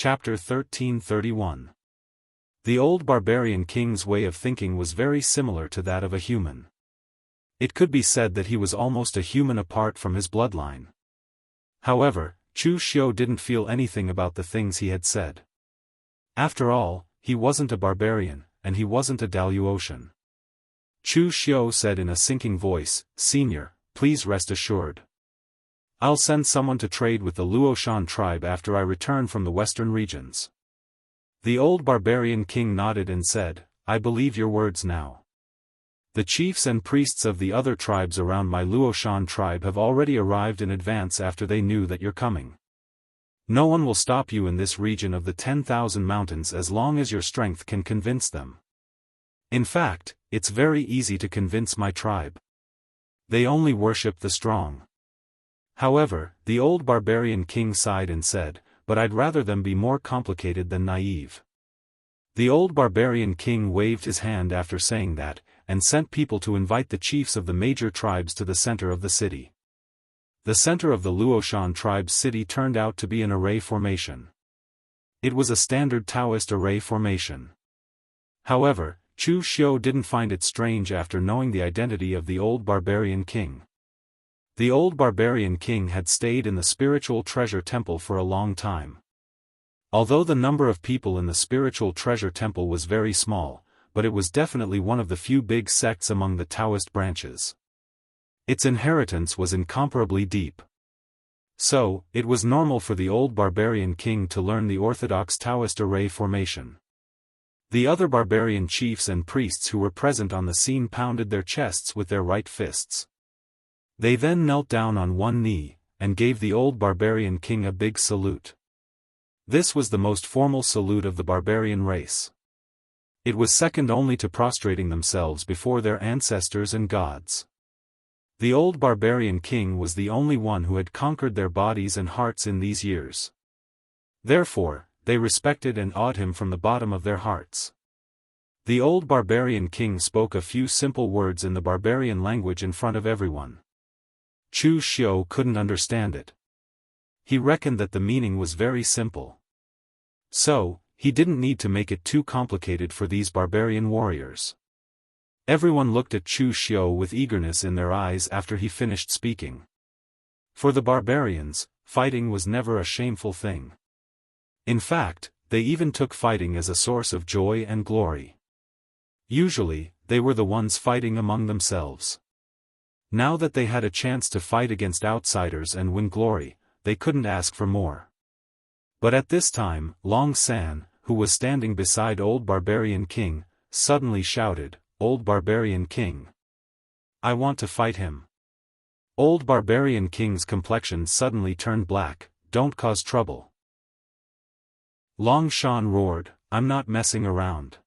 Chapter 1331. The old barbarian king's way of thinking was very similar to that of a human. It could be said that he was almost a human apart from his bloodline. However, Chu Xiu didn't feel anything about the things he had said. After all, he wasn't a barbarian, and he wasn't a Daoist. Chu Xiu said in a sinking voice, "Senior, please rest assured. I'll send someone to trade with the Luoshan tribe after I return from the western regions." The old barbarian king nodded and said, "I believe your words now. The chiefs and priests of the other tribes around my Luoshan tribe have already arrived in advance after they knew that you're coming. No one will stop you in this region of the 10,000 mountains as long as your strength can convince them. In fact, it's very easy to convince my tribe. They only worship the strong." However, the old barbarian king sighed and said, "But I'd rather them be more complicated than naive." The old barbarian king waved his hand after saying that, and sent people to invite the chiefs of the major tribes to the center of the city. The center of the Luoshan tribe's city turned out to be an array formation. It was a standard Daoist array formation. However, Chu Xiu didn't find it strange after knowing the identity of the old barbarian king. The old barbarian king had stayed in the spiritual treasure temple for a long time. Although the number of people in the spiritual treasure temple was very small, but it was definitely one of the few big sects among the Daoist branches. Its inheritance was incomparably deep. So, it was normal for the old barbarian king to learn the orthodox Daoist array formation. The other barbarian chiefs and priests who were present on the scene pounded their chests with their right fists. They then knelt down on one knee, and gave the old barbarian king a big salute. This was the most formal salute of the barbarian race. It was second only to prostrating themselves before their ancestors and gods. The old barbarian king was the only one who had conquered their bodies and hearts in these years. Therefore, they respected and awed him from the bottom of their hearts. The old barbarian king spoke a few simple words in the barbarian language in front of everyone. Chu Xiu couldn't understand it. He reckoned that the meaning was very simple. So, he didn't need to make it too complicated for these barbarian warriors. Everyone looked at Chu Xiu with eagerness in their eyes after he finished speaking. For the barbarians, fighting was never a shameful thing. In fact, they even took fighting as a source of joy and glory. Usually, they were the ones fighting among themselves. Now that they had a chance to fight against outsiders and win glory, they couldn't ask for more. But at this time, Long San, who was standing beside Old Barbarian King, suddenly shouted, "Old Barbarian King! I want to fight him." Old Barbarian King's complexion suddenly turned black. "Don't cause trouble." Long Shan roared, "I'm not messing around."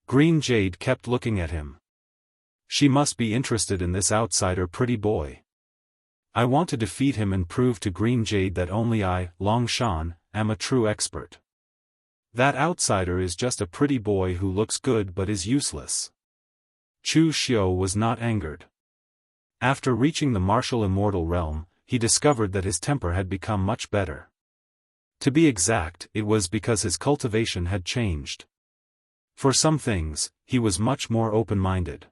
Green Jade kept looking at him. She must be interested in this outsider pretty boy. I want to defeat him and prove to Green Jade that only I, Long Shan, am a true expert. That outsider is just a pretty boy who looks good but is useless. Chu Xiu was not angered. After reaching the martial immortal realm, he discovered that his temper had become much better. To be exact, it was because his cultivation had changed. For some things, he was much more open-minded.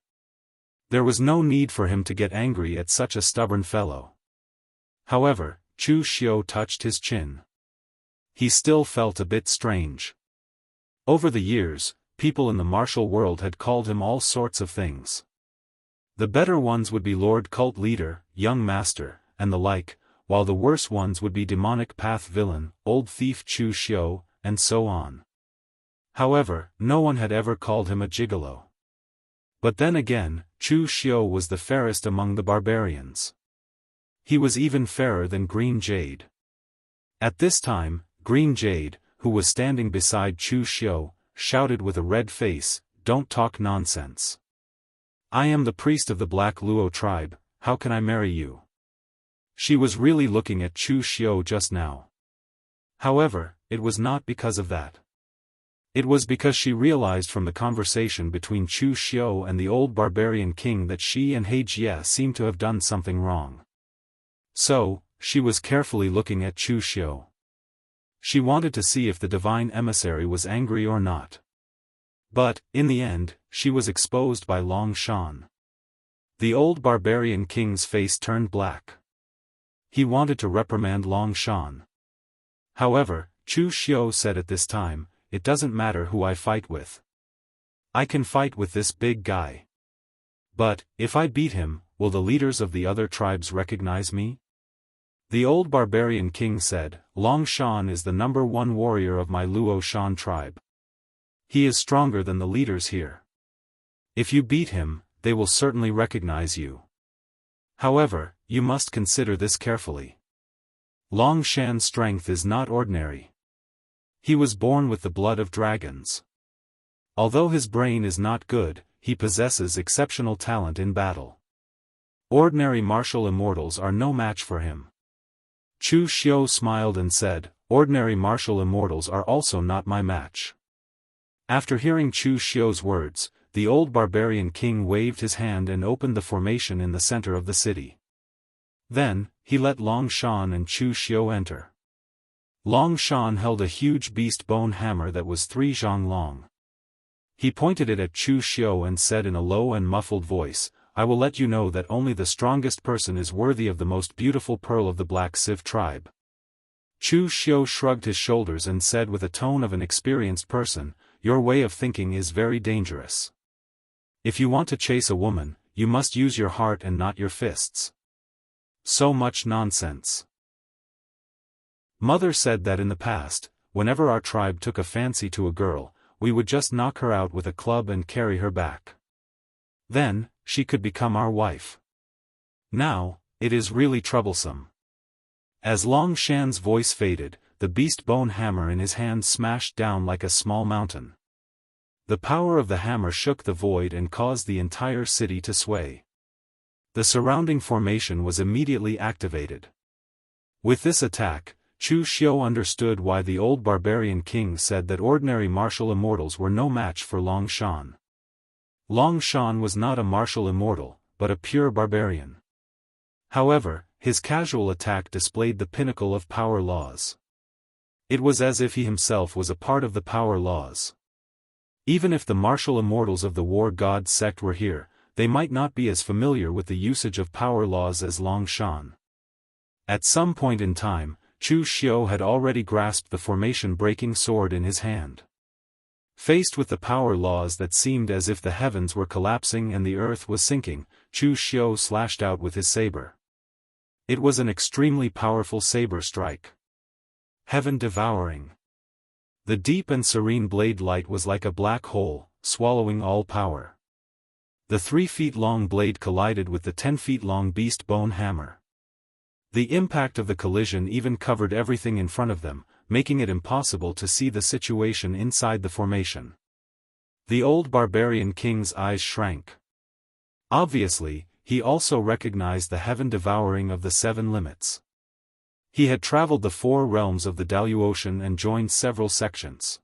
There was no need for him to get angry at such a stubborn fellow. However, Chu Xiu touched his chin. He still felt a bit strange. Over the years, people in the martial world had called him all sorts of things. The better ones would be Lord Cult Leader, Young Master, and the like, while the worse ones would be Demonic Path Villain, Old Thief Chu Xiu, and so on. However, no one had ever called him a gigolo. But then again, Chu Xiu was the fairest among the barbarians. He was even fairer than Green Jade. At this time, Green Jade, who was standing beside Chu Xiu, shouted with a red face, "Don't talk nonsense. I am the priest of the Black Luo tribe, how can I marry you?" She was really looking at Chu Xiu just now. However, it was not because of that. It was because she realized from the conversation between Chu Xiu and the old barbarian king that she and He Jie seemed to have done something wrong. So, she was carefully looking at Chu Xiu. She wanted to see if the divine emissary was angry or not. But, in the end, she was exposed by Long Shan. The old barbarian king's face turned black. He wanted to reprimand Long Shan. However, Chu Xiu said at this time, "It doesn't matter who I fight with. I can fight with this big guy. But, if I beat him, will the leaders of the other tribes recognize me?" The old barbarian king said, "Long Shan is the #1 warrior of my Luo Shan tribe. He is stronger than the leaders here. If you beat him, they will certainly recognize you. However, you must consider this carefully. Long Shan's strength is not ordinary. He was born with the blood of dragons. Although his brain is not good, he possesses exceptional talent in battle. Ordinary martial immortals are no match for him." Chu Xiu smiled and said, "Ordinary martial immortals are also not my match." After hearing Chu Xiu's words, the old barbarian king waved his hand and opened the formation in the center of the city. Then, he let Long Shan and Chu Xiu enter. Long Shan held a huge beast bone hammer that was 3 zhang long. He pointed it at Chu Xiu and said in a low and muffled voice, "I will let you know that only the strongest person is worthy of the most beautiful pearl of the Black Civ tribe." Chu Xiu shrugged his shoulders and said with a tone of an experienced person, "Your way of thinking is very dangerous. If you want to chase a woman, you must use your heart and not your fists. So much nonsense." Mother said that in the past, whenever our tribe took a fancy to a girl, we would just knock her out with a club and carry her back. Then, she could become our wife. Now, it is really troublesome. As Long Shan's voice faded, the beast bone hammer in his hand smashed down like a small mountain. The power of the hammer shook the void and caused the entire city to sway. The surrounding formation was immediately activated. With this attack, Chu Xiu understood why the old barbarian king said that ordinary martial immortals were no match for Long Shan. Long Shan was not a martial immortal, but a pure barbarian. However, his casual attack displayed the pinnacle of power laws. It was as if he himself was a part of the power laws. Even if the martial immortals of the War God sect were here, they might not be as familiar with the usage of power laws as Long Shan. At some point in time, Chu Xiu had already grasped the formation-breaking sword in his hand. Faced with the power laws that seemed as if the heavens were collapsing and the earth was sinking, Chu Xiu slashed out with his saber. It was an extremely powerful saber strike. Heaven-devouring. The deep and serene blade light was like a black hole, swallowing all power. The 3-feet-long blade collided with the 10-feet-long beast bone hammer. The impact of the collision even covered everything in front of them, making it impossible to see the situation inside the formation. The old barbarian king's eyes shrank. Obviously, he also recognized the heaven devouring of the 7 limits. He had traveled the 4 realms of the Daoist and joined several sections.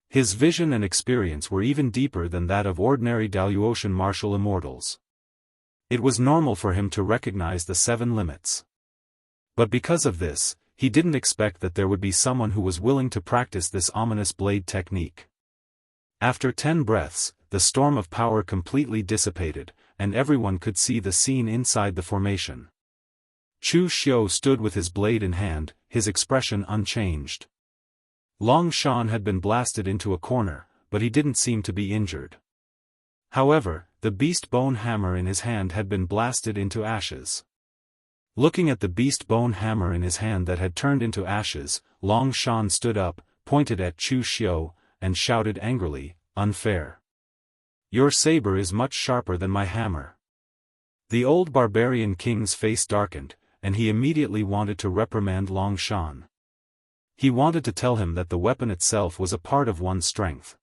His vision and experience were even deeper than that of ordinary Daoist martial immortals. It was normal for him to recognize the 7 limits. But because of this, he didn't expect that there would be someone who was willing to practice this ominous blade technique. After 10 breaths, the storm of power completely dissipated, and everyone could see the scene inside the formation. Chu Xiu stood with his blade in hand, his expression unchanged. Long Shan had been blasted into a corner, but he didn't seem to be injured. However, the beast bone hammer in his hand had been blasted into ashes. Looking at the beast bone hammer in his hand that had turned into ashes, Long Shan stood up, pointed at Chu Xiu, and shouted angrily, "Unfair. Your saber is much sharper than my hammer." The old barbarian king's face darkened, and he immediately wanted to reprimand Long Shan. He wanted to tell him that the weapon itself was a part of one's strength.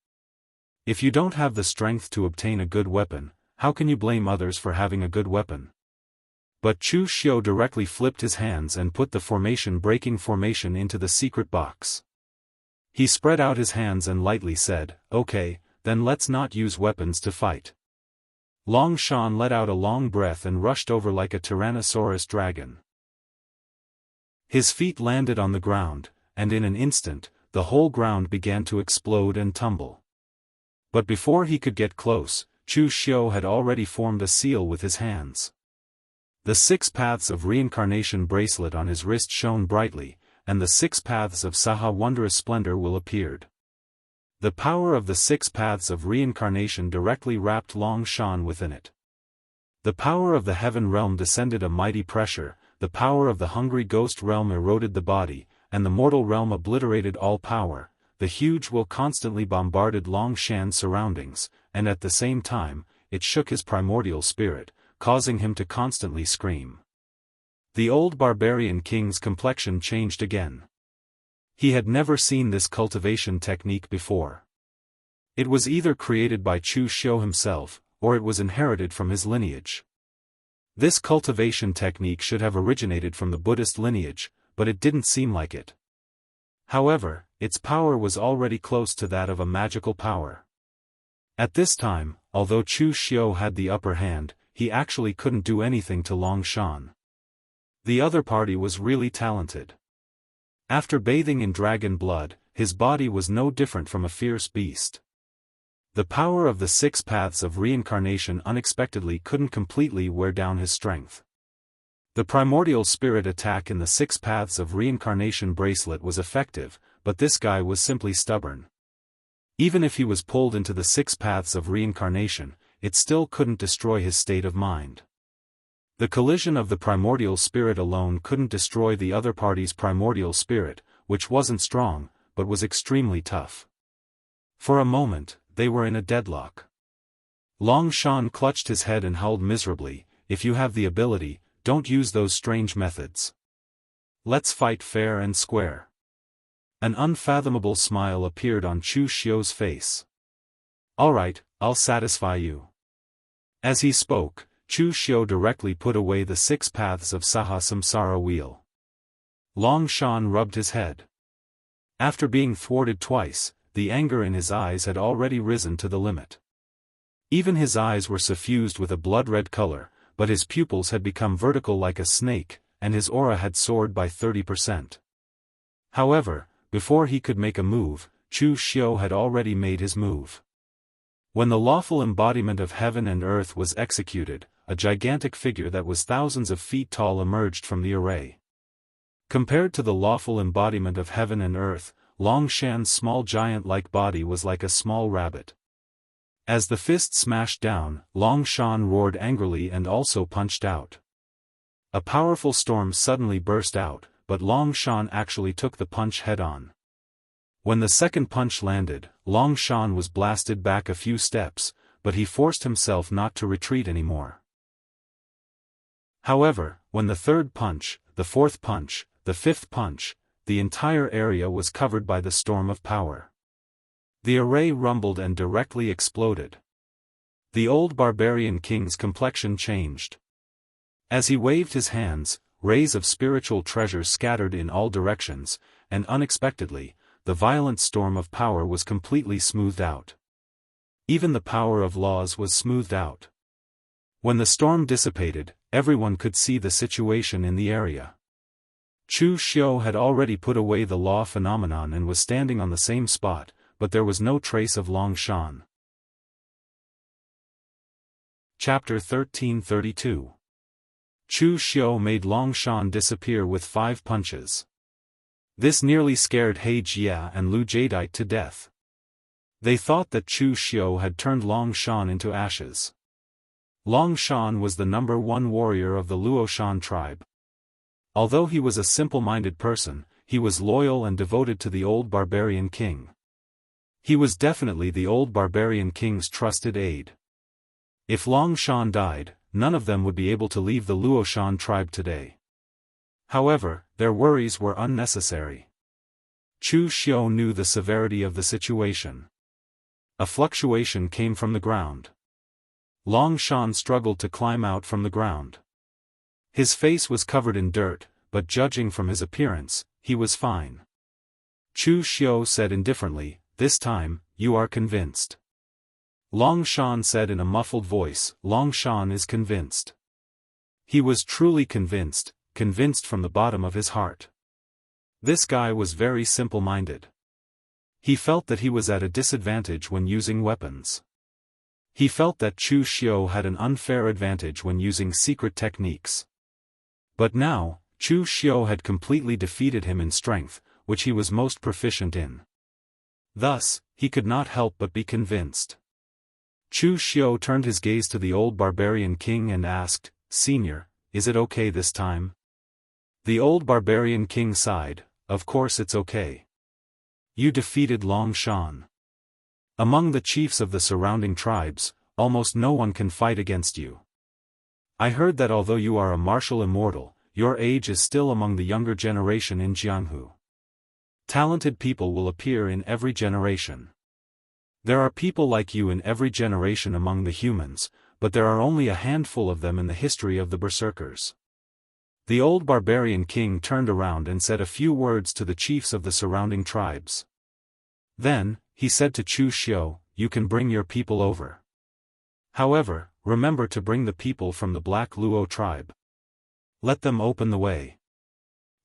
If you don't have the strength to obtain a good weapon, how can you blame others for having a good weapon? But Chu Xiu directly flipped his hands and put the formation-breaking formation into the secret box. He spread out his hands and lightly said, "Okay, then let's not use weapons to fight." Long Shan let out a long breath and rushed over like a Tyrannosaurus dragon. His feet landed on the ground, and in an instant, the whole ground began to explode and tumble. But before he could get close, Chu Xiu had already formed a seal with his hands. The 6 paths of reincarnation bracelet on his wrist shone brightly, and the 6 paths of Saga wondrous splendor will appeared. The power of the 6 paths of reincarnation directly wrapped Long Shan within it. The power of the heaven realm descended a mighty pressure, the power of the hungry ghost realm eroded the body, and the mortal realm obliterated all power. The huge will constantly bombarded Long Shan's surroundings, and at the same time, it shook his primordial spirit, causing him to constantly scream. The old barbarian king's complexion changed again. He had never seen this cultivation technique before. It was either created by Chu Xiu himself, or it was inherited from his lineage. This cultivation technique should have originated from the Buddhist lineage, but it didn't seem like it. However, its power was already close to that of a magical power. At this time, although Chu Xiu had the upper hand, he actually couldn't do anything to Long Shan. The other party was really talented. After bathing in dragon blood, his body was no different from a fierce beast. The power of the 6 paths of reincarnation unexpectedly couldn't completely wear down his strength. The primordial spirit attack in the 6 paths of reincarnation bracelet was effective, but this guy was simply stubborn. Even if he was pulled into the 6 paths of reincarnation, it still couldn't destroy his state of mind. The collision of the primordial spirit alone couldn't destroy the other party's primordial spirit, which wasn't strong, but was extremely tough. For a moment, they were in a deadlock. Long Shan clutched his head and howled miserably, "If you have the ability, don't use those strange methods. Let's fight fair and square." An unfathomable smile appeared on Chu Xiu's face. "All right, I'll satisfy you." As he spoke, Chu Xiu directly put away the 6 paths of Saga Samsara wheel. Long Shan rubbed his head. After being thwarted twice, the anger in his eyes had already risen to the limit. Even his eyes were suffused with a blood-red color, but his pupils had become vertical like a snake, and his aura had soared by 30%. However, before he could make a move, Chu Xiu had already made his move. When the lawful embodiment of heaven and earth was executed, a gigantic figure that was thousands of feet tall emerged from the array. Compared to the lawful embodiment of heaven and earth, Long Shan's small giant-like body was like a small rabbit. As the fist smashed down, Long Shan roared angrily and also punched out. A powerful storm suddenly burst out, but Long Shan actually took the punch head-on. When the second punch landed, Long Shan was blasted back a few steps, but he forced himself not to retreat anymore. However, when the third punch, the fourth punch, the fifth punch, the entire area was covered by the storm of power. The array rumbled and directly exploded. The old barbarian king's complexion changed. As he waved his hands, rays of spiritual treasures scattered in all directions, and unexpectedly, the violent storm of power was completely smoothed out. Even the power of laws was smoothed out. When the storm dissipated, everyone could see the situation in the area. Chu Xiu had already put away the law phenomenon and was standing on the same spot, but there was no trace of Long Shan. Chapter 1332. Chu Xiu made Long Shan disappear with 5 punches. This nearly scared He Jia and Lu Jadeite to death. They thought that Chu Xiu had turned Long Shan into ashes. Long Shan was the #1 warrior of the Luoshan tribe. Although he was a simple-minded person, he was loyal and devoted to the old barbarian king. He was definitely the old barbarian king's trusted aide. If Long Shan died, none of them would be able to leave the Luoshan tribe today. However, their worries were unnecessary. Chu Xiu knew the severity of the situation. A fluctuation came from the ground. Long Shan struggled to climb out from the ground. His face was covered in dirt, but judging from his appearance, he was fine. Chu Xiu said indifferently, "This time, you are convinced." Long Shan said in a muffled voice, "Long Shan is convinced." He was truly convinced, convinced from the bottom of his heart. This guy was very simple-minded. He felt that he was at a disadvantage when using weapons. He felt that Chu Xiu had an unfair advantage when using secret techniques. But now, Chu Xiu had completely defeated him in strength, which he was most proficient in. Thus, he could not help but be convinced. Chu Xiu turned his gaze to the old barbarian king and asked, "Senior, is it okay this time?" The old barbarian king sighed, "Of course it's okay. You defeated Long Shan. Among the chiefs of the surrounding tribes, almost no one can fight against you. I heard that although you are a martial immortal, your age is still among the younger generation in Jianghu. Talented people will appear in every generation. There are people like you in every generation among the humans, but there are only a handful of them in the history of the berserkers." The old barbarian king turned around and said a few words to the chiefs of the surrounding tribes. Then, he said to Chu Xiu, "You can bring your people over. However, remember to bring the people from the Black Luo tribe. Let them open the way.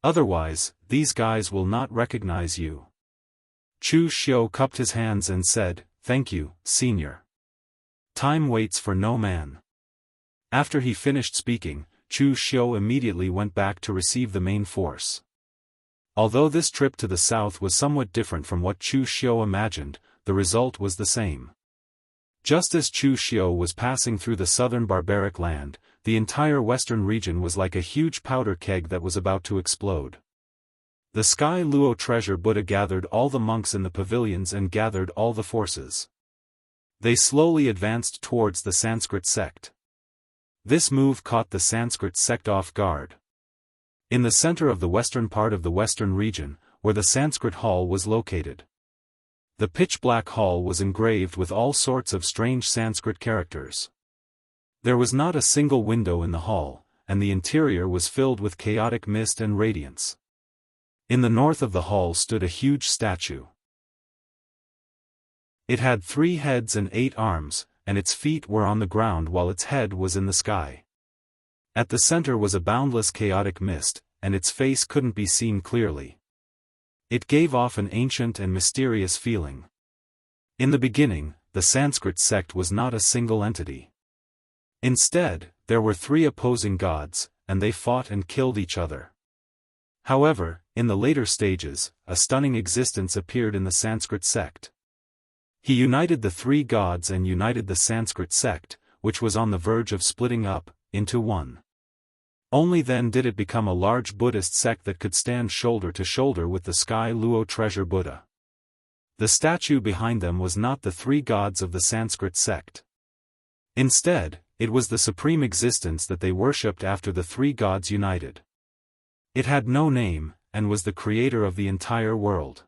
Otherwise, these guys will not recognize you." Chu Xiu cupped his hands and said, "Thank you, senior. Time waits for no man." After he finished speaking, Chu Xiu immediately went back to receive the main force. Although this trip to the south was somewhat different from what Chu Xiu imagined, the result was the same. Just as Chu Xiu was passing through the southern barbaric land, the entire western region was like a huge powder keg that was about to explode. The Sky Luo treasure Buddha gathered all the monks in the pavilions and gathered all the forces. They slowly advanced towards the Sanskrit sect. This move caught the Sanskrit sect off guard. In the center of the western part of the western region, where the Sanskrit hall was located. The pitch-black hall was engraved with all sorts of strange Sanskrit characters. There was not a single window in the hall, and the interior was filled with chaotic mist and radiance. In the north of the hall stood a huge statue. It had 3 heads and 8 arms, and its feet were on the ground while its head was in the sky. At the center was a boundless chaotic mist, and its face couldn't be seen clearly. It gave off an ancient and mysterious feeling. In the beginning, the Sanskrit sect was not a single entity. Instead, there were 3 opposing gods, and they fought and killed each other. However, in the later stages, a stunning existence appeared in the Sanskrit sect. He united the 3 gods and united the Sanskrit sect, which was on the verge of splitting up, into one. Only then did it become a large Buddhist sect that could stand shoulder to shoulder with the Sky Luo treasure Buddha. The statue behind them was not the 3 gods of the Sanskrit sect. Instead, it was the supreme existence that they worshipped after the 3 gods united. It had no name, and was the creator of the entire world.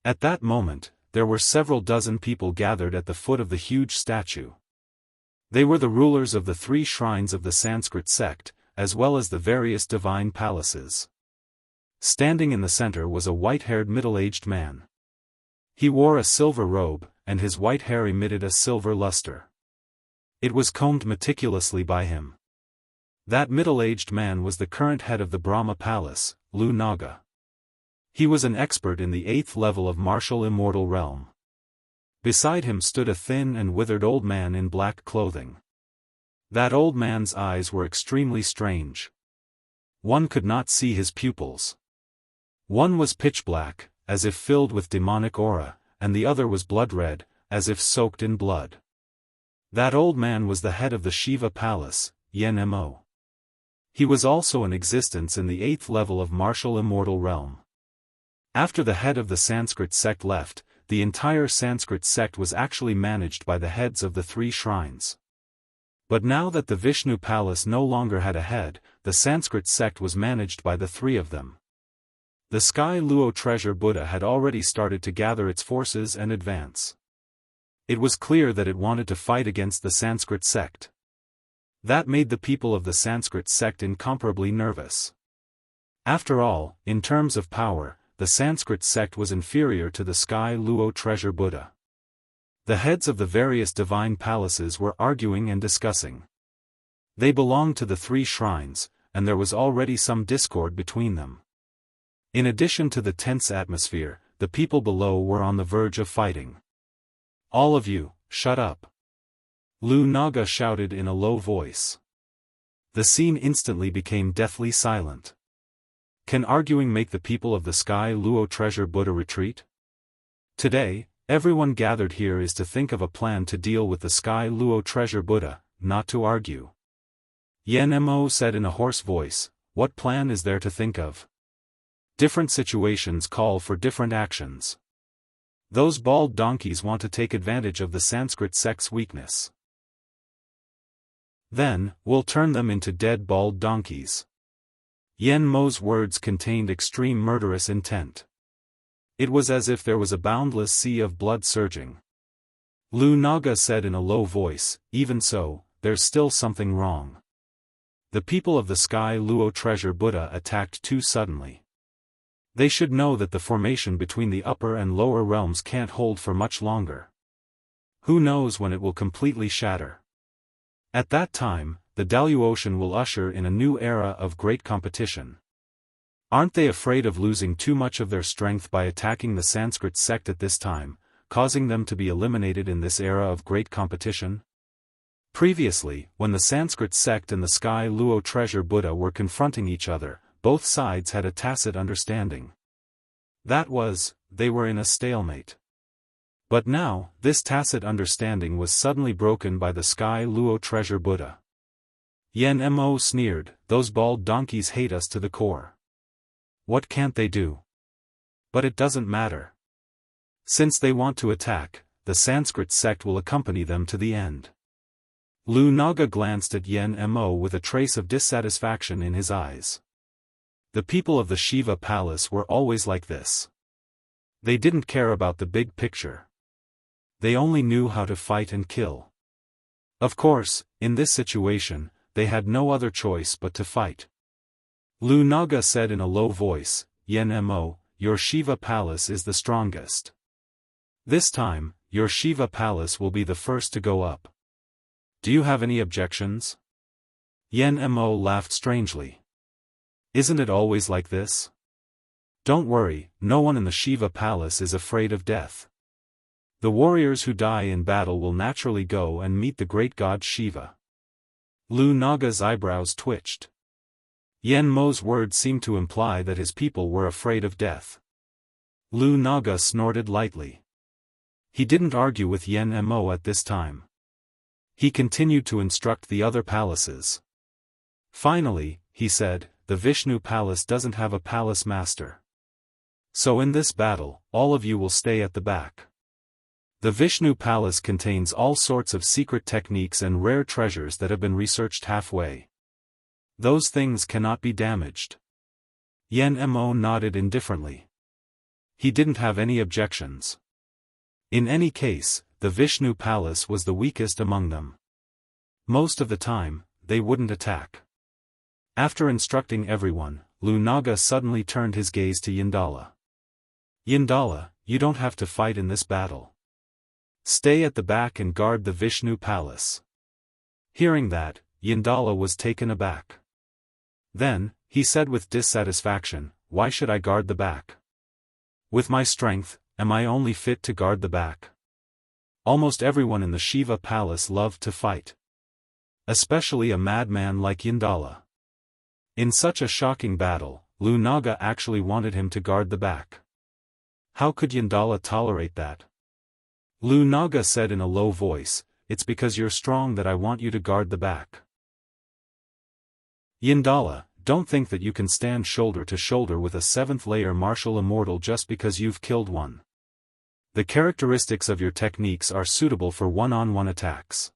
At that moment, there were several dozen people gathered at the foot of the huge statue. They were the rulers of the 3 shrines of the Sanskrit sect, as well as the various divine palaces. Standing in the center was a white-haired middle-aged man. He wore a silver robe, and his white hair emitted a silver luster. It was combed meticulously by him. That middle-aged man was the current head of the Brahma Palace, Lu Naga. He was an expert in the 8th level of martial immortal realm. Beside him stood a thin and withered old man in black clothing. That old man's eyes were extremely strange. One could not see his pupils. One was pitch black, as if filled with demonic aura, and the other was blood red, as if soaked in blood. That old man was the head of the Shiva Palace, Yen Mo. He was also in existence in the 8th level of martial immortal realm. After the head of the Sanskrit sect left, the entire Sanskrit sect was actually managed by the heads of the 3 shrines. But now that the Vishnu Palace no longer had a head, the Sanskrit sect was managed by the 3 of them. The Sky Luo treasure Buddha had already started to gather its forces and advance. It was clear that it wanted to fight against the Sanskrit sect. That made the people of the Sanskrit sect incomparably nervous. After all, in terms of power, the Sanskrit sect was inferior to the Sky Luo treasure Buddha. The heads of the various divine palaces were arguing and discussing. They belonged to the 3 shrines, and there was already some discord between them. In addition to the tense atmosphere, the people below were on the verge of fighting. "All of you, shut up!" Lu Naga shouted in a low voice. The scene instantly became deathly silent. Can arguing make the people of the Sky Luo Treasure Buddha retreat? Today, everyone gathered here is to think of a plan to deal with the Sky Luo Treasure Buddha, not to argue. Yan Mo said in a hoarse voice, "What plan is there to think of? Different situations call for different actions. Those bald donkeys want to take advantage of the Sanskrit sect's weakness. Then, we'll turn them into dead bald donkeys." Yan Mo's words contained extreme murderous intent. It was as if there was a boundless sea of blood surging. Lu Naga said in a low voice, "Even so, there's still something wrong. The people of the Sky Luo Treasure Buddha attacked too suddenly. They should know that the formation between the upper and lower realms can't hold for much longer. Who knows when it will completely shatter. At that time, the Daoist will usher in a new era of great competition. Aren't they afraid of losing too much of their strength by attacking the Sanskrit sect at this time, causing them to be eliminated in this era of great competition?" Previously, when the Sanskrit sect and the Sky Luo Treasure Buddha were confronting each other, both sides had a tacit understanding. That was, they were in a stalemate. But now, this tacit understanding was suddenly broken by the Sky Luo Treasure Buddha. Yan Mo sneered, "Those bald donkeys hate us to the core. What can't they do? But it doesn't matter. Since they want to attack, the Sanskrit sect will accompany them to the end." Lu Naga glanced at Yan Mo with a trace of dissatisfaction in his eyes. The people of the Shiva Palace were always like this. They didn't care about the big picture. They only knew how to fight and kill. Of course, in this situation, they had no other choice but to fight. Lu Naga said in a low voice, "Yan Mo, your Shiva Palace is the strongest. This time, your Shiva Palace will be the first to go up. Do you have any objections?" Yan Mo laughed strangely. "Isn't it always like this? Don't worry, no one in the Shiva Palace is afraid of death. The warriors who die in battle will naturally go and meet the great god Shiva." Lu Naga's eyebrows twitched. Yan Mo's words seemed to imply that his people were afraid of death. Lu Naga snorted lightly. He didn't argue with Yan Mo at this time. He continued to instruct the other palaces. Finally, he said, "The Vishnu Palace doesn't have a palace master. So in this battle, all of you will stay at the back. The Vishnu Palace contains all sorts of secret techniques and rare treasures that have been researched halfway. Those things cannot be damaged." Yan Mo nodded indifferently. He didn't have any objections. In any case, the Vishnu Palace was the weakest among them. Most of the time, they wouldn't attack. After instructing everyone, Lu Naga suddenly turned his gaze to Yindala. "Yindala, you don't have to fight in this battle. Stay at the back and guard the Vishnu Palace." Hearing that, Yindala was taken aback. Then, he said with dissatisfaction, "Why should I guard the back? With my strength, am I only fit to guard the back? Almost everyone in the Shiva Palace loved to fight. Especially a madman like Yindala." In such a shocking battle, Lu Naga actually wanted him to guard the back. How could Yindala tolerate that? Lu Naga said in a low voice, "It's because you're strong that I want you to guard the back. Yindala, don't think that you can stand shoulder to shoulder with a 7th layer martial immortal just because you've killed one. The characteristics of your techniques are suitable for one-on-one attacks.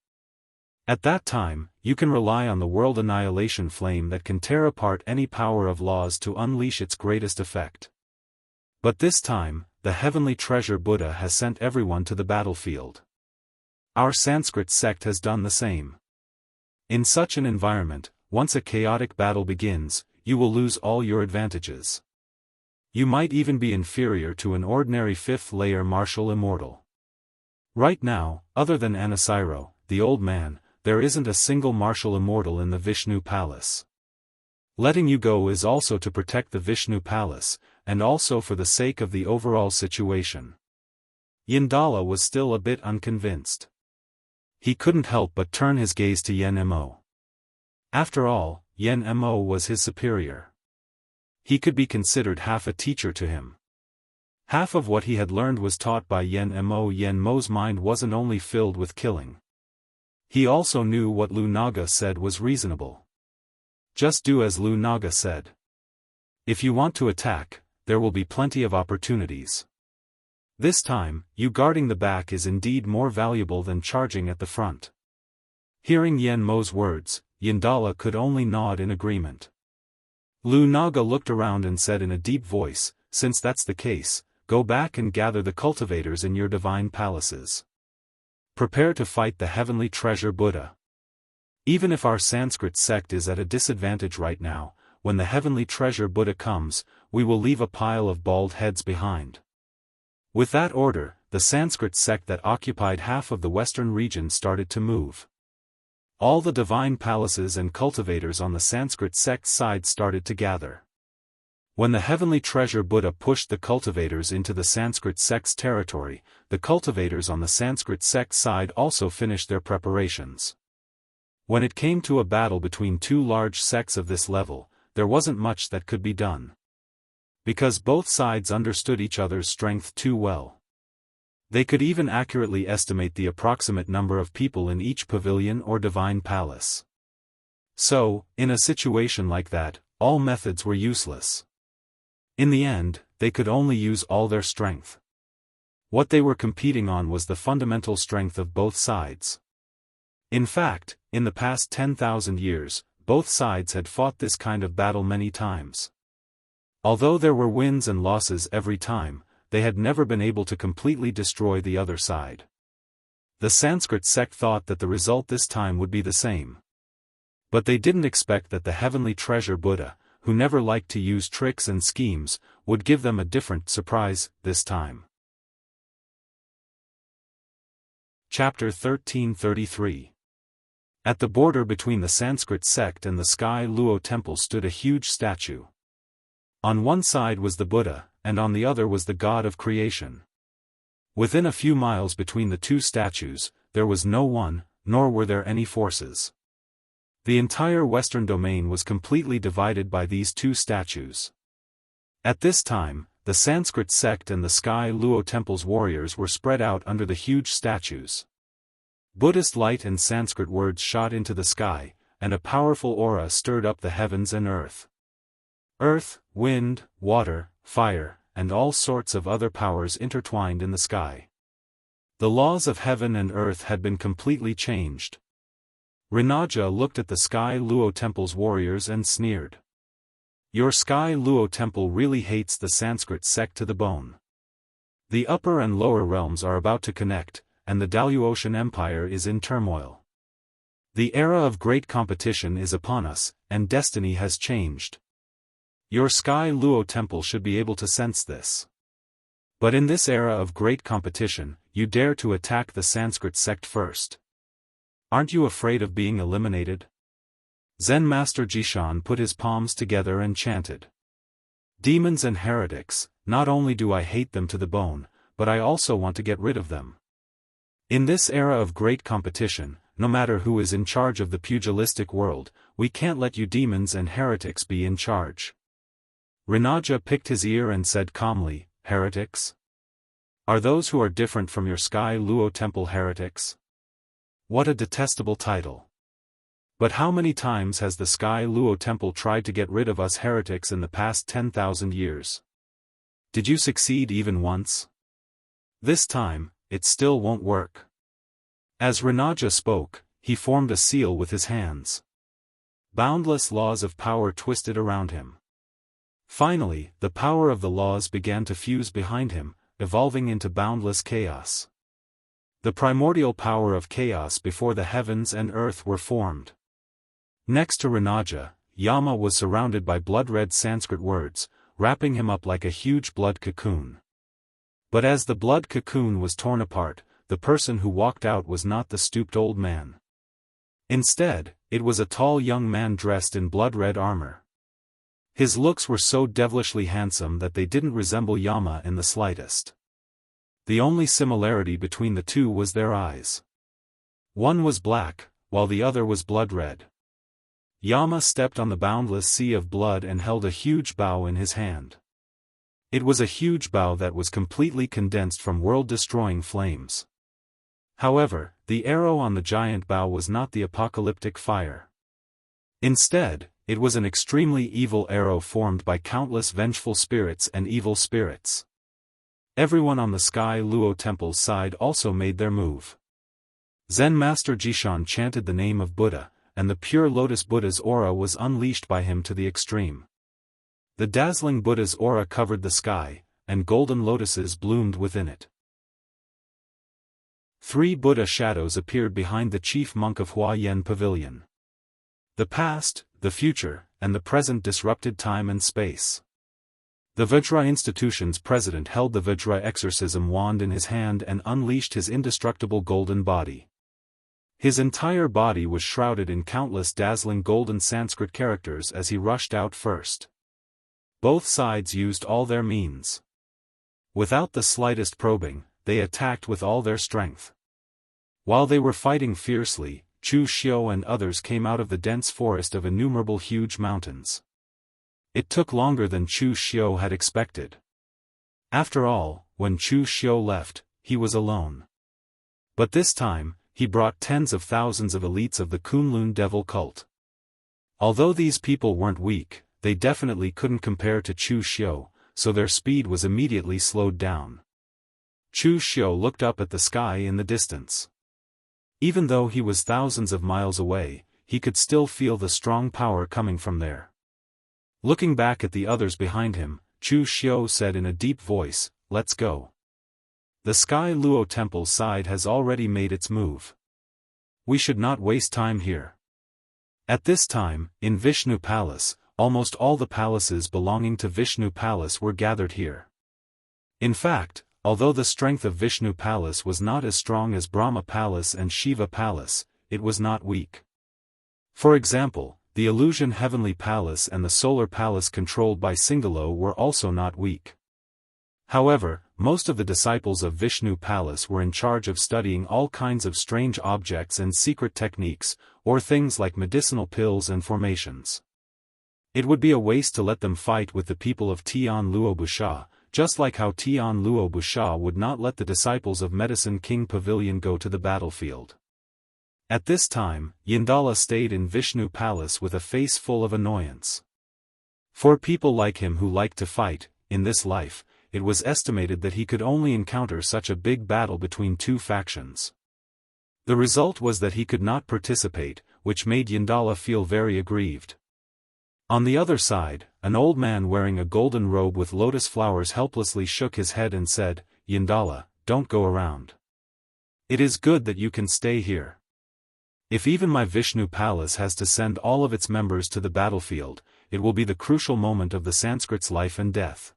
At that time, you can rely on the world annihilation flame that can tear apart any power of laws to unleash its greatest effect. But this time, the heavenly treasure Buddha has sent everyone to the battlefield. Our Sanskrit sect has done the same. In such an environment, once a chaotic battle begins, you will lose all your advantages. You might even be inferior to an ordinary 5th layer martial immortal. Right now, other than Anasiro, the old man, there isn't a single martial immortal in the Vishnu Palace. Letting you go is also to protect the Vishnu Palace, and also for the sake of the overall situation. Yindala was still a bit unconvinced. He couldn't help but turn his gaze to Yen Mo. After all, Yen Mo was his superior. He could be considered half a teacher to him. Half of what he had learned was taught by Yen Mo. Yen Mo's mind wasn't only filled with killing. He also knew what Lu Naga said was reasonable. Just do as Lu Naga said. If you want to attack, there will be plenty of opportunities. This time, you guarding the back is indeed more valuable than charging at the front. Hearing Yen Mo's words, Yindala could only nod in agreement. Lu Naga looked around and said in a deep voice, "Since that's the case, go back and gather the cultivators in your divine palaces. Prepare to fight the heavenly treasure Buddha. Even if our Sanskrit sect is at a disadvantage right now, when the heavenly treasure Buddha comes, we will leave a pile of bald heads behind." With that order, the Sanskrit sect that occupied half of the western region started to move. All the divine palaces and cultivators on the Sanskrit sect side started to gather. When the heavenly treasure Buddha pushed the cultivators into the Sanskrit sect's territory, the cultivators on the Sanskrit sect side also finished their preparations. When it came to a battle between two large sects of this level, there wasn't much that could be done. Because both sides understood each other's strength too well. They could even accurately estimate the approximate number of people in each pavilion or divine palace. So, in a situation like that, all methods were useless. In the end, they could only use all their strength. What they were competing on was the fundamental strength of both sides. In fact, in the past 10,000 years, both sides had fought this kind of battle many times. Although there were wins and losses every time, they had never been able to completely destroy the other side. The Sanskrit sect thought that the result this time would be the same. But they didn't expect that the heavenly treasure Buddha, who never liked to use tricks and schemes, would give them a different surprise this time. Chapter 1333. At the border between the Sanskrit sect and the Sky Luo Temple stood a huge statue. On one side was the Buddha, and on the other was the god of creation. Within a few miles between the two statues, there was no one, nor were there any forces. The entire western domain was completely divided by these two statues. At this time, the Sanskrit sect and the Sky Luo Temple's warriors were spread out under the huge statues. Buddhist light and Sanskrit words shot into the sky, and a powerful aura stirred up the heavens and earth. Earth, wind, water, fire, and all sorts of other powers intertwined in the sky. The laws of heaven and earth had been completely changed. Rinaja looked at the Sky Luo Temple's warriors and sneered. Your Sky Luo Temple really hates the Sanskrit sect to the bone. The upper and lower realms are about to connect, and the Daoist Empire is in turmoil. The era of great competition is upon us, and destiny has changed. Your Sky Luo Temple should be able to sense this. But in this era of great competition, you dare to attack the Sanskrit sect first. Aren't you afraid of being eliminated? Zen Master Jishan put his palms together and chanted. Demons and heretics, not only do I hate them to the bone, but I also want to get rid of them. In this era of great competition, no matter who is in charge of the pugilistic world, we can't let you demons and heretics be in charge. Rinaja picked his ear and said calmly, heretics? Are those who are different from your Sky Luo Temple heretics? What a detestable title. But how many times has the Sky Luo Temple tried to get rid of us heretics in the past 10,000 years? Did you succeed even once? This time, it still won't work. As Rinaja spoke, he formed a seal with his hands. Boundless laws of power twisted around him. Finally, the power of the laws began to fuse behind him, evolving into boundless chaos. The primordial power of chaos before the heavens and earth were formed. Next to Rinaja, Yama was surrounded by blood-red Sanskrit words, wrapping him up like a huge blood cocoon. But as the blood cocoon was torn apart, the person who walked out was not the stooped old man. Instead, it was a tall young man dressed in blood-red armor. His looks were so devilishly handsome that they didn't resemble Yama in the slightest. The only similarity between the two was their eyes. One was black, while the other was blood-red. Yama stepped on the boundless sea of blood and held a huge bow in his hand. It was a huge bow that was completely condensed from world-destroying flames. However, the arrow on the giant bow was not the apocalyptic fire. Instead, it was an extremely evil arrow formed by countless vengeful spirits and evil spirits. Everyone on the Sky Luo Temple's side also made their move. Zen Master Jishan chanted the name of Buddha, and the pure Lotus Buddha's aura was unleashed by him to the extreme. The dazzling Buddha's aura covered the sky, and golden lotuses bloomed within it. 3 Buddha shadows appeared behind the chief monk of Hua Yen Pavilion. The past, the future, and the present disrupted time and space. The Vajra Institution's president held the Vajra exorcism wand in his hand and unleashed his indestructible golden body. His entire body was shrouded in countless dazzling golden Sanskrit characters as he rushed out first. Both sides used all their means. Without the slightest probing, they attacked with all their strength. While they were fighting fiercely, Chu Xiu and others came out of the dense forest of innumerable huge mountains. It took longer than Chu Xiu had expected. After all, when Chu Xiu left, he was alone. But this time, he brought tens of thousands of elites of the Kunlun Devil cult. Although these people weren't weak, they definitely couldn't compare to Chu Xiu, so their speed was immediately slowed down. Chu Xiu looked up at the sky in the distance. Even though he was thousands of miles away, he could still feel the strong power coming from there. Looking back at the others behind him, Chu Xiu said in a deep voice, "Let's go." The Sky Luo Temple's side has already made its move. We should not waste time here. At this time, in Vishnu Palace, almost all the palaces belonging to Vishnu Palace were gathered here. In fact, although the strength of Vishnu Palace was not as strong as Brahma Palace and Shiva Palace, it was not weak. For example, the Illusion Heavenly Palace and the Solar Palace controlled by Singalo were also not weak. However, most of the disciples of Vishnu Palace were in charge of studying all kinds of strange objects and secret techniques, or things like medicinal pills and formations. It would be a waste to let them fight with the people of Tian Luo Busha, just like how Tian Luo Busha would not let the disciples of Medicine King Pavilion go to the battlefield. At this time, Yindala stayed in Vishnu Palace with a face full of annoyance. For people like him who liked to fight, in this life, it was estimated that he could only encounter such a big battle between 2 factions. The result was that he could not participate, which made Yindala feel very aggrieved. On the other side, an old man wearing a golden robe with lotus flowers helplessly shook his head and said, "Yindala, don't go around. It is good that you can stay here. If even my Vishnu Palace has to send all of its members to the battlefield, it will be the crucial moment of the Sanskrit's life and death."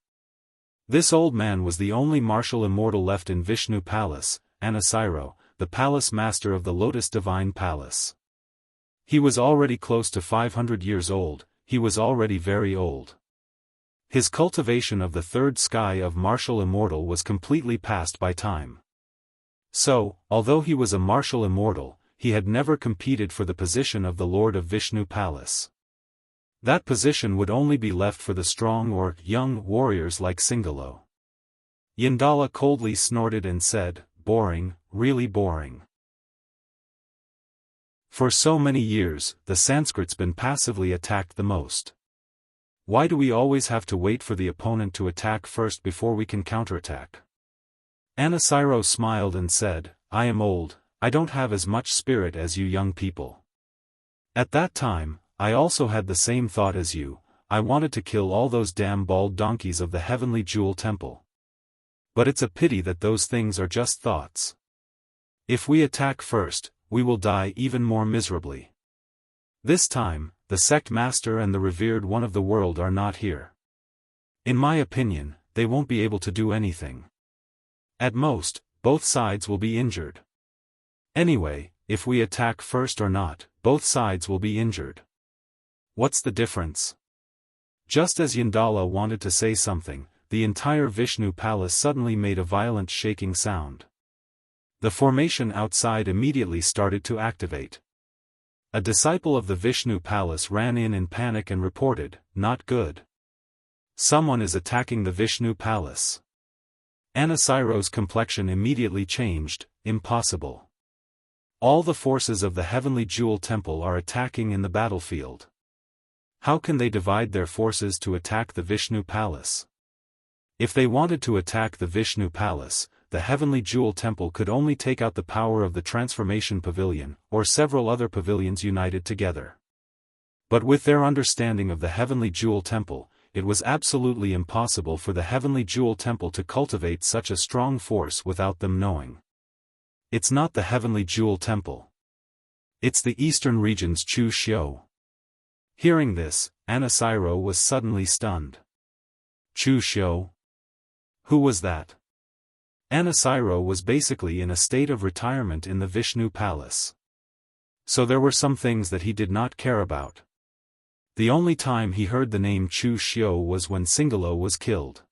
This old man was the only martial immortal left in Vishnu Palace, Anasiro, the palace master of the Lotus Divine Palace. He was already close to 500 years old. He was already very old. His cultivation of the 3rd sky of martial immortal was completely passed by time. So, although he was a martial immortal, he had never competed for the position of the Lord of Vishnu Palace. That position would only be left for the strong or young warriors like Singalo. Yindala coldly snorted and said, "Boring, really boring. For so many years, the Sanskrit's been passively attacked the most. Why do we always have to wait for the opponent to attack first before we can counterattack?" Anasiro smiled and said, "I am old, I don't have as much spirit as you young people. At that time, I also had the same thought as you. I wanted to kill all those damn bald donkeys of the Heavenly Jewel Temple. But it's a pity that those things are just thoughts. If we attack first, we will die even more miserably. This time, the sect master and the revered one of the world are not here. In my opinion, they won't be able to do anything. At most, both sides will be injured. Anyway, if we attack first or not, both sides will be injured. What's the difference? Just as Yandala wanted to say something, the entire Vishnu palace suddenly made a violent shaking sound. The formation outside immediately started to activate. A disciple of the Vishnu palace ran in panic and reported, "Not good. Someone is attacking the Vishnu palace." Anasiro's complexion immediately changed. Impossible. All the forces of the Heavenly Jewel Temple are attacking in the battlefield. How can they divide their forces to attack the Vishnu palace? If they wanted to attack the Vishnu palace, the Heavenly Jewel Temple could only take out the power of the Transformation Pavilion, or several other pavilions united together. But with their understanding of the Heavenly Jewel Temple, it was absolutely impossible for the Heavenly Jewel Temple to cultivate such a strong force without them knowing. It's not the Heavenly Jewel Temple. It's the Eastern Region's Chu Xiu. Hearing this, Anasiro was suddenly stunned. Chu Xiu? Who was that? Anasiro was basically in a state of retirement in the Vishnu palace. So there were some things that he did not care about. The only time he heard the name Chu Xiu was when Singalo was killed.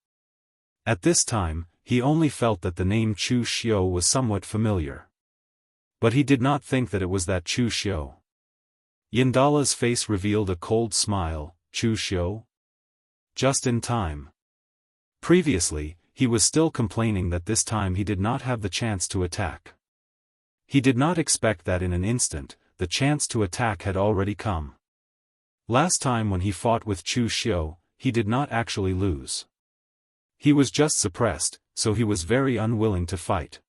At this time, he only felt that the name Chu Xiu was somewhat familiar. But he did not think that it was that Chu Xiu. Yandala's face revealed a cold smile. Chu Xiu? Just in time. Previously, he was still complaining that this time he did not have the chance to attack. He did not expect that in an instant, the chance to attack had already come. Last time when he fought with Chu Xiu, he did not actually lose. He was just suppressed, so he was very unwilling to fight.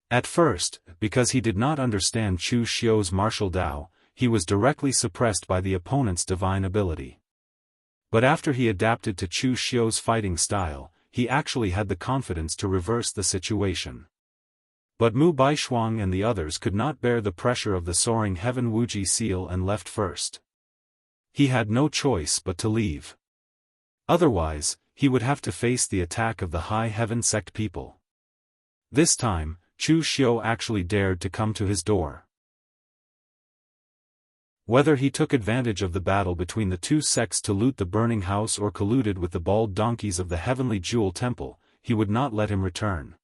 At first, because he did not understand Chu Xiu's martial Dao, he was directly suppressed by the opponent's divine ability. But after he adapted to Chu Xiu's fighting style, he actually had the confidence to reverse the situation. But Mu Baishuang and the others could not bear the pressure of the soaring heaven Wuji seal and left first. He had no choice but to leave. Otherwise, he would have to face the attack of the High Heaven sect people. This time, Chu Xiu actually dared to come to his door. Whether he took advantage of the battle between the two sects to loot the burning house or colluded with the bald donkeys of the Heavenly Jewel Temple, he would not let him return.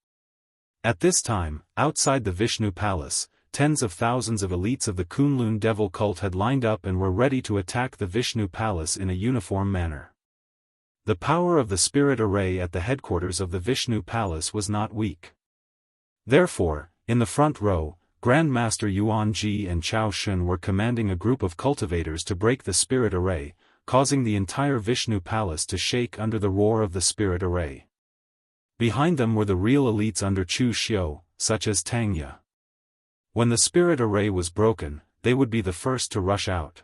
At this time, outside the Vishnu Palace, tens of thousands of elites of the Kunlun Devil cult had lined up and were ready to attack the Vishnu Palace in a uniform manner. The power of the spirit array at the headquarters of the Vishnu Palace was not weak. Therefore, in the front row, Grandmaster Yuan Ji and Chao Shun were commanding a group of cultivators to break the spirit array, causing the entire Vishnu Palace to shake under the roar of the spirit array. Behind them were the real elites under Chu Xiu, such as Tangya. When the spirit array was broken, they would be the first to rush out.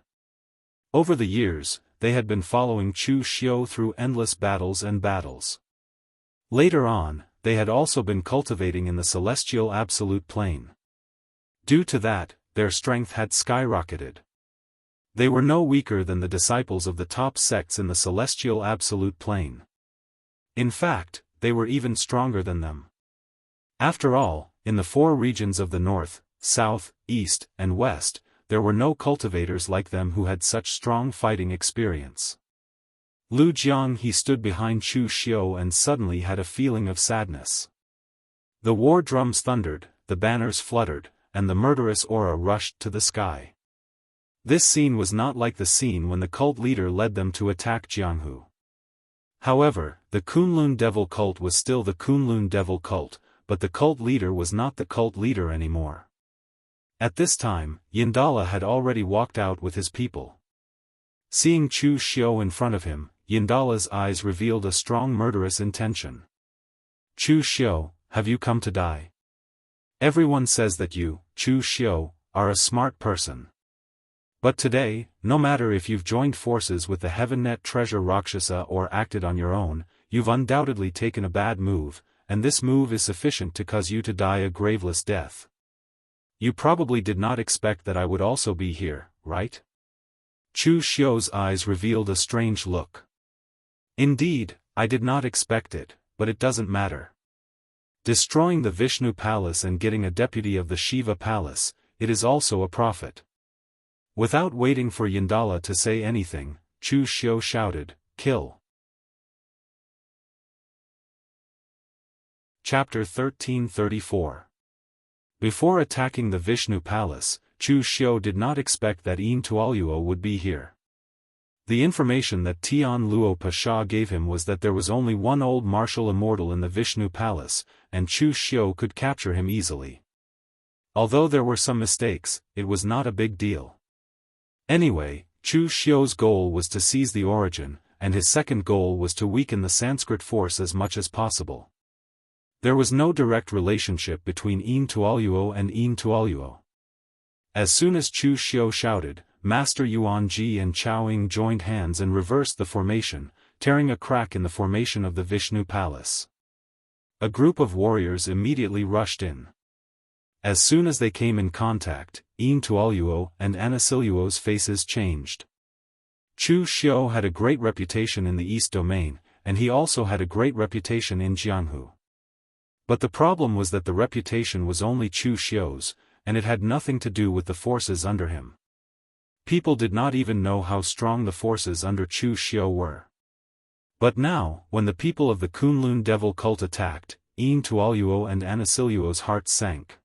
Over the years, they had been following Chu Xiu through endless battles and battles. Later on, they had also been cultivating in the celestial absolute plane. Due to that, their strength had skyrocketed. They were no weaker than the disciples of the top sects in the celestial absolute plane. In fact, they were even stronger than them. After all, in the four regions of the north, south, east, and west, there were no cultivators like them who had such strong fighting experience. Lu Jiang stood behind Chu Xiu and suddenly had a feeling of sadness. The war drums thundered, the banners fluttered, and the murderous aura rushed to the sky. This scene was not like the scene when the cult leader led them to attack Jianghu. However, the Kunlun Devil cult was still the Kunlun Devil cult, but the cult leader was not the cult leader anymore. At this time, Yandala had already walked out with his people. Seeing Chu Xiu in front of him, Yandala's eyes revealed a strong murderous intention. Chu Xiu, have you come to die? Everyone says that you, Chu Xiu, are a smart person. But today, no matter if you've joined forces with the HeavenNet treasure Rakshasa or acted on your own, you've undoubtedly taken a bad move, and this move is sufficient to cause you to die a graveless death. You probably did not expect that I would also be here, right? Chu Xiu's eyes revealed a strange look. Indeed, I did not expect it, but it doesn't matter. Destroying the Vishnu Palace and getting a deputy of the Shiva Palace, it is also a profit. Without waiting for Yandala to say anything, Chu Xiu shouted, kill. Chapter 1334. Before attacking the Vishnu Palace, Chu Xiu did not expect that Yin Tuoluo would be here. The information that Tian Luo Pasha gave him was that there was only one old martial immortal in the Vishnu Palace, and Chu Xiu could capture him easily. Although there were some mistakes, it was not a big deal. Anyway, Chu Xiu's goal was to seize the origin, and his second goal was to weaken the Sanskrit force as much as possible. There was no direct relationship between Yin Tuoluo and Yin Tuoluo. As soon as Chu Xiu shouted, Master Yuan Ji and Chao Ying joined hands and reversed the formation, tearing a crack in the formation of the Vishnu Palace. A group of warriors immediately rushed in. As soon as they came in contact, Yin Tuoluo and Anasilio's faces changed. Chu Xiu had a great reputation in the East Domain, and he also had a great reputation in Jianghu. But the problem was that the reputation was only Chu Xiu's, and it had nothing to do with the forces under him. People did not even know how strong the forces under Chu Xiu were. But now, when the people of the Kunlun devil cult attacked, Yin Tuoluo and Anasilio's hearts sank.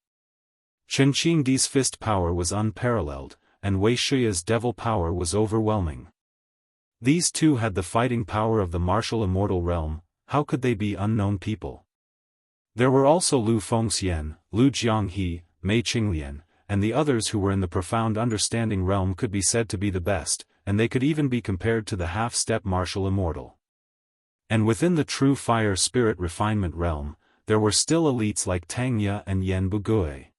Chen Qingdi's fist power was unparalleled, and Wei Shiya's devil power was overwhelming. These two had the fighting power of the martial immortal realm. How could they be unknown people? There were also Lu Fengxian, Lu Jianghe, Mei Qinglian, and the others who were in the profound understanding realm could be said to be the best, and they could even be compared to the half-step martial immortal. And within the true fire spirit refinement realm, there were still elites like Tang Ye and Yan Bugui.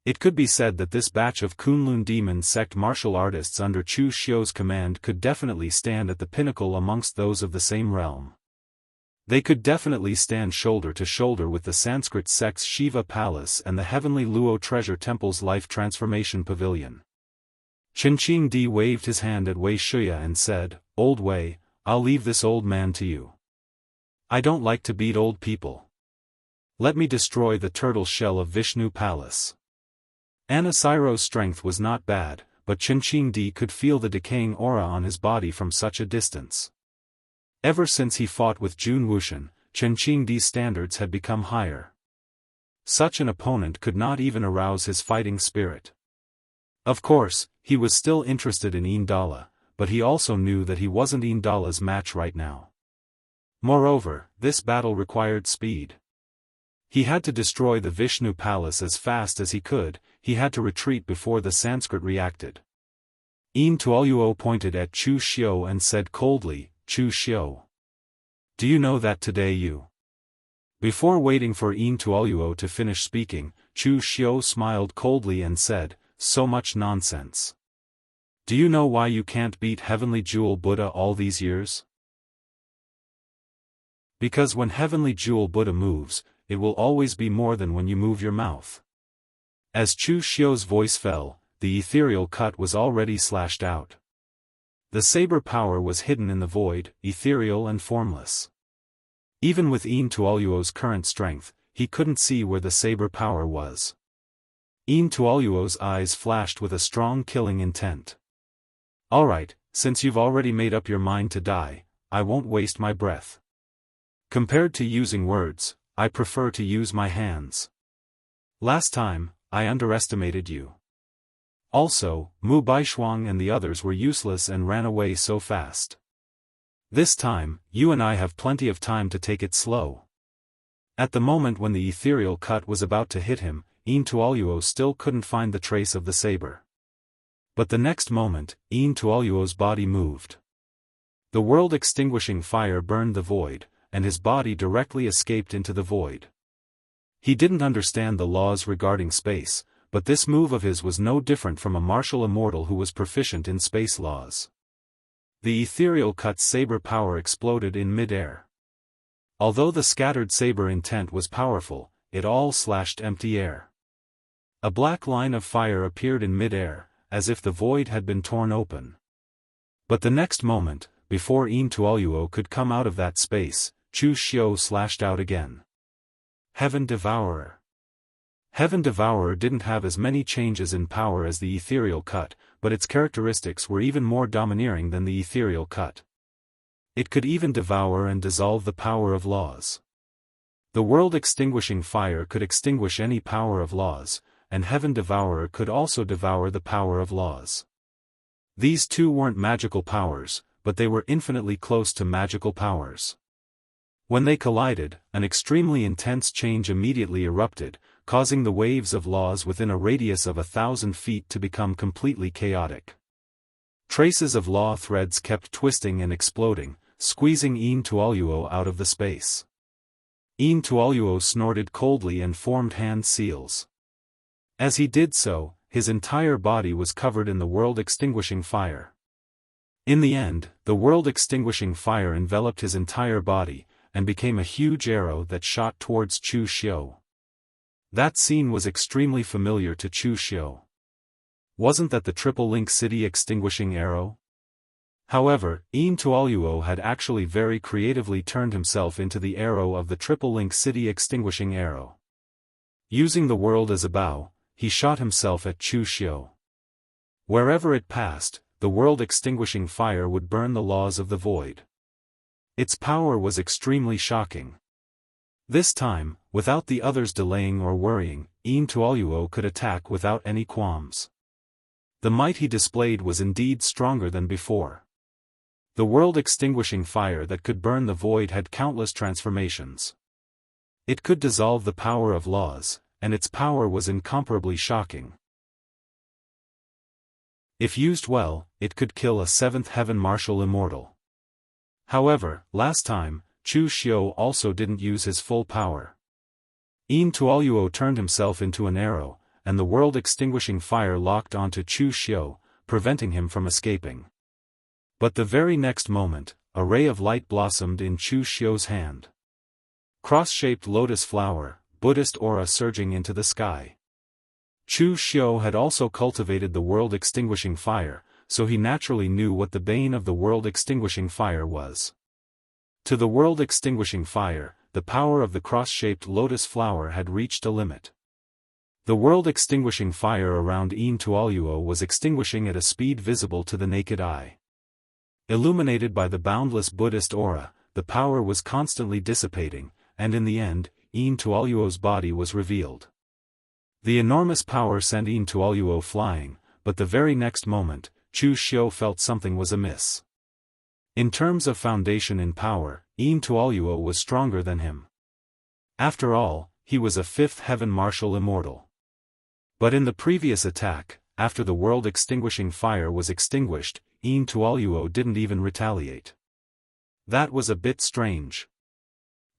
It could be said that this batch of Kunlun demon sect martial artists under Chu Xiu's command could definitely stand at the pinnacle amongst those of the same realm. They could definitely stand shoulder to shoulder with the Sanskrit sect's Shiva Palace and the heavenly Luo Treasure Temple's Life Transformation Pavilion. Chen Qingdi waved his hand at Wei Shiya and said, Old Wei, I'll leave this old man to you. I don't like to beat old people. Let me destroy the turtle shell of Vishnu Palace. Anasiro's strength was not bad, but Chen Qingdi could feel the decaying aura on his body from such a distance. Ever since he fought with Jun Wuxian, Chen Qingdi's standards had become higher. Such an opponent could not even arouse his fighting spirit. Of course, he was still interested in Yin Dala, but he also knew that he wasn't Yin Dala's match right now. Moreover, this battle required speed. He had to destroy the Vishnu Palace as fast as he could. He had to retreat before the Sanskrit reacted. Yin Tuoluo pointed at Chu Xiu and said coldly, Chu Xiu. Do you know that today you? Before waiting for Yin Tuoluo to finish speaking, Chu Xiu smiled coldly and said, So much nonsense. Do you know why you can't beat Heavenly Jewel Buddha all these years? Because when Heavenly Jewel Buddha moves, it will always be more than when you move your mouth. As Chu Xiu's voice fell, the ethereal cut was already slashed out. The saber power was hidden in the void, ethereal and formless. Even with Yin Tuoluo's current strength, he couldn't see where the saber power was. Yin Tuoluo's eyes flashed with a strong killing intent. Alright, since you've already made up your mind to die, I won't waste my breath. Compared to using words, I prefer to use my hands. Last time, I underestimated you. Also, Mu Baishuang and the others were useless and ran away so fast. This time, you and I have plenty of time to take it slow. At the moment when the ethereal cut was about to hit him, Yin Tuoluo still couldn't find the trace of the saber. But the next moment, Yin Tuoluo's body moved. The world-extinguishing fire burned the void, and his body directly escaped into the void. He didn't understand the laws regarding space, but this move of his was no different from a martial immortal who was proficient in space laws. The ethereal cut's saber power exploded in mid-air. Although the scattered saber intent was powerful, it all slashed empty air. A black line of fire appeared in mid-air, as if the void had been torn open. But the next moment, before Yin Tuoluo could come out of that space, Chu Xiu slashed out again. Heaven Devourer. Heaven Devourer didn't have as many changes in power as the ethereal cut, but its characteristics were even more domineering than the ethereal cut. It could even devour and dissolve the power of laws. The world-extinguishing fire could extinguish any power of laws, and Heaven Devourer could also devour the power of laws. These two weren't magical powers, but they were infinitely close to magical powers. When they collided, an extremely intense change immediately erupted, causing the waves of laws within a radius of 1,000 feet to become completely chaotic. Traces of law threads kept twisting and exploding, squeezing Tuoluo out of the space. Tuoluo snorted coldly and formed hand seals. As he did so, his entire body was covered in the world-extinguishing fire. In the end, the world-extinguishing fire enveloped his entire body, and became a huge arrow that shot towards Chu Xiu. That scene was extremely familiar to Chu Xiu. Wasn't that the Triple Link City extinguishing arrow? However, Tuoluo had actually very creatively turned himself into the arrow of the Triple Link City extinguishing arrow. Using the world as a bow, he shot himself at Chu Xiu. Wherever it passed, the world-extinguishing fire would burn the laws of the void. Its power was extremely shocking. This time, without the others delaying or worrying, Tuoluo could attack without any qualms. The might he displayed was indeed stronger than before. The world-extinguishing fire that could burn the void had countless transformations. It could dissolve the power of laws, and its power was incomparably shocking. If used well, it could kill a 7th heaven martial immortal. However, last time, Chu Xiu also didn't use his full power. Tuoluo turned himself into an arrow, and the world-extinguishing fire locked onto Chu Xiu, preventing him from escaping. But the very next moment, a ray of light blossomed in Chu Xiu's hand. Cross-shaped lotus flower, Buddhist aura surging into the sky. Chu Xiu had also cultivated the world-extinguishing fire, so he naturally knew what the bane of the world-extinguishing fire was. To the world-extinguishing fire, the power of the cross-shaped lotus flower had reached a limit. The world-extinguishing fire around Tuoluo was extinguishing at a speed visible to the naked eye. Illuminated by the boundless Buddhist aura, the power was constantly dissipating, and in the end, Tuoluo's body was revealed. The enormous power sent Tuoluo flying, but the very next moment, Chu Xiu felt something was amiss. In terms of foundation in power, Tuoluo was stronger than him. After all, he was a 5th heaven martial immortal. But in the previous attack, after the world-extinguishing fire was extinguished, Tuoluo didn't even retaliate. That was a bit strange.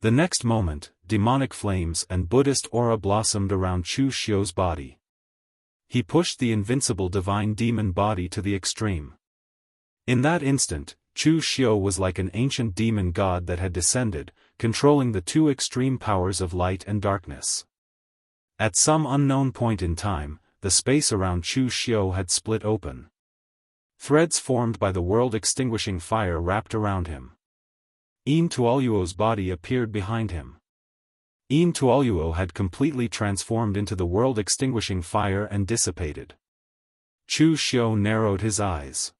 The next moment, demonic flames and Buddhist aura blossomed around Chu Xiu's body. He pushed the invincible divine demon body to the extreme. In that instant, Chu Xiu was like an ancient demon god that had descended, controlling the two extreme powers of light and darkness. At some unknown point in time, the space around Chu Xiu had split open. Threads formed by the world-extinguishing fire wrapped around him. Tuoluo's body appeared behind him. Tuoluo had completely transformed into the world-extinguishing fire and dissipated. Chu Xiu narrowed his eyes.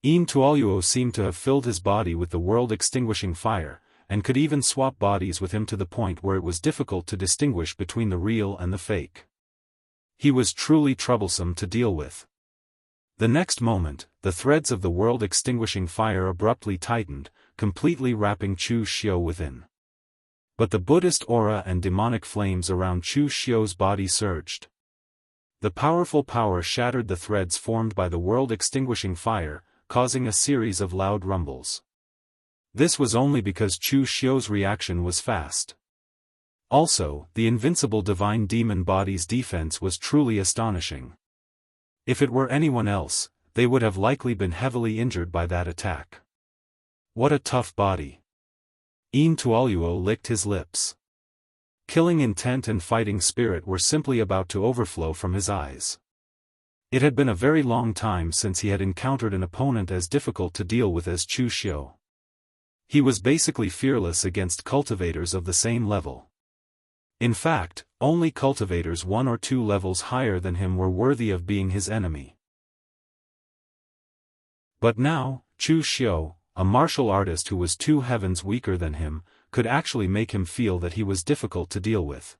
Tuoluo seemed to have filled his body with the world-extinguishing fire, and could even swap bodies with him to the point where it was difficult to distinguish between the real and the fake. He was truly troublesome to deal with. The next moment, the threads of the world-extinguishing fire abruptly tightened, completely wrapping Chu Xiu within. But the Buddhist aura and demonic flames around Chu Xiu's body surged. The powerful power shattered the threads formed by the world-extinguishing fire, causing a series of loud rumbles. This was only because Chu Xiu's reaction was fast. Also, the invincible divine demon body's defense was truly astonishing. If it were anyone else, they would have likely been heavily injured by that attack. What a tough body. Tuoluo licked his lips. Killing intent and fighting spirit were simply about to overflow from his eyes. It had been a very long time since he had encountered an opponent as difficult to deal with as Chu Xiu. He was basically fearless against cultivators of the same level. In fact, only cultivators 1 or 2 levels higher than him were worthy of being his enemy. But now, Chu Xiu, a martial artist who was 2 heavens weaker than him, could actually make him feel that he was difficult to deal with.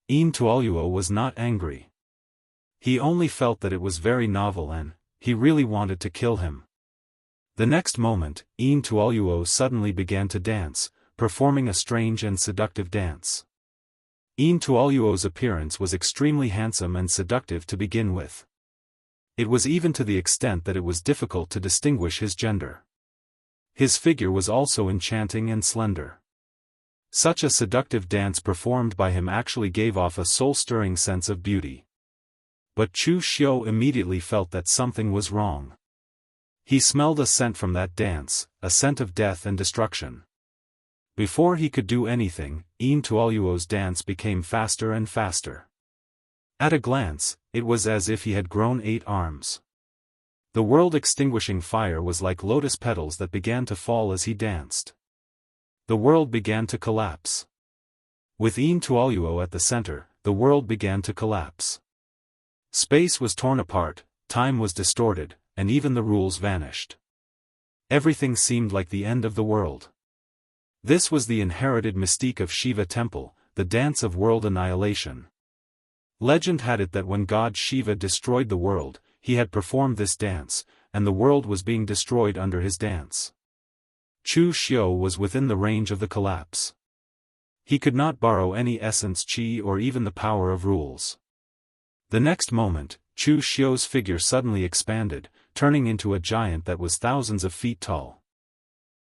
Tuoluo was not angry. He only felt that it was very novel and he really wanted to kill him. The next moment, Tuoluo suddenly began to dance, performing a strange and seductive dance. Tuoluo's appearance was extremely handsome and seductive to begin with. It was even to the extent that it was difficult to distinguish his gender. His figure was also enchanting and slender. Such a seductive dance performed by him actually gave off a soul-stirring sense of beauty. But Chu Xiu immediately felt that something was wrong. He smelled a scent from that dance, a scent of death and destruction. Before he could do anything, Tuoluo's dance became faster and faster. At a glance, it was as if he had grown 8 arms. The world-extinguishing fire was like lotus petals that began to fall as he danced. The world began to collapse. With Tuoluo at the center, the world began to collapse. Space was torn apart, time was distorted, and even the rules vanished. Everything seemed like the end of the world. This was the inherited mystique of Shiva Temple, the dance of world annihilation. Legend had it that when god Shiva destroyed the world, he had performed this dance, and the world was being destroyed under his dance. Chu Xiu was within the range of the collapse. He could not borrow any essence qi or even the power of rules. The next moment, Chu Xiu's figure suddenly expanded, turning into a giant that was thousands of feet tall.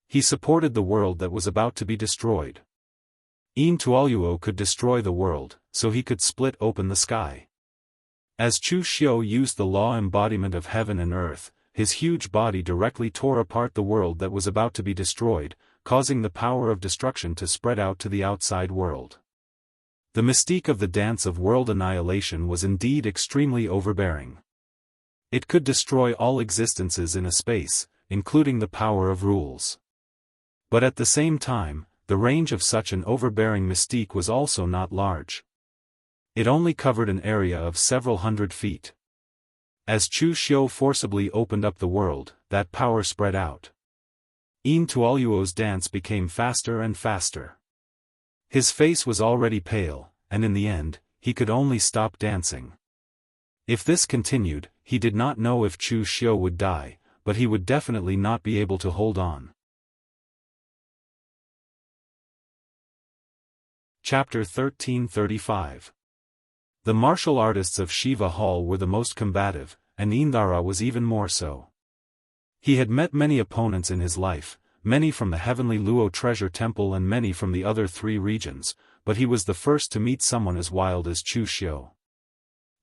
He supported the world that was about to be destroyed. Tuoluo could destroy the world, so he could split open the sky. As Chu Xiu used the law embodiment of heaven and earth, his huge body directly tore apart the world that was about to be destroyed, causing the power of destruction to spread out to the outside world. The mystique of the dance of world annihilation was indeed extremely overbearing. It could destroy all existences in a space, including the power of rules. But at the same time, the range of such an overbearing mystique was also not large. It only covered an area of several hundred feet. As Chu Xiu forcibly opened up the world, that power spread out. Tuoluo's dance became faster and faster. His face was already pale, and in the end, he could only stop dancing. If this continued, he did not know if Chu Xiu would die, but he would definitely not be able to hold on. Chapter 1335. The martial artists of Shiva Hall were the most combative, and Indara was even more so. He had met many opponents in his life, many from the heavenly Luo treasure temple and many from the other 3 regions, but he was the first to meet someone as wild as Chu Xiu.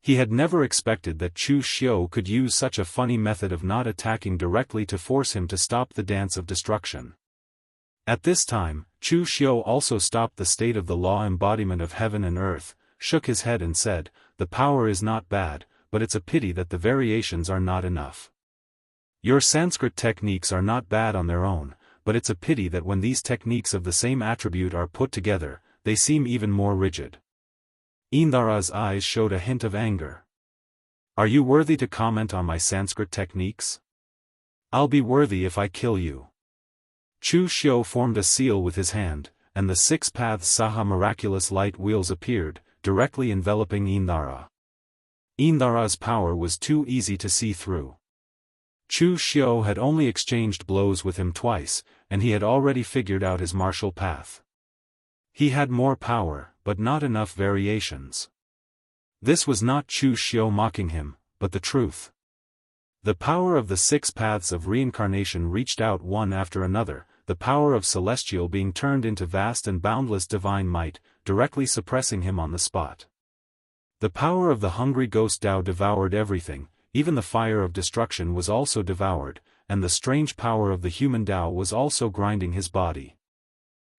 He had never expected that Chu Xiu could use such a funny method of not attacking directly to force him to stop the dance of destruction. At this time, Chu Xiu also stopped the state of the law embodiment of heaven and earth, shook his head and said, "The power is not bad, but it's a pity that the variations are not enough. Your Sanskrit techniques are not bad on their own, but it's a pity that when these techniques of the same attribute are put together, they seem even more rigid." Indara's eyes showed a hint of anger. "Are you worthy to comment on my Sanskrit techniques? I'll be worthy if I kill you." Chu Xiu formed a seal with his hand, and the 6 paths Saha miraculous light wheels appeared, directly enveloping Indara. Indara's power was too easy to see through. Chu Xiu had only exchanged blows with him twice, and he had already figured out his martial path. He had more power, but not enough variations. This was not Chu Xiu mocking him, but the truth. The power of the 6 paths of reincarnation reached out one after another, the power of celestial being turned into vast and boundless divine might, directly suppressing him on the spot. The power of the hungry ghost Tao devoured everything, even the fire of destruction was also devoured, and the strange power of the human Tao was also grinding his body.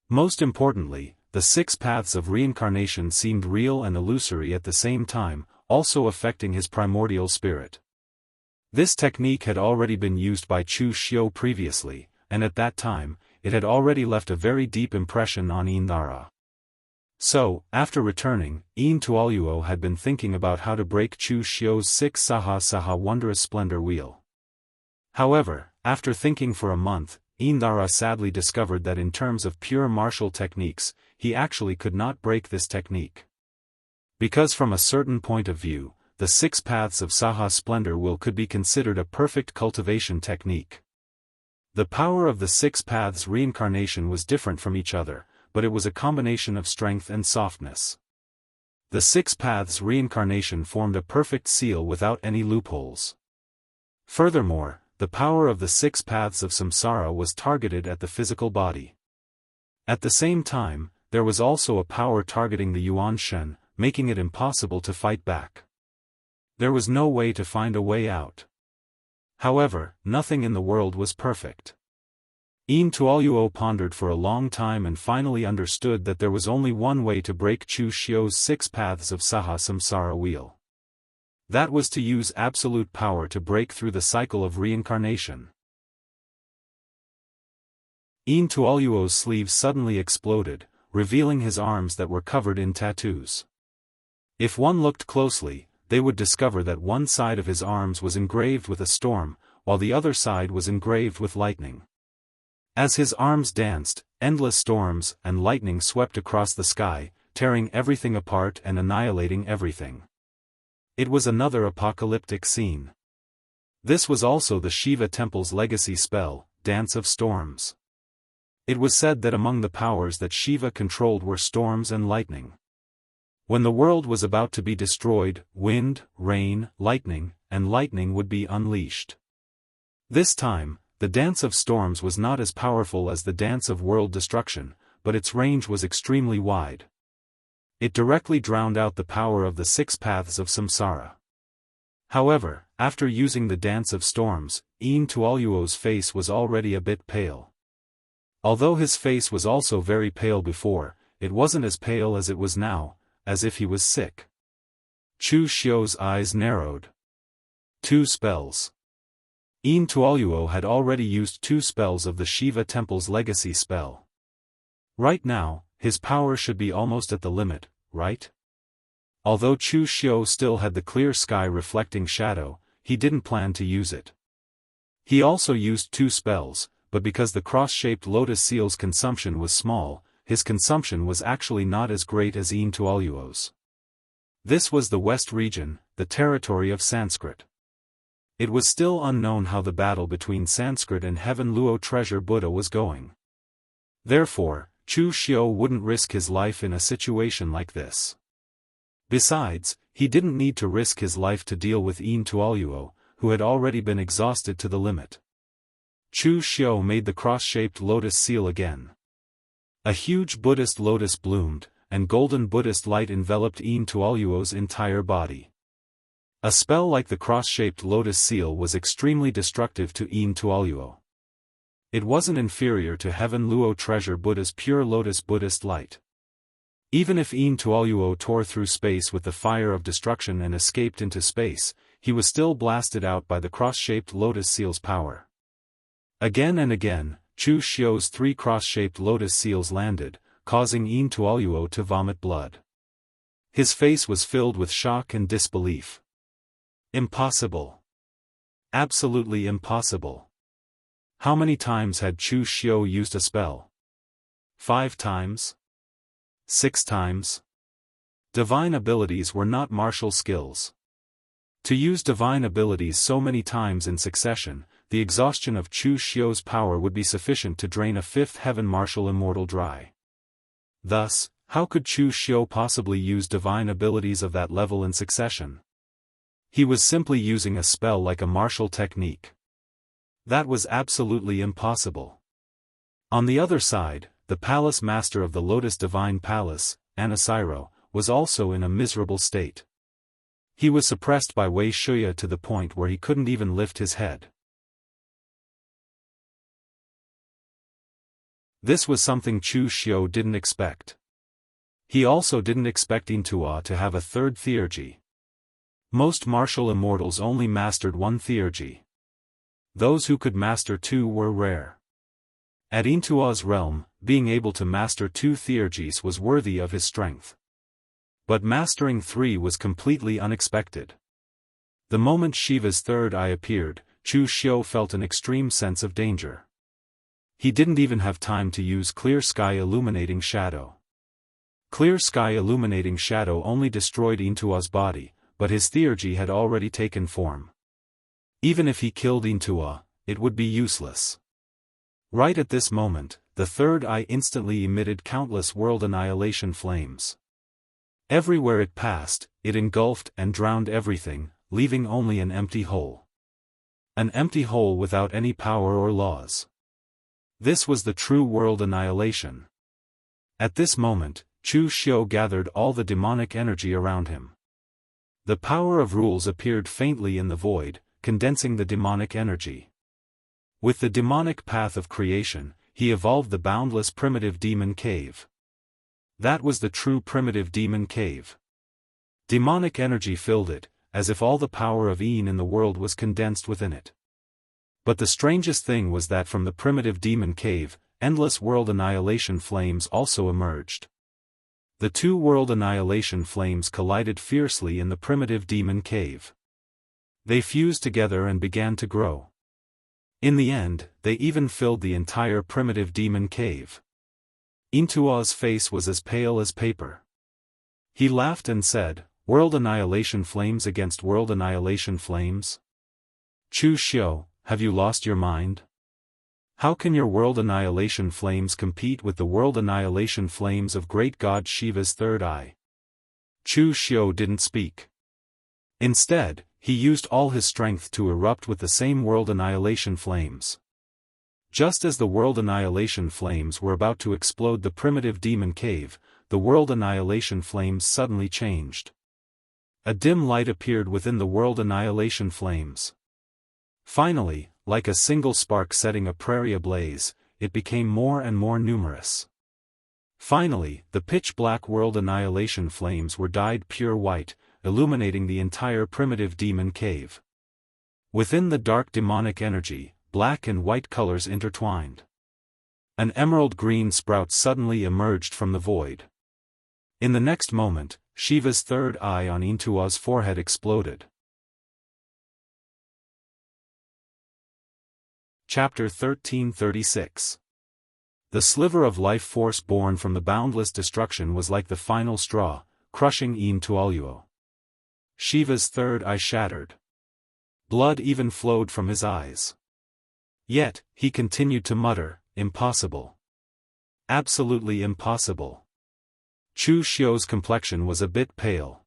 Most importantly, the 6 paths of reincarnation seemed real and illusory at the same time, also affecting his primordial spirit. This technique had already been used by Chu Xiu previously, and at that time, it had already left a very deep impression on Indara. So, after returning, Tuoluo had been thinking about how to break Chu Xiu's 6 Saha wondrous splendor wheel. However, after thinking for a month, Indara sadly discovered that in terms of pure martial techniques, he actually could not break this technique. Because from a certain point of view, the 6 paths of Saha's splendor will could be considered a perfect cultivation technique. The power of the 6 paths reincarnation was different from each other, but it was a combination of strength and softness. The 6 paths reincarnation formed a perfect seal without any loopholes. Furthermore, the power of the 6 paths of samsara was targeted at the physical body. At the same time, there was also a power targeting the Yuan Shen, making it impossible to fight back. There was no way to find a way out. However, nothing in the world was perfect. Tuoluo pondered for a long time and finally understood that there was only one way to break Chu Xiu's 6 paths of Saha samsara wheel. That was to use absolute power to break through the cycle of reincarnation. Tuoluo's sleeves suddenly exploded, revealing his arms that were covered in tattoos. If one looked closely, they would discover that one side of his arms was engraved with a storm, while the other side was engraved with lightning. As his arms danced, endless storms and lightning swept across the sky, tearing everything apart and annihilating everything. It was another apocalyptic scene. This was also the Shiva temple's legacy spell, Dance of Storms. It was said that among the powers that Shiva controlled were storms and lightning. When the world was about to be destroyed, wind, rain, lightning, and lightning would be unleashed. This time, the Dance of Storms was not as powerful as the Dance of World Destruction, but its range was extremely wide. It directly drowned out the power of the 6 paths of samsara. However, after using the Dance of Storms, Tuoluo's face was already a bit pale. Although his face was also very pale before, it wasn't as pale as it was now, as if he was sick. Chu Xiu's eyes narrowed. 2 spells. Tuoluo had already used 2 spells of the Shiva temple's legacy spell. Right now, his power should be almost at the limit, right? Although Chu Xiu still had the clear sky reflecting shadow, he didn't plan to use it. He also used 2 spells, but because the cross-shaped lotus seal's consumption was small, his consumption was actually not as great as Tuoluo's. This was the West region, the territory of Sanskrit. It was still unknown how the battle between Sanskrit and Heaven Luo treasure Buddha was going. Therefore, Chu Xiu wouldn't risk his life in a situation like this. Besides, he didn't need to risk his life to deal with Tuoluo, who had already been exhausted to the limit. Chu Xiu made the cross-shaped lotus seal again. A huge Buddhist lotus bloomed, and golden Buddhist light enveloped Tuoluo's entire body. A spell like the cross-shaped lotus seal was extremely destructive to Tuoluo. It wasn't inferior to Heaven Luo treasure Buddha's pure lotus Buddhist light. Even if Tuoluo tore through space with the fire of destruction and escaped into space, he was still blasted out by the cross-shaped lotus seal's power. Again and again, Chu Xiu's 3 cross-shaped lotus seals landed, causing Tuoluo to vomit blood. His face was filled with shock and disbelief. Impossible. Absolutely impossible. How many times had Chu Xiu used a spell? 5 times? 6 times? Divine abilities were not martial skills. To use divine abilities so many times in succession, the exhaustion of Chu Xiu's power would be sufficient to drain a 5th heaven martial immortal dry. Thus, how could Chu Xiu possibly use divine abilities of that level in succession? He was simply using a spell like a martial technique. That was absolutely impossible. On the other side, the palace master of the Lotus Divine Palace, Anasiro, was also in a miserable state. He was suppressed by Wei Shuya to the point where he couldn't even lift his head. This was something Chu Xiu didn't expect. He also didn't expect Intua to have a 3rd theurgy. Most martial immortals only mastered 1 theurgy. Those who could master 2 were rare. At Intua's realm, being able to master 2 theurgies was worthy of his strength. But mastering 3 was completely unexpected. The moment Shiva's 3rd eye appeared, Chu Xiu felt an extreme sense of danger. He didn't even have time to use Clear Sky Illuminating Shadow. Clear Sky Illuminating Shadow only destroyed Intua's body, but his theurgy had already taken form. Even if he killed Intua, it would be useless. Right at this moment, the third eye instantly emitted countless world annihilation flames. Everywhere it passed, it engulfed and drowned everything, leaving only an empty hole. An empty hole without any power or laws. This was the true world annihilation. At this moment, Chu Xiu gathered all the demonic energy around him. The power of rules appeared faintly in the void, condensing the demonic energy. With the demonic path of creation, he evolved the boundless primitive demon cave. That was the true primitive demon cave. Demonic energy filled it, as if all the power of Yin in the world was condensed within it. But the strangest thing was that from the primitive demon cave, endless world annihilation flames also emerged. The two world annihilation flames collided fiercely in the primitive demon cave. They fused together and began to grow. In the end, they even filled the entire primitive demon cave. Intua's face was as pale as paper. He laughed and said, "World annihilation flames against world annihilation flames? Chu Xiu, have you lost your mind? How can your world annihilation flames compete with the world annihilation flames of great god Shiva's third eye?" Chu Xiu didn't speak. Instead, he used all his strength to erupt with the same world annihilation flames. Just as the world annihilation flames were about to explode the primitive demon cave, the world annihilation flames suddenly changed. A dim light appeared within the world annihilation flames. Finally, like a single spark setting a prairie ablaze, it became more and more numerous. Finally, the pitch-black world annihilation flames were dyed pure white, illuminating the entire primitive demon cave. Within the dark demonic energy, black and white colors intertwined. An emerald green sprout suddenly emerged from the void. In the next moment, Shiva's third eye on Intua's forehead exploded. Chapter 1336. The sliver of life force born from the boundless destruction was like the final straw, crushing Intualuo. Shiva's third eye shattered. Blood even flowed from his eyes. Yet, he continued to mutter, "Impossible. Absolutely impossible." Chu Xiu's complexion was a bit pale.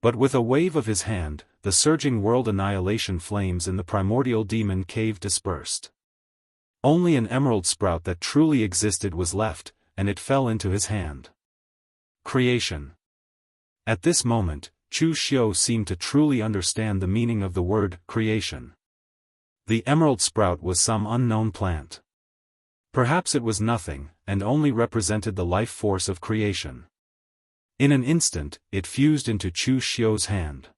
But with a wave of his hand, the surging world annihilation flames in the primordial demon cave dispersed. Only an emerald sprout that truly existed was left, and it fell into his hand. Creation. At this moment, Chu Xiu seemed to truly understand the meaning of the word creation. The emerald sprout was some unknown plant. Perhaps it was nothing, and only represented the life force of creation. In an instant, it fused into Chu Xiu's hand.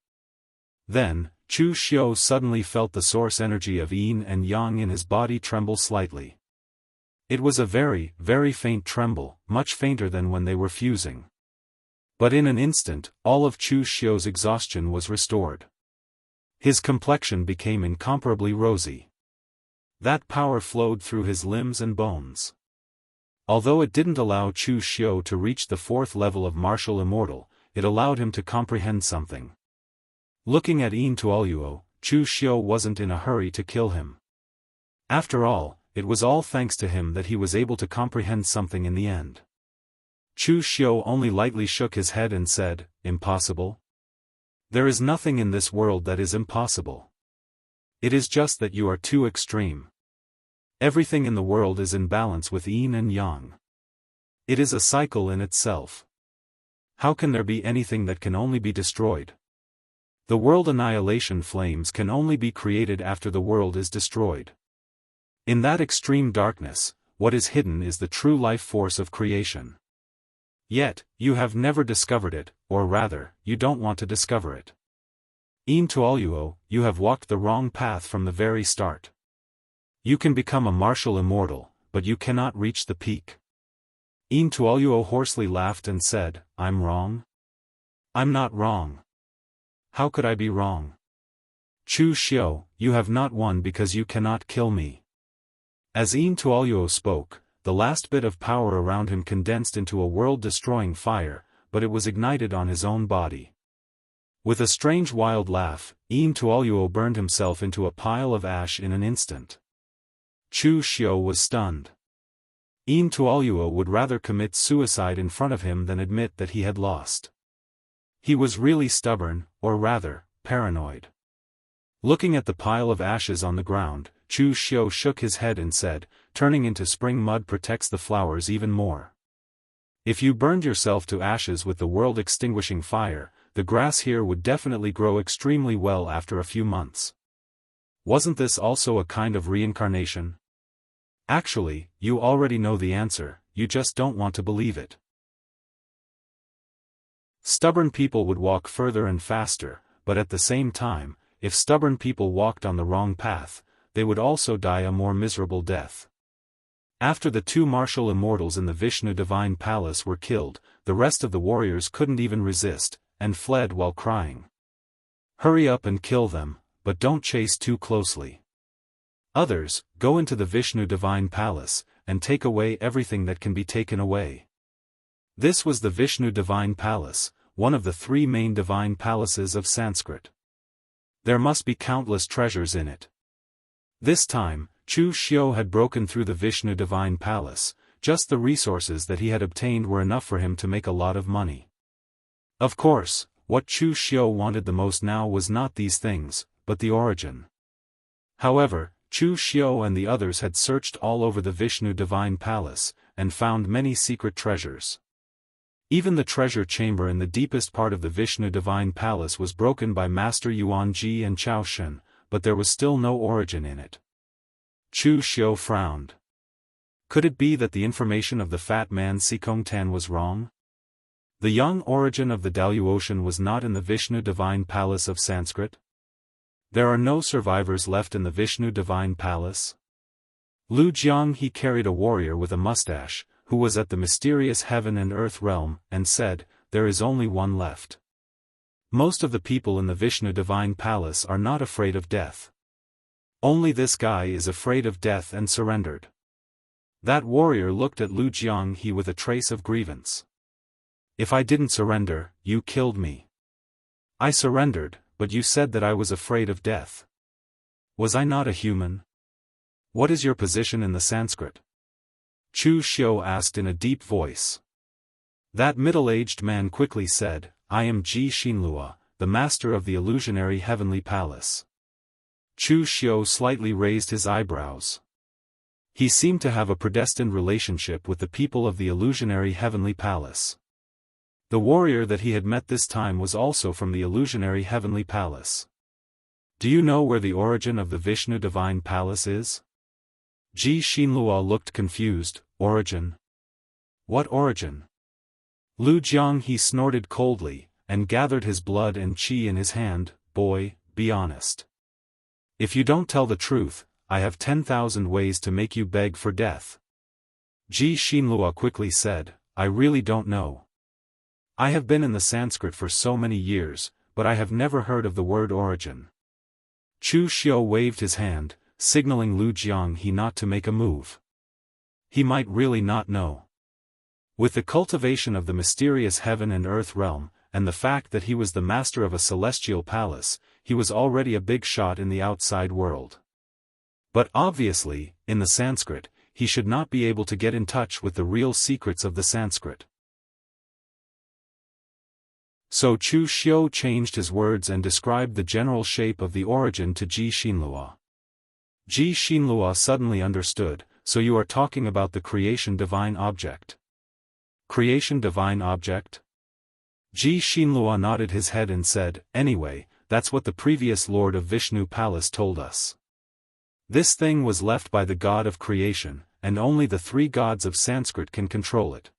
Then, Chu Xiu suddenly felt the source energy of Yin and Yang in his body tremble slightly. It was a very, very faint tremble, much fainter than when they were fusing. But in an instant, all of Chu Xiu's exhaustion was restored. His complexion became incomparably rosy. That power flowed through his limbs and bones. Although it didn't allow Chu Xiu to reach the fourth level of martial immortal, it allowed him to comprehend something. Looking at Intualuo, Chu Xiu wasn't in a hurry to kill him. After all, it was all thanks to him that he was able to comprehend something in the end. Chu Xiu only lightly shook his head and said, "Impossible? There is nothing in this world that is impossible. It is just that you are too extreme. Everything in the world is in balance with Yin and Yang. It is a cycle in itself. How can there be anything that can only be destroyed? The world annihilation flames can only be created after the world is destroyed. In that extreme darkness, what is hidden is the true life force of creation. Yet, you have never discovered it, or rather, you don't want to discover it. Intualuo, you have walked the wrong path from the very start. You can become a martial immortal, but you cannot reach the peak." Intualuo hoarsely laughed and said, "I'm wrong? I'm not wrong. How could I be wrong? Chu Xiu, you have not won because you cannot kill me. As Tuoluo spoke, the last bit of power around him condensed into a world-destroying fire, but it was ignited on his own body. With a strange wild laugh, Tuoluo burned himself into a pile of ash in an instant. Chu Xiu was stunned. Tuoluo would rather commit suicide in front of him than admit that he had lost. He was really stubborn, or rather, paranoid. Looking at the pile of ashes on the ground, Chu Xiu shook his head and said, "Turning into spring mud protects the flowers even more. If you burned yourself to ashes with the world-extinguishing fire, the grass here would definitely grow extremely well after a few months. Wasn't this also a kind of reincarnation? Actually, you already know the answer, you just don't want to believe it." Stubborn people would walk further and faster, but at the same time, if stubborn people walked on the wrong path, they would also die a more miserable death. After the two martial immortals in the Vishnu Divine Palace were killed, the rest of the warriors couldn't even resist, and fled while crying. "Hurry up and kill them, but don't chase too closely. Others, go into the Vishnu Divine Palace, and take away everything that can be taken away." This was the Vishnu Divine Palace, one of the three main divine palaces of Sanskrit. There must be countless treasures in it. This time, Chu Xiu had broken through the Vishnu Divine Palace. Just the resources that he had obtained were enough for him to make a lot of money. Of course, what Chu Xiu wanted the most now was not these things, but the origin. However, Chu Xiu and the others had searched all over the Vishnu Divine Palace, and found many secret treasures. Even the treasure chamber in the deepest part of the Vishnu Divine Palace was broken by Master Yuan Ji and Chao Shen, but there was still no origin in it. Chu Xiu frowned. Could it be that the information of the fat man Sikong Tan was wrong? The young origin of the Daoist was not in the Vishnu Divine Palace of Sanskrit? There are no survivors left in the Vishnu Divine Palace? Jianghu carried a warrior with a mustache, who was at the mysterious heaven and earth realm, and said, "There is only one left. Most of the people in the Vishnu Divine Palace are not afraid of death. Only this guy is afraid of death and surrendered." That warrior looked at Jianghu with a trace of grievance. "If I didn't surrender, you killed me. I surrendered, but you said that I was afraid of death. Was I not a human? What is your position in the Sanskrit?" Chu Xiu asked in a deep voice. That middle-aged man quickly said, "I am Ji Xinlua, the master of the illusionary heavenly palace." Chu Xiu slightly raised his eyebrows. He seemed to have a predestined relationship with the people of the illusionary heavenly palace. The warrior that he had met this time was also from the illusionary heavenly palace. "Do you know where the origin of the Vishnu Divine Palace is?" Ji Xinlua looked confused. "Origin? What origin?" Jianghu snorted coldly, and gathered his blood and qi in his hand. "Boy, be honest. If you don't tell the truth, I have 10,000 ways to make you beg for death." Ji Xinlua quickly said, "I really don't know. I have been in the Sanskrit for so many years, but I have never heard of the word origin." Chu Xiu waved his hand, signaling Jianghu not to make a move. He might really not know. With the cultivation of the mysterious heaven and earth realm, and the fact that he was the master of a celestial palace, he was already a big shot in the outside world. But obviously, in the Sanskrit, he should not be able to get in touch with the real secrets of the Sanskrit. So Chu Xiu changed his words and described the general shape of the origin to Ji Xinlua. Ji Xinlua suddenly understood, "So you are talking about the creation divine object." "Creation divine object?" Ji Xinlua nodded his head and said, "Anyway, that's what the previous lord of Vishnu Palace told us. This thing was left by the god of creation, and only the three gods of Sanskrit can control it.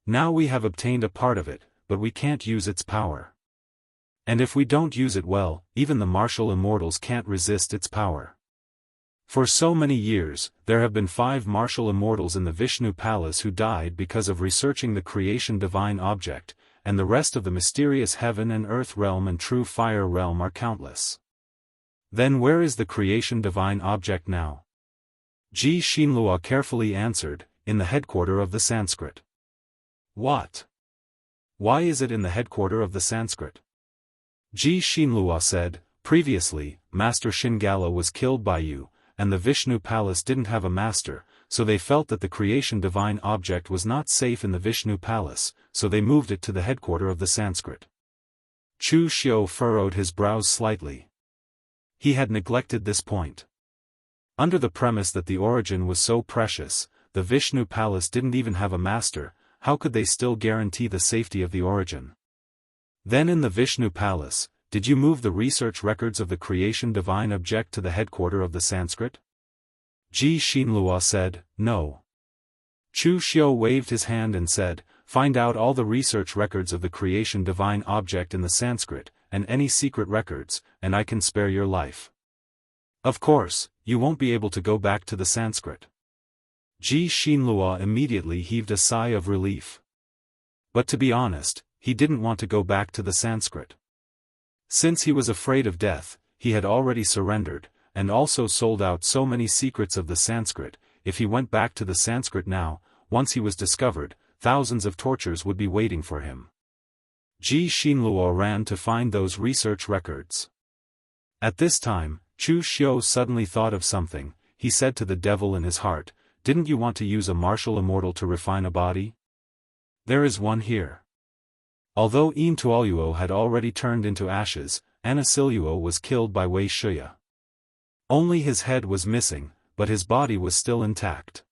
Now we have obtained a part of it, but we can't use its power. And if we don't use it well, even the martial immortals can't resist its power. For so many years, there have been 5 martial immortals in the Vishnu Palace who died because of researching the creation divine object, and the rest of the mysterious heaven and earth realm and true fire realm are countless. Then where is the creation divine object now? Ji Xinlua carefully answered, in the headquarter of the Sanskrit. What? Why is it in the headquarter of the Sanskrit? Ji Xinlua said, previously, Master Shingala was killed by you, and the Vishnu palace didn't have a master, so they felt that the creation divine object was not safe in the Vishnu palace, so they moved it to the headquarter of the Sanskrit. Chu Xiu furrowed his brows slightly. He had neglected this point. Under the premise that the origin was so precious, the Vishnu palace didn't even have a master, how could they still guarantee the safety of the origin? Then in the Vishnu palace, did you move the research records of the creation divine object to the headquarter of the Sanskrit? Ji Xinlua said, no. Chu Xiu waved his hand and said, find out all the research records of the creation divine object in the Sanskrit, and any secret records, and I can spare your life. Of course, you won't be able to go back to the Sanskrit. Ji Xinlua immediately heaved a sigh of relief. But to be honest, he didn't want to go back to the Sanskrit. Since he was afraid of death, he had already surrendered, and also sold out so many secrets of the Sanskrit. If he went back to the Sanskrit now, once he was discovered, thousands of tortures would be waiting for him. Ji Xinlua ran to find those research records. At this time, Chu Xiu suddenly thought of something. He said to the devil in his heart, didn't you want to use a martial immortal to refine a body? There is one here. Although Immortal had already turned into ashes, Anasilio was killed by Wei Shuya. Only his head was missing, but his body was still intact.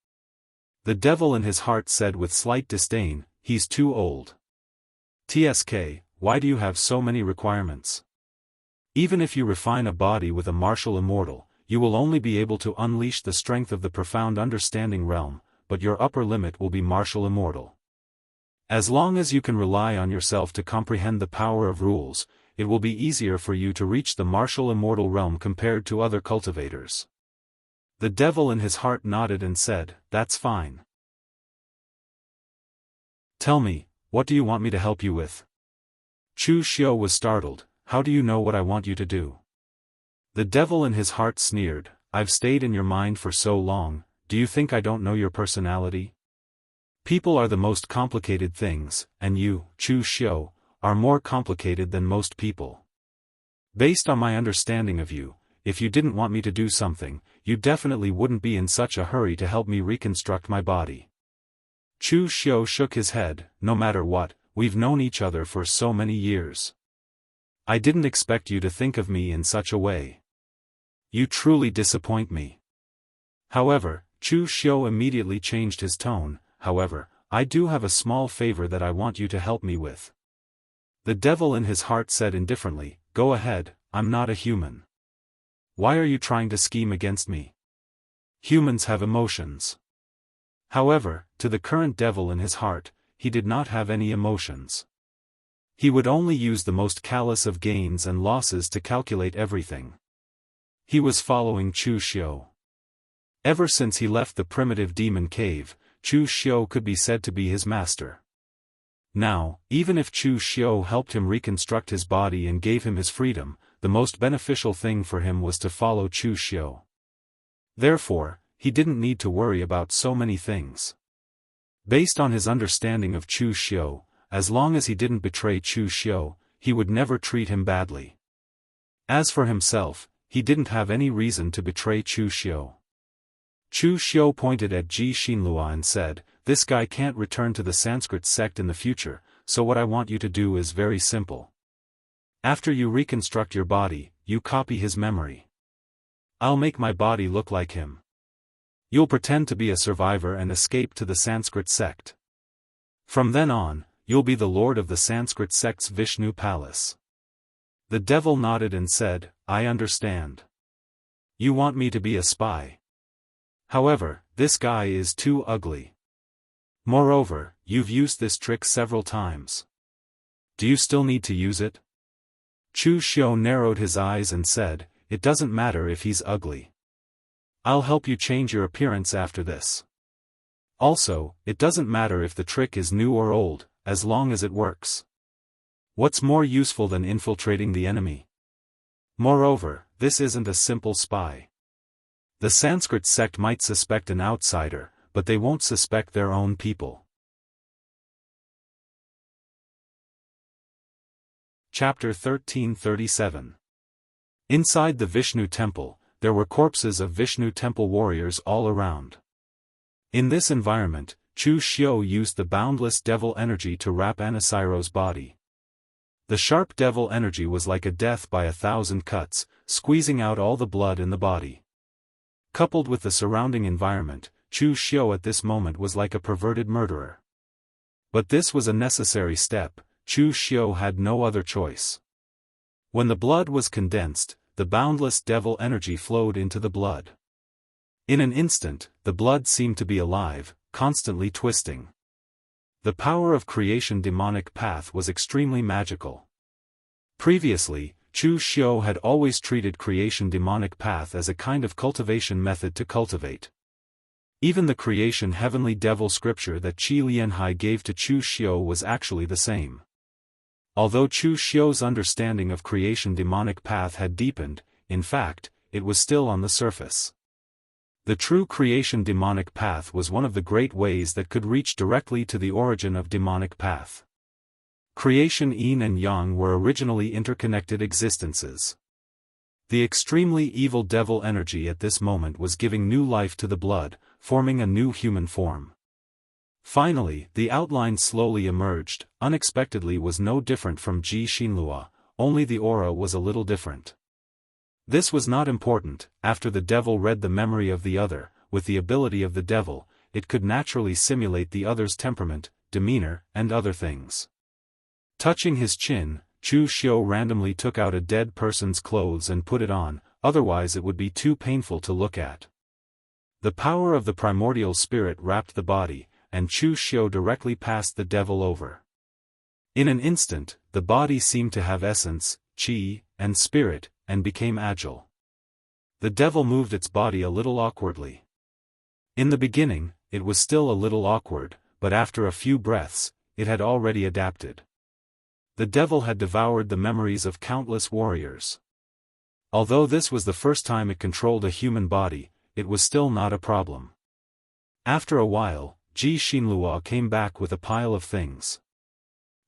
The devil in his heart said with slight disdain, he's too old. TSK, why do you have so many requirements? Even if you refine a body with a martial immortal, you will only be able to unleash the strength of the profound understanding realm, but your upper limit will be martial immortal. As long as you can rely on yourself to comprehend the power of rules, it will be easier for you to reach the martial immortal realm compared to other cultivators. The devil in his heart nodded and said, that's fine. Tell me, what do you want me to help you with? Chu Xiu was startled, how do you know what I want you to do? The devil in his heart sneered, I've stayed in your mind for so long, do you think I don't know your personality? People are the most complicated things, and you, Chu Xiu, are more complicated than most people. Based on my understanding of you, if you didn't want me to do something, you definitely wouldn't be in such a hurry to help me reconstruct my body. Chu Xiu shook his head, no matter what, we've known each other for so many years. I didn't expect you to think of me in such a way. You truly disappoint me. However, Chu Xiu immediately changed his tone, however, I do have a small favor that I want you to help me with. The devil in his heart said indifferently, go ahead, I'm not a human. Why are you trying to scheme against me? Humans have emotions. However, to the current devil in his heart, he did not have any emotions. He would only use the most callous of gains and losses to calculate everything. He was following Chu Xiu. Ever since he left the primitive demon cave, Chu Xiu could be said to be his master. Now, even if Chu Xiu helped him reconstruct his body and gave him his freedom, the most beneficial thing for him was to follow Chu Xiu. Therefore, he didn't need to worry about so many things. Based on his understanding of Chu Xiu, as long as he didn't betray Chu Xiu, he would never treat him badly. As for himself, he didn't have any reason to betray Chu Xiu. Chu Xiu pointed at Ji Xinlua and said, this guy can't return to the Sanskrit sect in the future, so what I want you to do is very simple. After you reconstruct your body, you copy his memory. I'll make my body look like him. You'll pretend to be a survivor and escape to the Sanskrit sect. From then on, you'll be the lord of the Sanskrit sect's Vishnu palace. The devil nodded and said, I understand. You want me to be a spy. However, this guy is too ugly. Moreover, you've used this trick several times. Do you still need to use it? Chu Xiu narrowed his eyes and said, it doesn't matter if he's ugly. I'll help you change your appearance after this. Also, it doesn't matter if the trick is new or old, as long as it works. What's more useful than infiltrating the enemy? Moreover, this isn't a simple spy. The Sanskrit sect might suspect an outsider, but they won't suspect their own people. Chapter 1337. Inside the Vishnu temple, there were corpses of Vishnu temple warriors all around. In this environment, Chu Xiu used the boundless devil energy to wrap Anasiro's body. The sharp devil energy was like a death by 1,000 cuts, squeezing out all the blood in the body. Coupled with the surrounding environment, Chu Xiu at this moment was like a perverted murderer. But this was a necessary step. Chu Xiu had no other choice. When the blood was condensed, the boundless devil energy flowed into the blood. In an instant, the blood seemed to be alive, constantly twisting. The power of creation demonic path was extremely magical. Previously, Chu Xiu had always treated creation demonic path as a kind of cultivation method to cultivate. Even the creation heavenly devil scripture that Qi Lianhai gave to Chu Xiu was actually the same. Although Chu Xiu's understanding of creation demonic path had deepened, in fact, it was still on the surface. The true creation demonic path was one of the great ways that could reach directly to the origin of demonic path. Creation yin and yang were originally interconnected existences. The extremely evil devil energy at this moment was giving new life to the blood, forming a new human form. Finally, the outline slowly emerged. Unexpectedly was no different from Ji Xinlua, only the aura was a little different. This was not important. After the devil read the memory of the other, with the ability of the devil, it could naturally simulate the other's temperament, demeanor, and other things. Touching his chin, Chu Xiu randomly took out a dead person's clothes and put it on, otherwise it would be too painful to look at. The power of the primordial spirit wrapped the body, and Chu Xiu directly passed the devil over. In an instant, the body seemed to have essence, qi, and spirit, and became agile. The devil moved its body a little awkwardly. In the beginning, it was still a little awkward, but after a few breaths, it had already adapted. The devil had devoured the memories of countless warriors. Although this was the first time it controlled a human body, it was still not a problem. After a while, Ji Xinlua came back with a pile of things.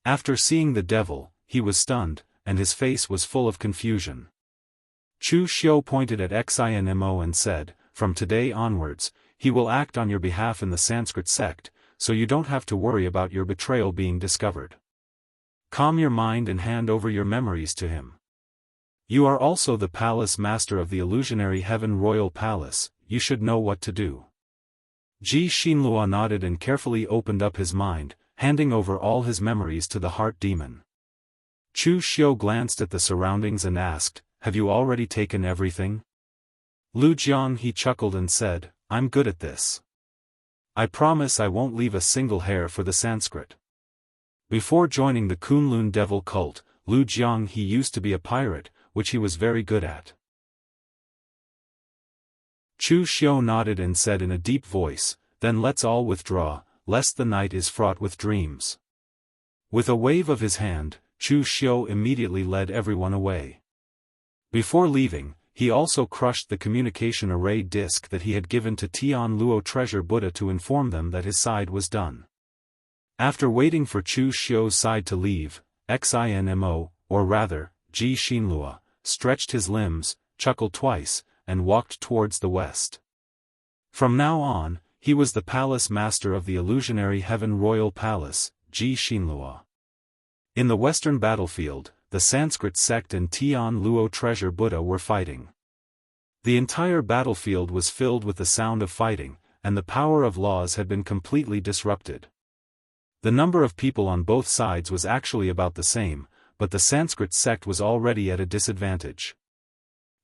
After seeing the devil, he was stunned, and his face was full of confusion. Chu Xiu pointed at Xinmo and said, "From today onwards, he will act on your behalf in the Sanskrit sect, so you don't have to worry about your betrayal being discovered. Calm your mind and hand over your memories to him. You are also the palace master of the illusionary heaven royal palace, you should know what to do." Ji Xinlua nodded and carefully opened up his mind, handing over all his memories to the heart demon. Chu Xiu glanced at the surroundings and asked, "Have you already taken everything?" Lu Jiang he chuckled and said, "I'm good at this. I promise I won't leave a single hair for the Sanskrit." Before joining the Kunlun devil cult, Lu Jiang he used to be a pirate, which he was very good at. Chu Xiu nodded and said in a deep voice, "Then let's all withdraw, lest the night is fraught with dreams." With a wave of his hand, Chu Xiu immediately led everyone away. Before leaving, he also crushed the communication array disk that he had given to Tian Luo treasure Buddha to inform them that his side was done. After waiting for Chu Xiu's side to leave, Xinmo, or rather, Ji Xinlua, stretched his limbs, chuckled twice, and walked towards the west. From now on, he was the palace master of the illusionary heaven royal palace, Ji Xinlua. In the western battlefield, the Sanskrit sect and Tian Luo treasure Buddha were fighting. The entire battlefield was filled with the sound of fighting, and the power of laws had been completely disrupted. The number of people on both sides was actually about the same, but the Sanskrit sect was already at a disadvantage.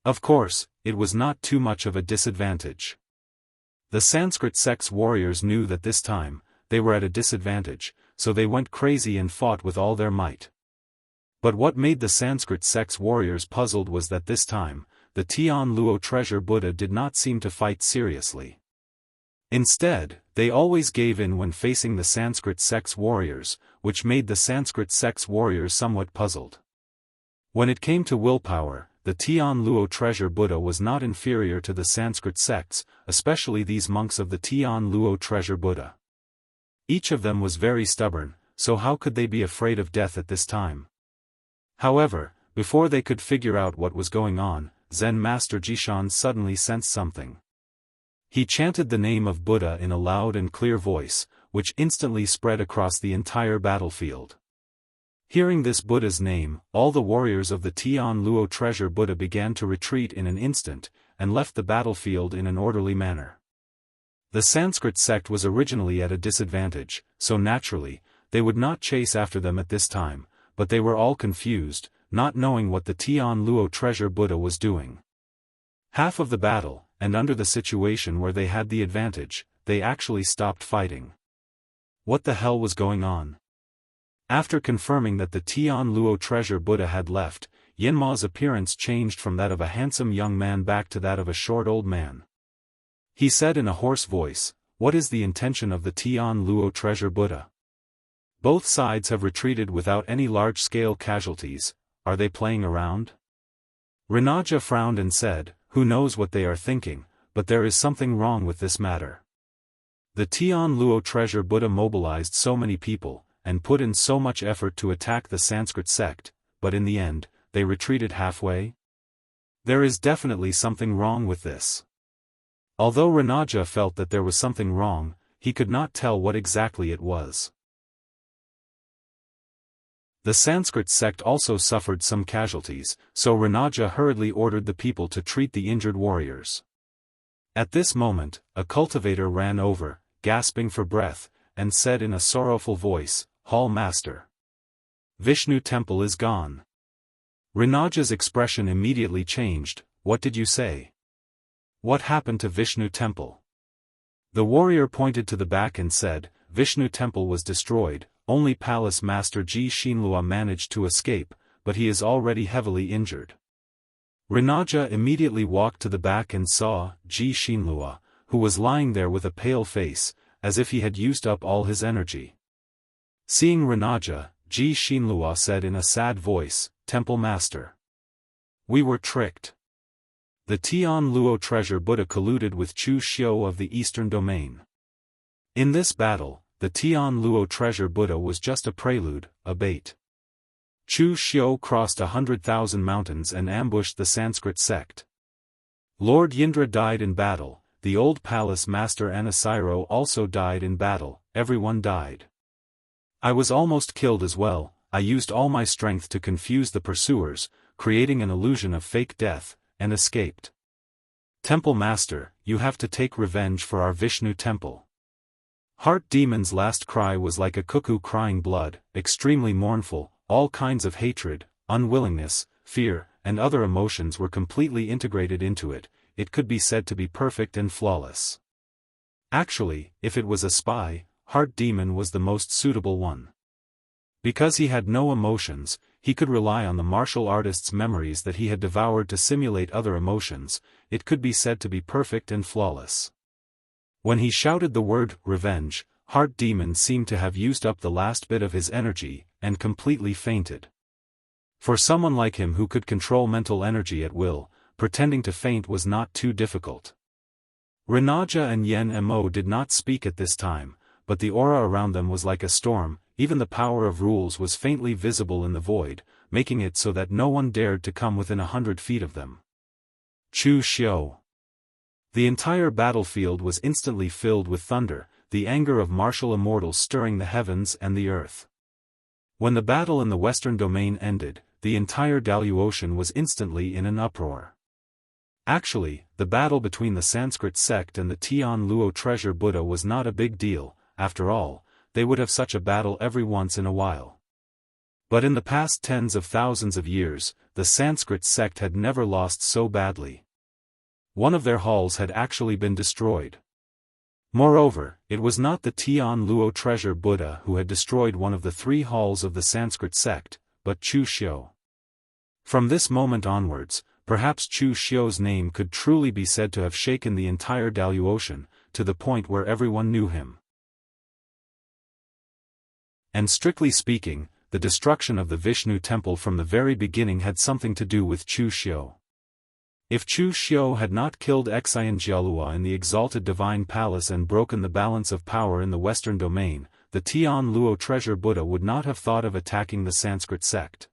Of course, it was not too much of a disadvantage. The Sanskrit sect's warriors knew that this time, they were at a disadvantage, so they went crazy and fought with all their might. But what made the Sanskrit sect's warriors puzzled was that this time, the Tian Luo treasure Buddha did not seem to fight seriously. Instead, they always gave in when facing the Sanskrit sect's warriors, which made the Sanskrit sect's warriors somewhat puzzled. When it came to willpower, the Tian Luo treasure Buddha was not inferior to the Sanskrit sects, especially these monks of the Tian Luo treasure Buddha. Each of them was very stubborn, so how could they be afraid of death at this time? However, before they could figure out what was going on, Zen Master Jishan suddenly sensed something. He chanted the name of Buddha in a loud and clear voice, which instantly spread across the entire battlefield. Hearing this Buddha's name, all the warriors of the Tian Luo treasure Buddha began to retreat in an instant, and left the battlefield in an orderly manner. The Sanskrit sect was originally at a disadvantage, so naturally, they would not chase after them at this time, but they were all confused, not knowing what the Tian Luo treasure Buddha was doing. Half of the battle, and under the situation where they had the advantage, they actually stopped fighting. What the hell was going on? After confirming that the Tian Luo treasure Buddha had left, Yanma's appearance changed from that of a handsome young man back to that of a short old man. He said in a hoarse voice, "What is the intention of the Tian Luo treasure Buddha? Both sides have retreated without any large-scale casualties, are they playing around?" Rinaja frowned and said, "Who knows what they are thinking, but there is something wrong with this matter. The Tian Luo treasure Buddha mobilized so many people, and put in so much effort to attack the Sanskrit sect, but in the end, they retreated halfway? There is definitely something wrong with this." Although Rinaja felt that there was something wrong, he could not tell what exactly it was. The Sanskrit sect also suffered some casualties, so Rinaja hurriedly ordered the people to treat the injured warriors. At this moment, a cultivator ran over, gasping for breath, and said in a sorrowful voice, "Hall Master, Vishnu temple is gone." Rinaja's expression immediately changed. "What did you say? What happened to Vishnu temple?" The warrior pointed to the back and said, "Vishnu temple was destroyed, only Palace Master Ji Shinlua managed to escape, but he is already heavily injured." Rinaja immediately walked to the back and saw Ji Shinlua, who was lying there with a pale face, as if he had used up all his energy. Seeing Rinaja, Ji Shinlua said in a sad voice, "Temple Master, we were tricked. The Tian Luo treasure Buddha colluded with Chu Xiu of the Eastern Domain. In this battle, the Tian Luo treasure Buddha was just a prelude, a bait. Chu Xiu crossed 100,000 mountains and ambushed the Sanskrit sect. Lord Yindra died in battle, the old palace master Anasiro also died in battle, everyone died. I was almost killed as well. I used all my strength to confuse the pursuers, creating an illusion of fake death, and escaped. Temple Master, you have to take revenge for our Vishnu temple." Heart Demon's last cry was like a cuckoo crying blood, extremely mournful. All kinds of hatred, unwillingness, fear, and other emotions were completely integrated into it. It could be said to be perfect and flawless. Actually, if it was a spy, Heart Demon was the most suitable one. Because he had no emotions, he could rely on the martial artist's memories that he had devoured to simulate other emotions. It could be said to be perfect and flawless. When he shouted the word revenge, Heart Demon seemed to have used up the last bit of his energy, and completely fainted. For someone like him who could control mental energy at will, pretending to faint was not too difficult. Rinaja and Yen Mo did not speak at this time, but the aura around them was like a storm. Even the power of rules was faintly visible in the void, making it so that no one dared to come within 100 feet of them. Chu Xiu. The entire battlefield was instantly filled with thunder, the anger of martial immortals stirring the heavens and the earth. When the battle in the western domain ended, the entire Daoist was instantly in an uproar. Actually, the battle between the Sanskrit sect and the Tian Luo treasure Buddha was not a big deal. After all, they would have such a battle every once in a while. But in the past tens of thousands of years, the Sanskrit sect had never lost so badly. One of their halls had actually been destroyed. Moreover, it was not the Tian Luo treasure Buddha who had destroyed one of the 3 halls of the Sanskrit sect, but Chu Xiu. From this moment onwards, perhaps Chu Xiu's name could truly be said to have shaken the entire Daoist, to the point where everyone knew him. And strictly speaking, the destruction of the Vishnu temple from the very beginning had something to do with Chu Xiu. If Chu Xiu had not killed Xianxia in the exalted divine palace and broken the balance of power in the western domain, the Tian Luo treasure Buddha would not have thought of attacking the Sanskrit sect.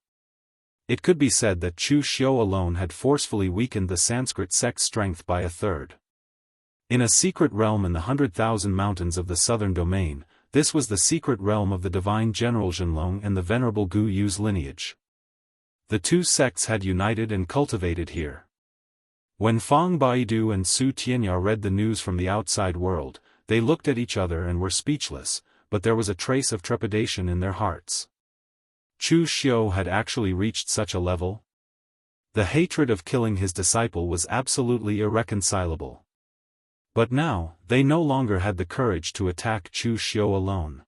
It could be said that Chu Xiu alone had forcefully weakened the Sanskrit sect's strength by a third. In a secret realm in the 100,000 mountains of the southern domain, this was the secret realm of the divine general Zhenlong and the venerable Gu Yu's lineage. The two sects had united and cultivated here. When Fang Baidu and Su Tianya read the news from the outside world, they looked at each other and were speechless, but there was a trace of trepidation in their hearts. Chu Xiu had actually reached such a level? The hatred of killing his disciple was absolutely irreconcilable. But now, they no longer had the courage to attack Chu Xiu alone.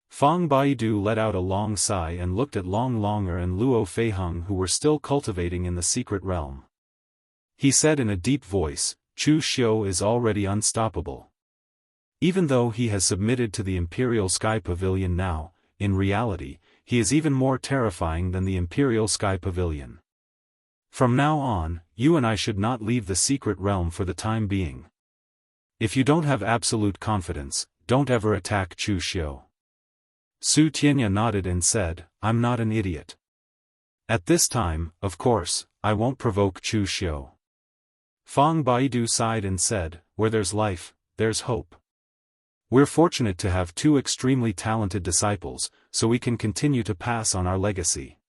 Fang Baidu let out a long sigh and looked at Long Longer and Luo Feiheng, who were still cultivating in the secret realm. He said in a deep voice, "Chu Xiu is already unstoppable. Even though he has submitted to the Imperial Sky Pavilion now, in reality, he is even more terrifying than the Imperial Sky Pavilion. From now on, you and I should not leave the secret realm for the time being. If you don't have absolute confidence, don't ever attack Chu Xiu." Su Tianya nodded and said, "I'm not an idiot. At this time, of course, I won't provoke Chu Xiu." Fang Baidu sighed and said, "Where there's life, there's hope. We're fortunate to have two extremely talented disciples, so we can continue to pass on our legacy.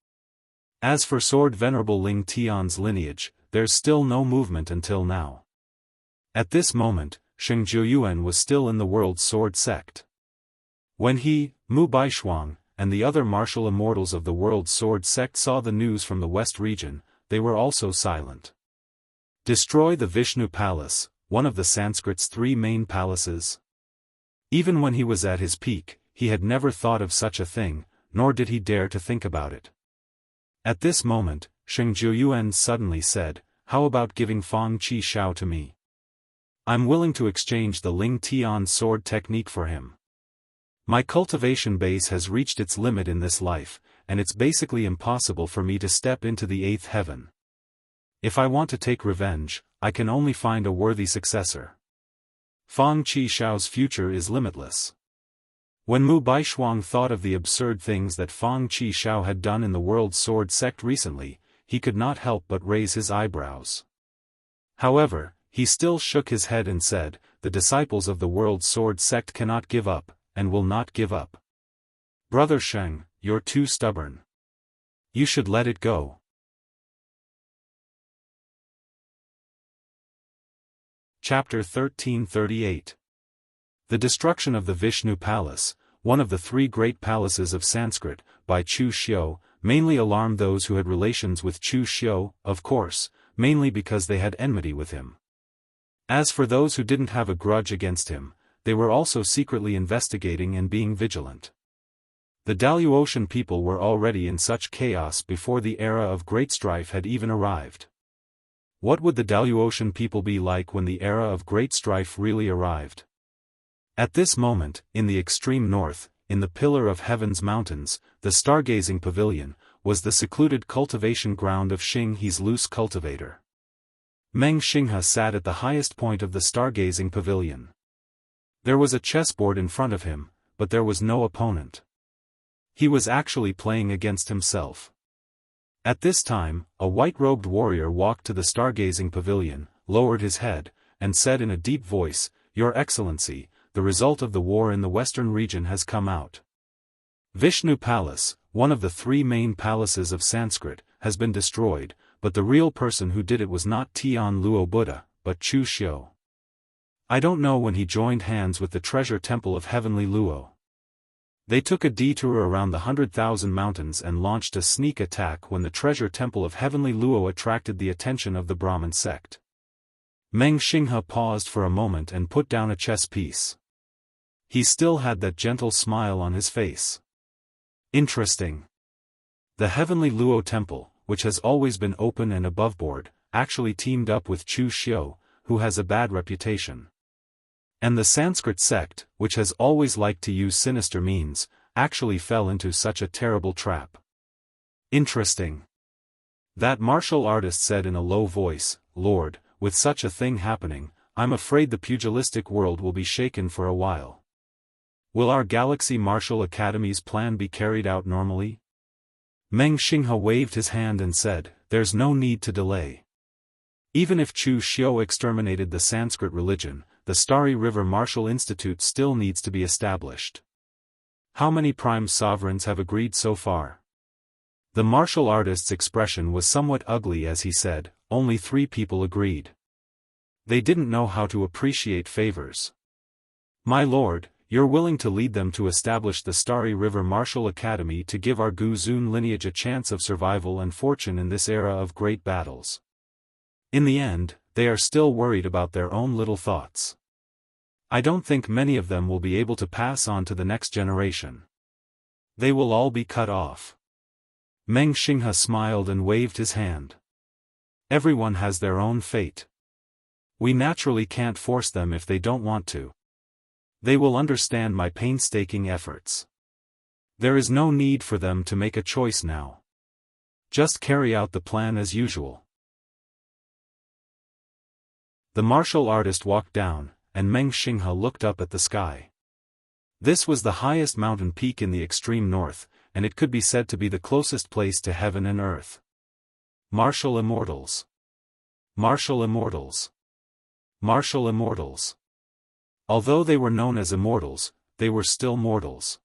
As for Sword Venerable Ling Tian's lineage, there's still no movement until now." At this moment, Sheng Jiuyuan was still in the World Sword sect. When he, Mu Baishuang, and the other martial immortals of the World Sword sect saw the news from the West region, they were also silent. Destroy the Vishnu Palace, one of the Sanskrit's three main palaces? Even when he was at his peak, he had never thought of such a thing, nor did he dare to think about it. At this moment, Sheng Jiuyuan suddenly said, "How about giving Fang Qi Shao to me? I'm willing to exchange the Ling Tian sword technique for him. My cultivation base has reached its limit in this life, and it's basically impossible for me to step into the eighth heaven. If I want to take revenge, I can only find a worthy successor. Fang Qi Shao's future is limitless." When Mu Baishuang thought of the absurd things that Fang Qi Shao had done in the World Sword sect recently, he could not help but raise his eyebrows. However, he still shook his head and said, "The disciples of the World Sword sect cannot give up, and will not give up. Brother Sheng, you're too stubborn. You should let it go." Chapter 1338. The destruction of the Vishnu Palace, one of the three great palaces of Sanskrit, by Chu Xiu, mainly alarmed those who had relations with Chu Xiu, of course, mainly because they had enmity with him. As for those who didn't have a grudge against him, they were also secretly investigating and being vigilant. The Daoist people were already in such chaos before the era of great strife had even arrived. What would the Daoist people be like when the era of great strife really arrived? At this moment, in the extreme north, in the Pillar of Heaven's mountains, the stargazing pavilion, was the secluded cultivation ground of Xing He's loose cultivator. Meng Xinghe sat at the highest point of the stargazing pavilion. There was a chessboard in front of him, but there was no opponent. He was actually playing against himself. At this time, a white-robed warrior walked to the stargazing pavilion, lowered his head, and said in a deep voice, "Your Excellency, the result of the war in the western region has come out. Vishnu Palace, one of the three main palaces of Sanskrit, has been destroyed, but the real person who did it was not Tian Luo Buddha, but Chu Xiu. I don't know when he joined hands with the treasure temple of Heavenly Luo. They took a detour around the 100,000 mountains and launched a sneak attack when the treasure temple of Heavenly Luo attracted the attention of the Brahmin sect." Meng Xinghe paused for a moment and put down a chess piece. He still had that gentle smile on his face. Interesting. The Heavenly Luo Temple, which has always been open and aboveboard, actually teamed up with Chu Xiu, who has a bad reputation. And the Sanskrit sect, which has always liked to use sinister means, actually fell into such a terrible trap. Interesting. That martial artist said in a low voice, "Lord, with such a thing happening, I'm afraid the pugilistic world will be shaken for a while. Will our Galaxy Martial Academy's plan be carried out normally?" Meng Xinghe waved his hand and said, "There's no need to delay. Even if Chu Xiu exterminated the Sanskrit religion, the Starry River Martial Institute still needs to be established. How many prime sovereigns have agreed so far?" The martial artist's expression was somewhat ugly as he said, "Only 3 people agreed. They didn't know how to appreciate favors. My lord, you're willing to lead them to establish the Starry River Martial Academy to give our Gu Zun lineage a chance of survival and fortune in this era of great battles. In the end, they are still worried about their own little thoughts. I don't think many of them will be able to pass on to the next generation. They will all be cut off." Meng Xinghe smiled and waved his hand. "Everyone has their own fate. We naturally can't force them if they don't want to. They will understand my painstaking efforts. There is no need for them to make a choice now. Just carry out the plan as usual." The martial artist walked down, and Meng Xinghe looked up at the sky. This was the highest mountain peak in the extreme north, and it could be said to be the closest place to heaven and earth. Martial Immortals. Martial Immortals. Martial Immortals. Although they were known as immortals, they were still mortals.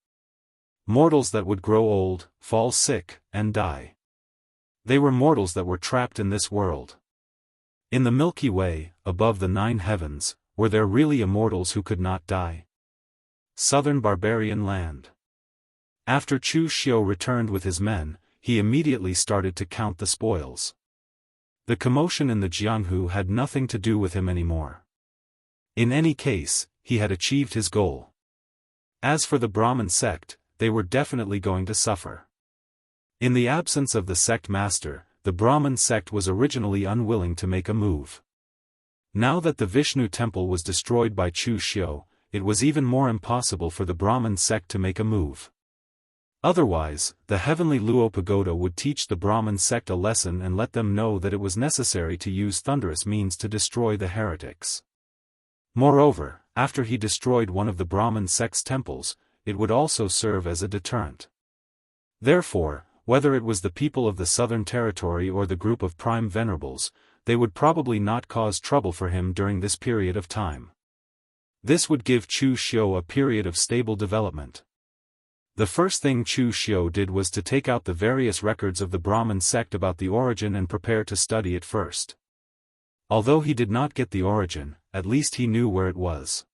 Mortals that would grow old, fall sick, and die. They were mortals that were trapped in this world. In the Milky Way, above the 9 heavens, were there really immortals who could not die? Southern Barbarian Land. After Chu Xiu returned with his men, he immediately started to count the spoils. The commotion in the Jianghu had nothing to do with him anymore. In any case, he had achieved his goal. As for the Brahmin sect, they were definitely going to suffer. In the absence of the sect master, the Brahmin sect was originally unwilling to make a move. Now that the Vishnu temple was destroyed by Chu Xiu, it was even more impossible for the Brahmin sect to make a move. Otherwise, the heavenly Luo Pagoda would teach the Brahmin sect a lesson and let them know that it was necessary to use thunderous means to destroy the heretics. Moreover, after he destroyed one of the Brahmin sect's temples, it would also serve as a deterrent. Therefore, whether it was the people of the Southern Territory or the group of Prime Venerables, they would probably not cause trouble for him during this period of time. This would give Chu Xiu a period of stable development. The first thing Chu Xiu did was to take out the various records of the Brahmin sect about the origin and prepare to study it first. Although he did not get the origin, at least he knew where it was.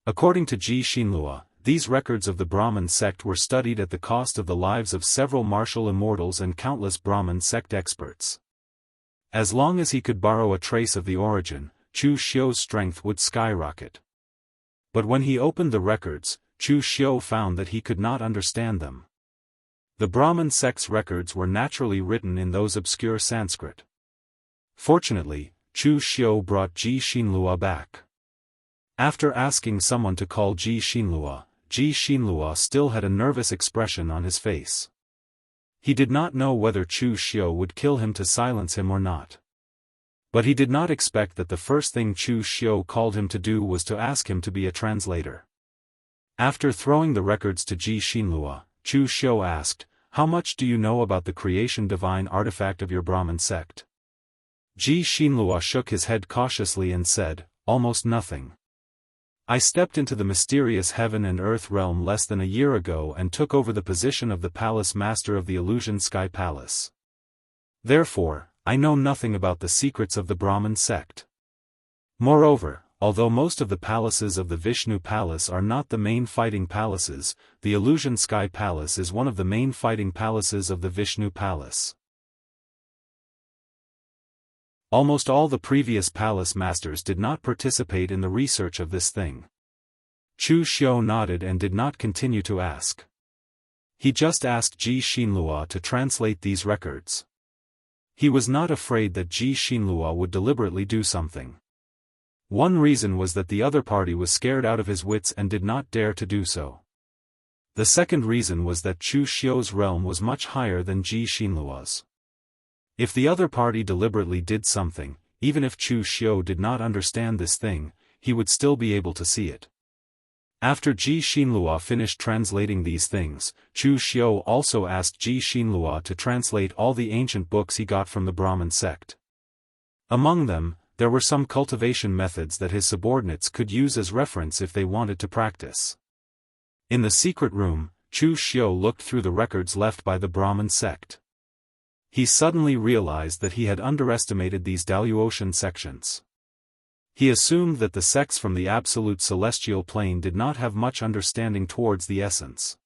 According to Ji Xinlua, these records of the Brahmin sect were studied at the cost of the lives of several martial immortals and countless Brahmin sect experts. As long as he could borrow a trace of the origin, Chu Xiu's strength would skyrocket. But when he opened the records, Chu Xiu found that he could not understand them. The Brahmin sect's records were naturally written in those obscure Sanskrit. Fortunately, Chu Xiu brought Ji Xinlua back. After asking someone to call Ji Xinlua still had a nervous expression on his face. He did not know whether Chu Xiu would kill him to silence him or not. But he did not expect that the first thing Chu Xiu called him to do was to ask him to be a translator. After throwing the records to Ji Xinlua, Chu Xiu asked, "How much do you know about the creation divine artifact of your Brahmin sect?" Ji Xinlua shook his head cautiously and said, "Almost nothing. I stepped into the mysterious heaven and earth realm less than a year ago and took over the position of the palace master of the Illusion Sky Palace. Therefore, I know nothing about the secrets of the Brahmin sect. Moreover, although most of the palaces of the Vishnu Palace are not the main fighting palaces, the Illusion Sky Palace is one of the main fighting palaces of the Vishnu Palace. Almost all the previous palace masters did not participate in the research of this thing." Chu Xiu nodded and did not continue to ask. He just asked Ji Xinlua to translate these records. He was not afraid that Ji Xinlua would deliberately do something. One reason was that the other party was scared out of his wits and did not dare to do so. The second reason was that Chu Xiu's realm was much higher than Ji Xinluo's. If the other party deliberately did something, even if Chu Xiu did not understand this thing, he would still be able to see it. After Ji Xinluo finished translating these things, Chu Xiu also asked Ji Xinluo to translate all the ancient books he got from the Brahmin sect. Among them, there were some cultivation methods that his subordinates could use as reference if they wanted to practice. In the secret room, Chu Xiu looked through the records left by the Brahmin sect. He suddenly realized that he had underestimated these Daoist sections. He assumed that the sects from the absolute celestial plane did not have much understanding towards the essence.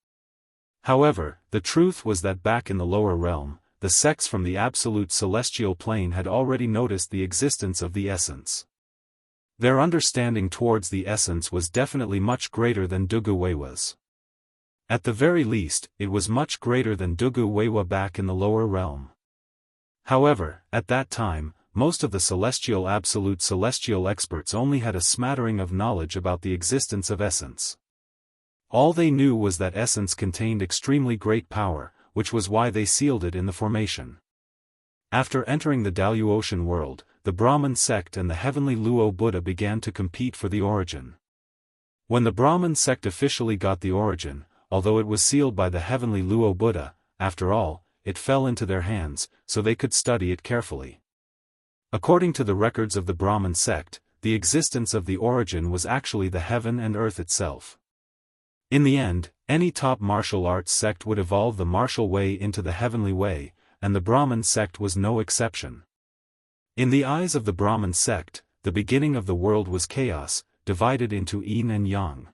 However, the truth was that back in the lower realm, the sects from the absolute celestial plane had already noticed the existence of the essence. Their understanding towards the essence was definitely much greater than Dugu Weiwa's. At the very least, it was much greater than Dugu Weiwa back in the lower realm. However, at that time, most of the absolute celestial experts only had a smattering of knowledge about the existence of essence. All they knew was that essence contained extremely great power, which was why they sealed it in the formation. After entering the Daoist world, the Brahmin sect and the heavenly Luo Buddha began to compete for the origin. When the Brahmin sect officially got the origin, although it was sealed by the heavenly Luo Buddha, after all, it fell into their hands, so they could study it carefully. According to the records of the Brahmin sect, the existence of the origin was actually the heaven and earth itself. In the end, any top martial arts sect would evolve the martial way into the heavenly way, and the Brahmin sect was no exception. In the eyes of the Brahmin sect, the beginning of the world was chaos, divided into yin and yang.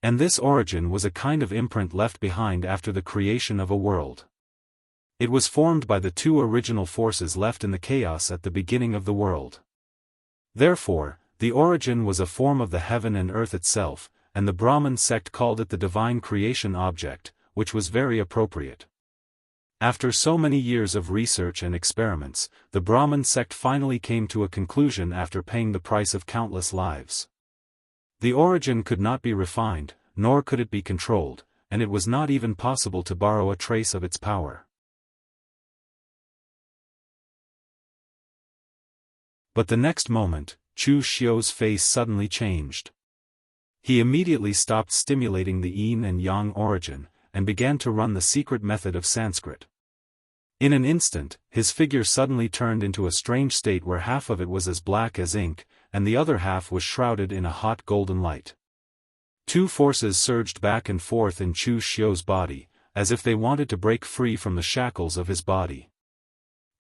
And this origin was a kind of imprint left behind after the creation of a world. It was formed by the two original forces left in the chaos at the beginning of the world. Therefore, the origin was a form of the heaven and earth itself, and the Brahmin sect called it the divine creation object, which was very appropriate. After so many years of research and experiments, the Brahmin sect finally came to a conclusion after paying the price of countless lives. The origin could not be refined, nor could it be controlled, and it was not even possible to borrow a trace of its power. But the next moment, Chu Xiu's face suddenly changed. He immediately stopped stimulating the yin and yang origin, and began to run the secret method of Sanskrit. In an instant, his figure suddenly turned into a strange state where half of it was as black as ink, and the other half was shrouded in a hot golden light. Two forces surged back and forth in Chu Xiu's body, as if they wanted to break free from the shackles of his body.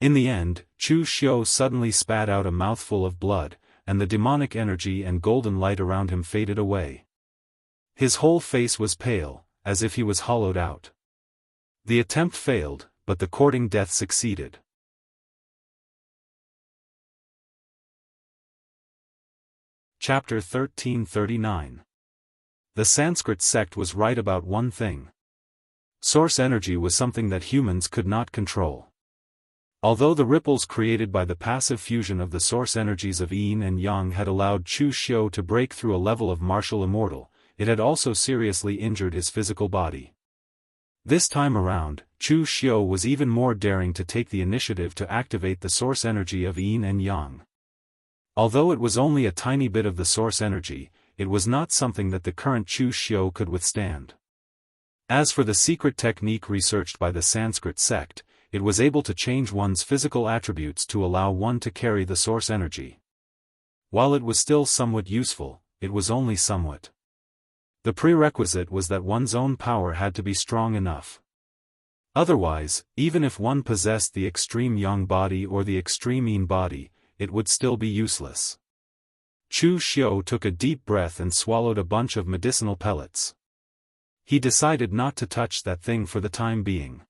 In the end, Chu Xiu suddenly spat out a mouthful of blood, and the demonic energy and golden light around him faded away. His whole face was pale, as if he was hollowed out. The attempt failed, but the courting death succeeded. Chapter 1339. The Sanskrit sect was right about one thing. Source energy was something that humans could not control. Although the ripples created by the passive fusion of the source energies of yin and yang had allowed Chu Xiu to break through a level of martial immortal, it had also seriously injured his physical body. This time around, Chu Xiu was even more daring to take the initiative to activate the source energy of yin and yang. Although it was only a tiny bit of the source energy, it was not something that the current Chu Xiu could withstand. As for the secret technique researched by the Sanskrit sect, it was able to change one's physical attributes to allow one to carry the source energy. While it was still somewhat useful, it was only somewhat. The prerequisite was that one's own power had to be strong enough. Otherwise, even if one possessed the extreme yang body or the extreme yin body, it would still be useless. Chu Xiu took a deep breath and swallowed a bunch of medicinal pellets. He decided not to touch that thing for the time being.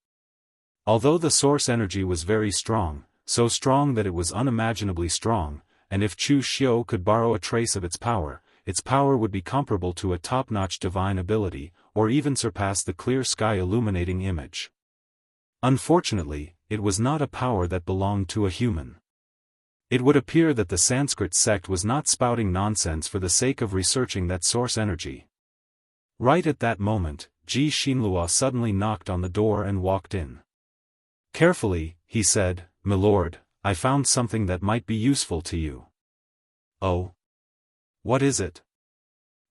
Although the source energy was very strong, so strong that it was unimaginably strong, and if Chu Xiu could borrow a trace of its power would be comparable to a top-notch divine ability, or even surpass the clear sky illuminating image. Unfortunately, it was not a power that belonged to a human. It would appear that the Sanskrit sect was not spouting nonsense for the sake of researching that source energy. Right at that moment, Ji Xinlua suddenly knocked on the door and walked in. Carefully, he said, "Milord, I found something that might be useful to you." "Oh? What is it?"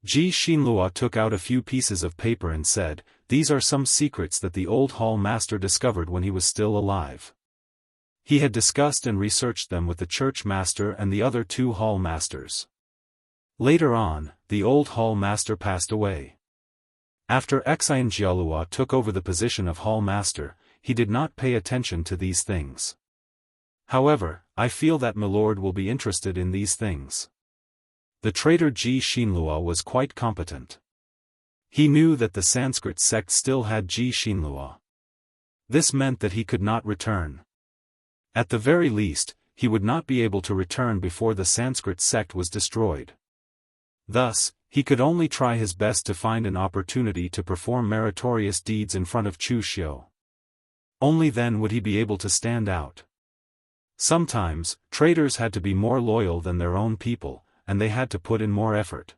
Ji Xinlua took out a few pieces of paper and said, "These are some secrets that the old hall master discovered when he was still alive. He had discussed and researched them with the church master and the other 2 hall masters. Later on, the old hall master passed away. After Xianxia took over the position of hall master, he did not pay attention to these things. However, I feel that Milord will be interested in these things." The traitor Ji Xinlua was quite competent. He knew that the Sanskrit sect still had Ji Xinlua. This meant that he could not return. At the very least, he would not be able to return before the Sanskrit sect was destroyed. Thus, he could only try his best to find an opportunity to perform meritorious deeds in front of Chu Xiu. Only then would he be able to stand out. Sometimes, traitors had to be more loyal than their own people, and they had to put in more effort.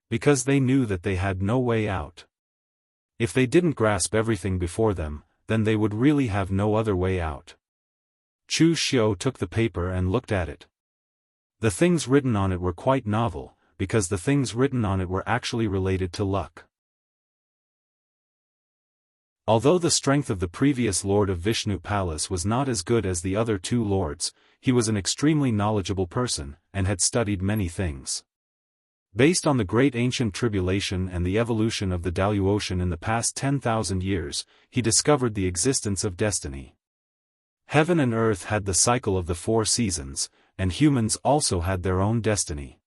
Because they knew that they had no way out. If they didn't grasp everything before them, then they would really have no other way out. Chu Xiu took the paper and looked at it. The things written on it were quite novel, because the things written on it were actually related to luck. Although the strength of the previous Lord of Vishnu Palace was not as good as the other 2 lords, he was an extremely knowledgeable person, and had studied many things. Based on the Great Ancient Tribulation and the evolution of the Daoist in the past 10,000 years, he discovered the existence of destiny. Heaven and earth had the cycle of the 4 seasons, and humans also had their own destiny.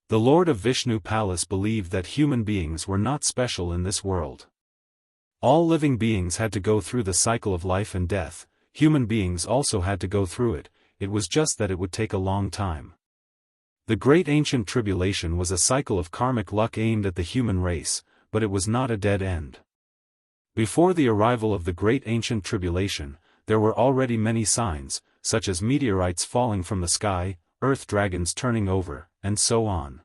The Lord of Vishnu Palace believed that human beings were not special in this world. All living beings had to go through the cycle of life and death, human beings also had to go through it, it was just that it would take a long time. The Great Ancient Tribulation was a cycle of karmic luck aimed at the human race, but it was not a dead end. Before the arrival of the Great Ancient Tribulation, there were already many signs, such as meteorites falling from the sky, earth dragons turning over, and so on.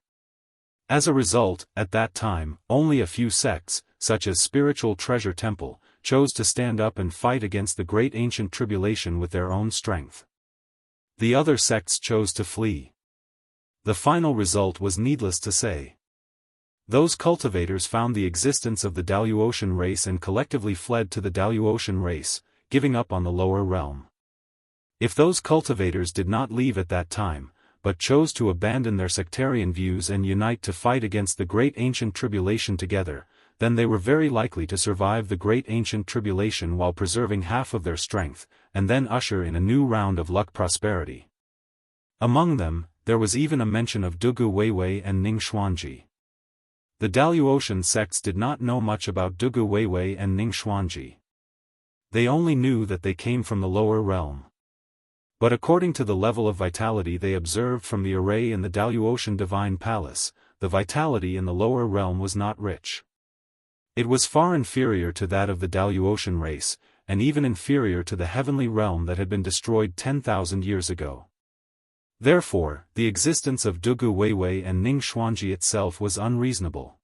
As a result, at that time, only a few sects, such as Spiritual Treasure Temple, chose to stand up and fight against the Great Ancient Tribulation with their own strength. The other sects chose to flee. The final result was needless to say. Those cultivators found the existence of the Daoist race and collectively fled to the Daoist race, giving up on the lower realm. If those cultivators did not leave at that time, but chose to abandon their sectarian views and unite to fight against the Great Ancient Tribulation together, then they were very likely to survive the Great Ancient Tribulation while preserving half of their strength, and then usher in a new round of luck prosperity. Among them, there was even a mention of Dugu Weiwei and Ning Xuanji. The Daoist sects did not know much about Dugu Weiwei and Ning Xuanji. They only knew that they came from the lower realm. But according to the level of vitality they observed from the array in the Daoist Divine Palace, the vitality in the lower realm was not rich. It was far inferior to that of the Daoist race, and even inferior to the heavenly realm that had been destroyed 10,000 years ago. Therefore, the existence of Dugu Weiwei and Ning Xuanji itself was unreasonable.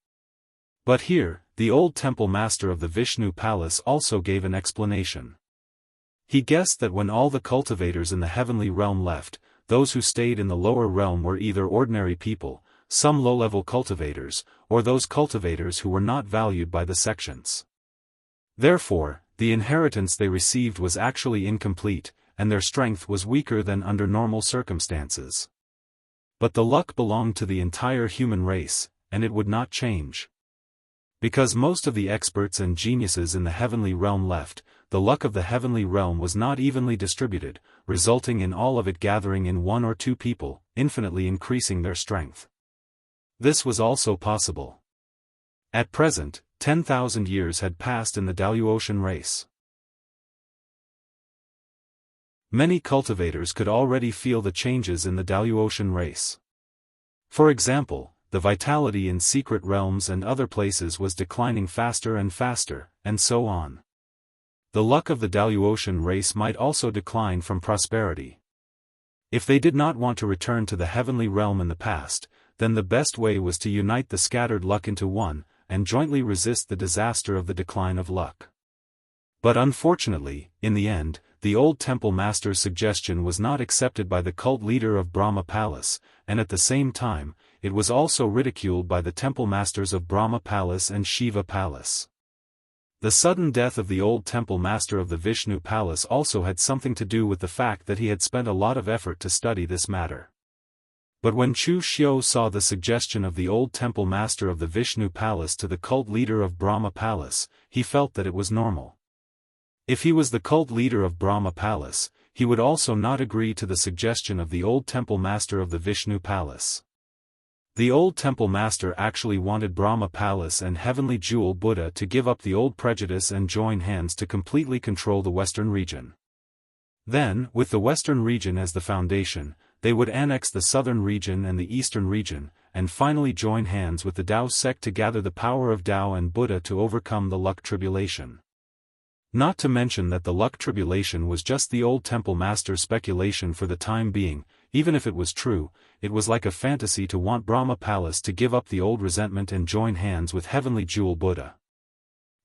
But here, the old temple master of the Vishnu Palace also gave an explanation. He guessed that when all the cultivators in the heavenly realm left, those who stayed in the lower realm were either ordinary people, some low-level cultivators, or those cultivators who were not valued by the sections. Therefore, the inheritance they received was actually incomplete, and their strength was weaker than under normal circumstances. But the luck belonged to the entire human race, and it would not change. Because most of the experts and geniuses in the heavenly realm left, the luck of the heavenly realm was not evenly distributed, resulting in all of it gathering in 1 or 2 people, infinitely increasing their strength. This was also possible. At present, 10,000 years had passed in the Daoist race. Many cultivators could already feel the changes in the Daoist race. For example, the vitality in secret realms and other places was declining faster and faster, and so on. The luck of the Daoist race might also decline from prosperity. If they did not want to return to the heavenly realm in the past, then the best way was to unite the scattered luck into one, and jointly resist the disaster of the decline of luck. But unfortunately, in the end, the old temple master's suggestion was not accepted by the cult leader of Brahma Palace, and at the same time, it was also ridiculed by the temple masters of Brahma Palace and Shiva Palace. The sudden death of the old temple master of the Vishnu Palace also had something to do with the fact that he had spent a lot of effort to study this matter. But when Chu Xiu saw the suggestion of the old temple master of the Vishnu Palace to the cult leader of Brahma Palace, he felt that it was normal. If he was the cult leader of Brahma Palace, he would also not agree to the suggestion of the old temple master of the Vishnu Palace. The old temple master actually wanted Brahma Palace and Heavenly Jewel Buddha to give up the old prejudice and join hands to completely control the Western region. Then, with the Western region as the foundation, they would annex the Southern region and the Eastern region, and finally join hands with the Daoist sect to gather the power of Tao and Buddha to overcome the luck tribulation. Not to mention that the luck tribulation was just the old temple master's speculation for the time being. Even if it was true, it was like a fantasy to want Brahma Palace to give up the old resentment and join hands with Heavenly Jewel Buddha.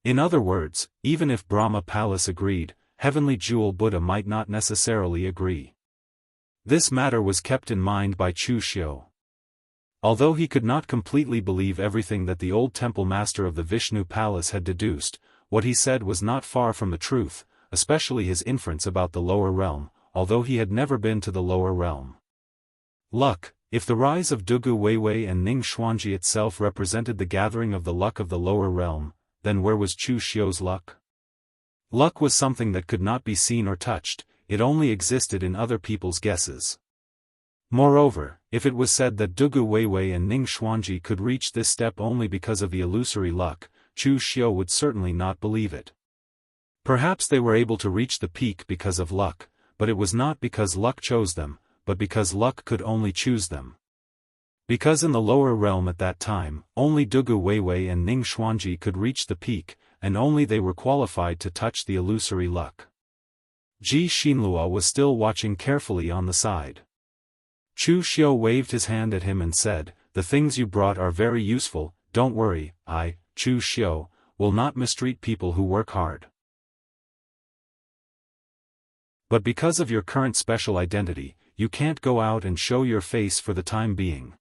In other words, even if Brahma Palace agreed, Heavenly Jewel Buddha might not necessarily agree. This matter was kept in mind by Chu Xiu. Although he could not completely believe everything that the old temple master of the Vishnu Palace had deduced, what he said was not far from the truth, especially his inference about the lower realm, although he had never been to the lower realm. Luck. If the rise of Dugu Weiwei and Ning Xuanji itself represented the gathering of the luck of the lower realm, then where was Chu Xiu's luck? Luck was something that could not be seen or touched, it only existed in other people's guesses. Moreover, if it was said that Dugu Weiwei and Ning Xuanji could reach this step only because of the illusory luck, Chu Xiu would certainly not believe it. Perhaps they were able to reach the peak because of luck, but it was not because luck chose them, but because luck could only choose them. Because in the lower realm at that time, only Dugu Weiwei and Ning Xuanji could reach the peak, and only they were qualified to touch the illusory luck. Ji Xinlua was still watching carefully on the side. Chu Xiu waved his hand at him and said, "The things you brought are very useful, don't worry, I, Chu Xiu, will not mistreat people who work hard. But because of your current special identity, you can't go out and show your face for the time being.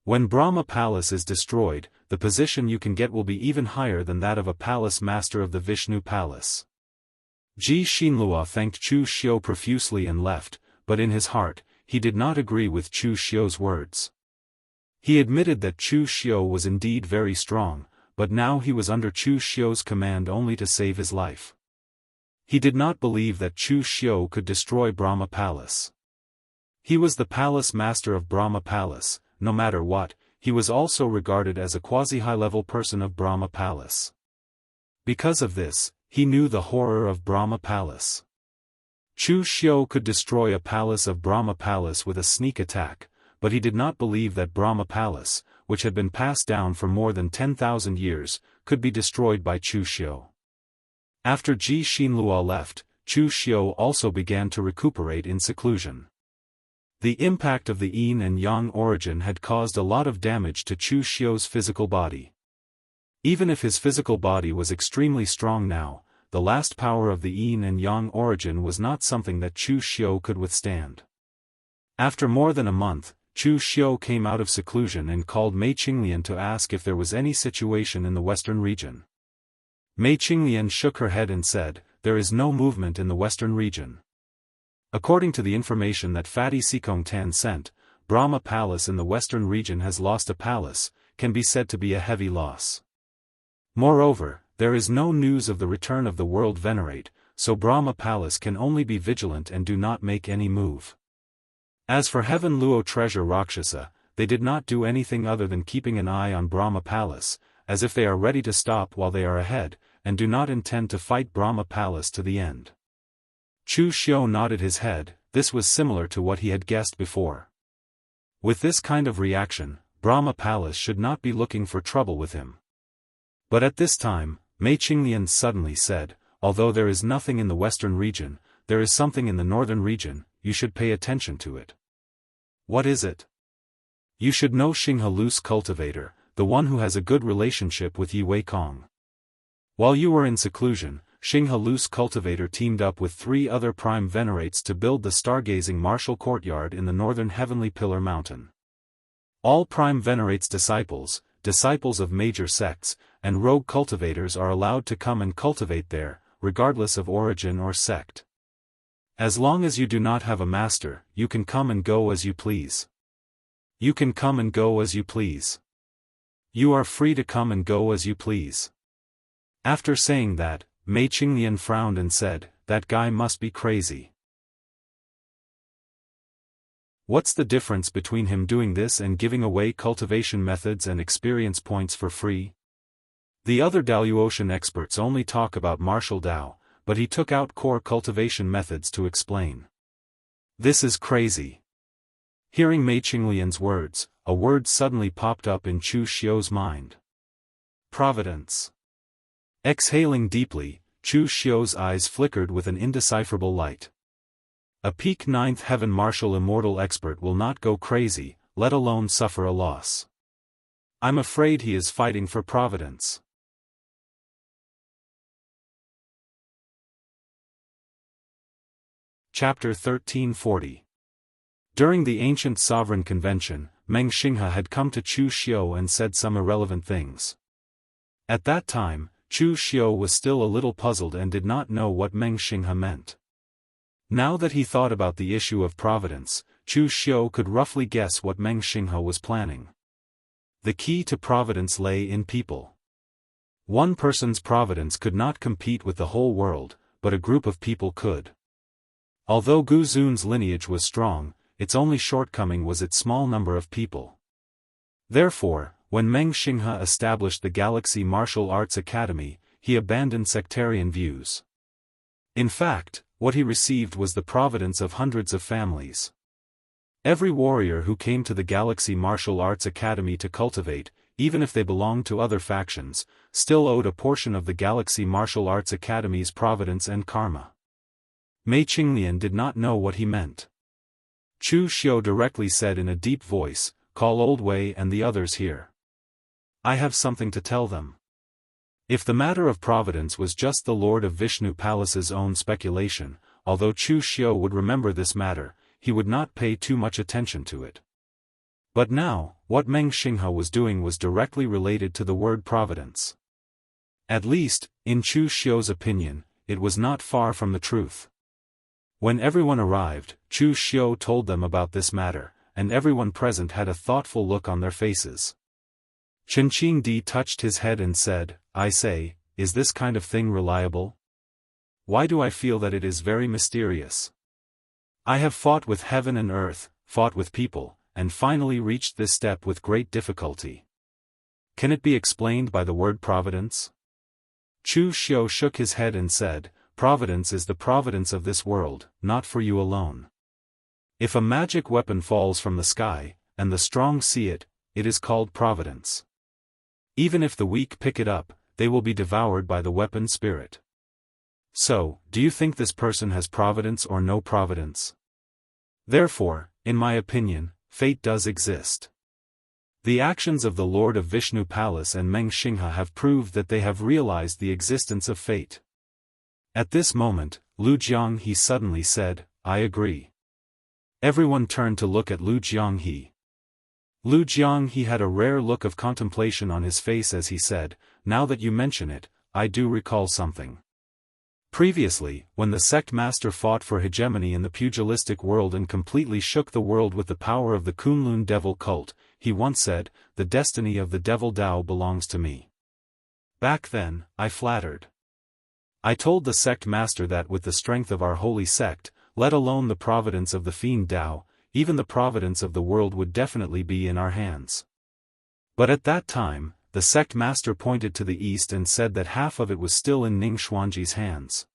When Brahma Palace is destroyed, the position you can get will be even higher than that of a palace master of the Vishnu Palace." Ji Xinlua thanked Chu Xiu profusely and left, but in his heart, he did not agree with Chu Xiu's words. He admitted that Chu Xiu was indeed very strong, but now he was under Chu Xiu's command only to save his life. He did not believe that Chu Xiu could destroy Brahma Palace. He was the palace master of Brahma Palace. No matter what, he was also regarded as a quasi-high-level person of Brahma Palace. Because of this, he knew the horror of Brahma Palace. Chu Xiu could destroy a palace of Brahma Palace with a sneak attack, but he did not believe that Brahma Palace, which had been passed down for more than 10,000 years, could be destroyed by Chu Xiu. After Ji Xinlua left, Chu Xiu also began to recuperate in seclusion. The impact of the yin and yang origin had caused a lot of damage to Chu Xiu's physical body. Even if his physical body was extremely strong now, the last power of the yin and yang origin was not something that Chu Xiu could withstand. After more than a month, Chu Xiu came out of seclusion and called Mei Qinglian to ask if there was any situation in the western region. Mei Qinglian shook her head and said, "There is no movement in the western region." According to the information that Fatty Sikong Tan sent, Brahma Palace in the western region has lost a palace, can be said to be a heavy loss. Moreover, there is no news of the return of the world venerate, so Brahma Palace can only be vigilant and do not make any move. As for Heaven Luo Treasure Rakshasa, they did not do anything other than keeping an eye on Brahma Palace, as if they are ready to stop while they are ahead, and do not intend to fight Brahma Palace to the end. Chu Xiu nodded his head. This was similar to what he had guessed before. With this kind of reaction, Brahma Palace should not be looking for trouble with him. But at this time, Mei Qinglian suddenly said, "Although there is nothing in the western region, there is something in the northern region, you should pay attention to it." "What is it?" "You should know Xinghe Loose Cultivator, the one who has a good relationship with Yi Wei Kong. While you were in seclusion, Xinghe Luce Cultivator teamed up with 3 other prime venerates to build the stargazing martial courtyard in the northern Heavenly Pillar Mountain. All prime venerates disciples of major sects, and rogue cultivators are allowed to come and cultivate there, regardless of origin or sect. As long as you do not have a master, you can come and go as you please. You can come and go as you please. You are free to come and go as you please. After saying that, Mei Qinglian frowned and said, "That guy must be crazy. What's the difference between him doing this and giving away cultivation methods and experience points for free?" The other Daoist experts only talk about martial Dao, but he took out core cultivation methods to explain. This is crazy. Hearing Mei Qinglian's words, a word suddenly popped up in Chu Xiu's mind. Providence. Exhaling deeply, Chu Xiu's eyes flickered with an indecipherable light. A peak 9th heaven martial immortal expert will not go crazy, let alone suffer a loss. I'm afraid he is fighting for providence. Chapter 1340. During the ancient sovereign convention, Meng Xinghe had come to Chu Xiu and said some irrelevant things. At that time, Chu Xiu was still a little puzzled and did not know what Meng Xinghe meant. Now that he thought about the issue of providence, Chu Xiu could roughly guess what Meng Xinghe was planning. The key to providence lay in people. One person's providence could not compete with the whole world, but a group of people could. Although Gu Zun's lineage was strong, its only shortcoming was its small number of people. Therefore, when Meng Xinghe established the Galaxy Martial Arts Academy, he abandoned sectarian views. In fact, what he received was the providence of hundreds of families. Every warrior who came to the Galaxy Martial Arts Academy to cultivate, even if they belonged to other factions, still owed a portion of the Galaxy Martial Arts Academy's providence and karma. Mei Qinglian did not know what he meant. Chu Xiu directly said in a deep voice, "Call Old Wei and the others here. I have something to tell them." If the matter of providence was just the Lord of Vishnu Palace's own speculation, although Chu Xiu would remember this matter, he would not pay too much attention to it. But now, what Meng Xinghe was doing was directly related to the word providence. At least, in Chu Xiu's opinion, it was not far from the truth. When everyone arrived, Chu Xiu told them about this matter, and everyone present had a thoughtful look on their faces. Chen Qingdi touched his head and said, "I say, is this kind of thing reliable? Why do I feel that it is very mysterious? I have fought with heaven and earth, fought with people, and finally reached this step with great difficulty. Can it be explained by the word providence?" Chu Xiu shook his head and said, "Providence is the providence of this world, not for you alone. If a magic weapon falls from the sky, and the strong see it, it is called providence. Even if the weak pick it up, they will be devoured by the weapon spirit. So, do you think this person has providence or no providence? Therefore, in my opinion, fate does exist. The actions of the Lord of Vishnu Palace and Meng Xinghe have proved that they have realized the existence of fate." At this moment, Lu Jianghe suddenly said, "I agree." Everyone turned to look at Lu Jianghe. Lu Jianghe had a rare look of contemplation on his face as he said, "Now that you mention it, I do recall something. Previously, when the sect master fought for hegemony in the pugilistic world and completely shook the world with the power of the Kunlun devil cult, he once said, 'The destiny of the devil Dao belongs to me.' Back then, I flattered. I told the sect master that with the strength of our holy sect, let alone the providence of the fiend Dao, even the providence of the world would definitely be in our hands. But at that time, the sect master pointed to the east and said that half of it was still in Ning Xuanji's hands.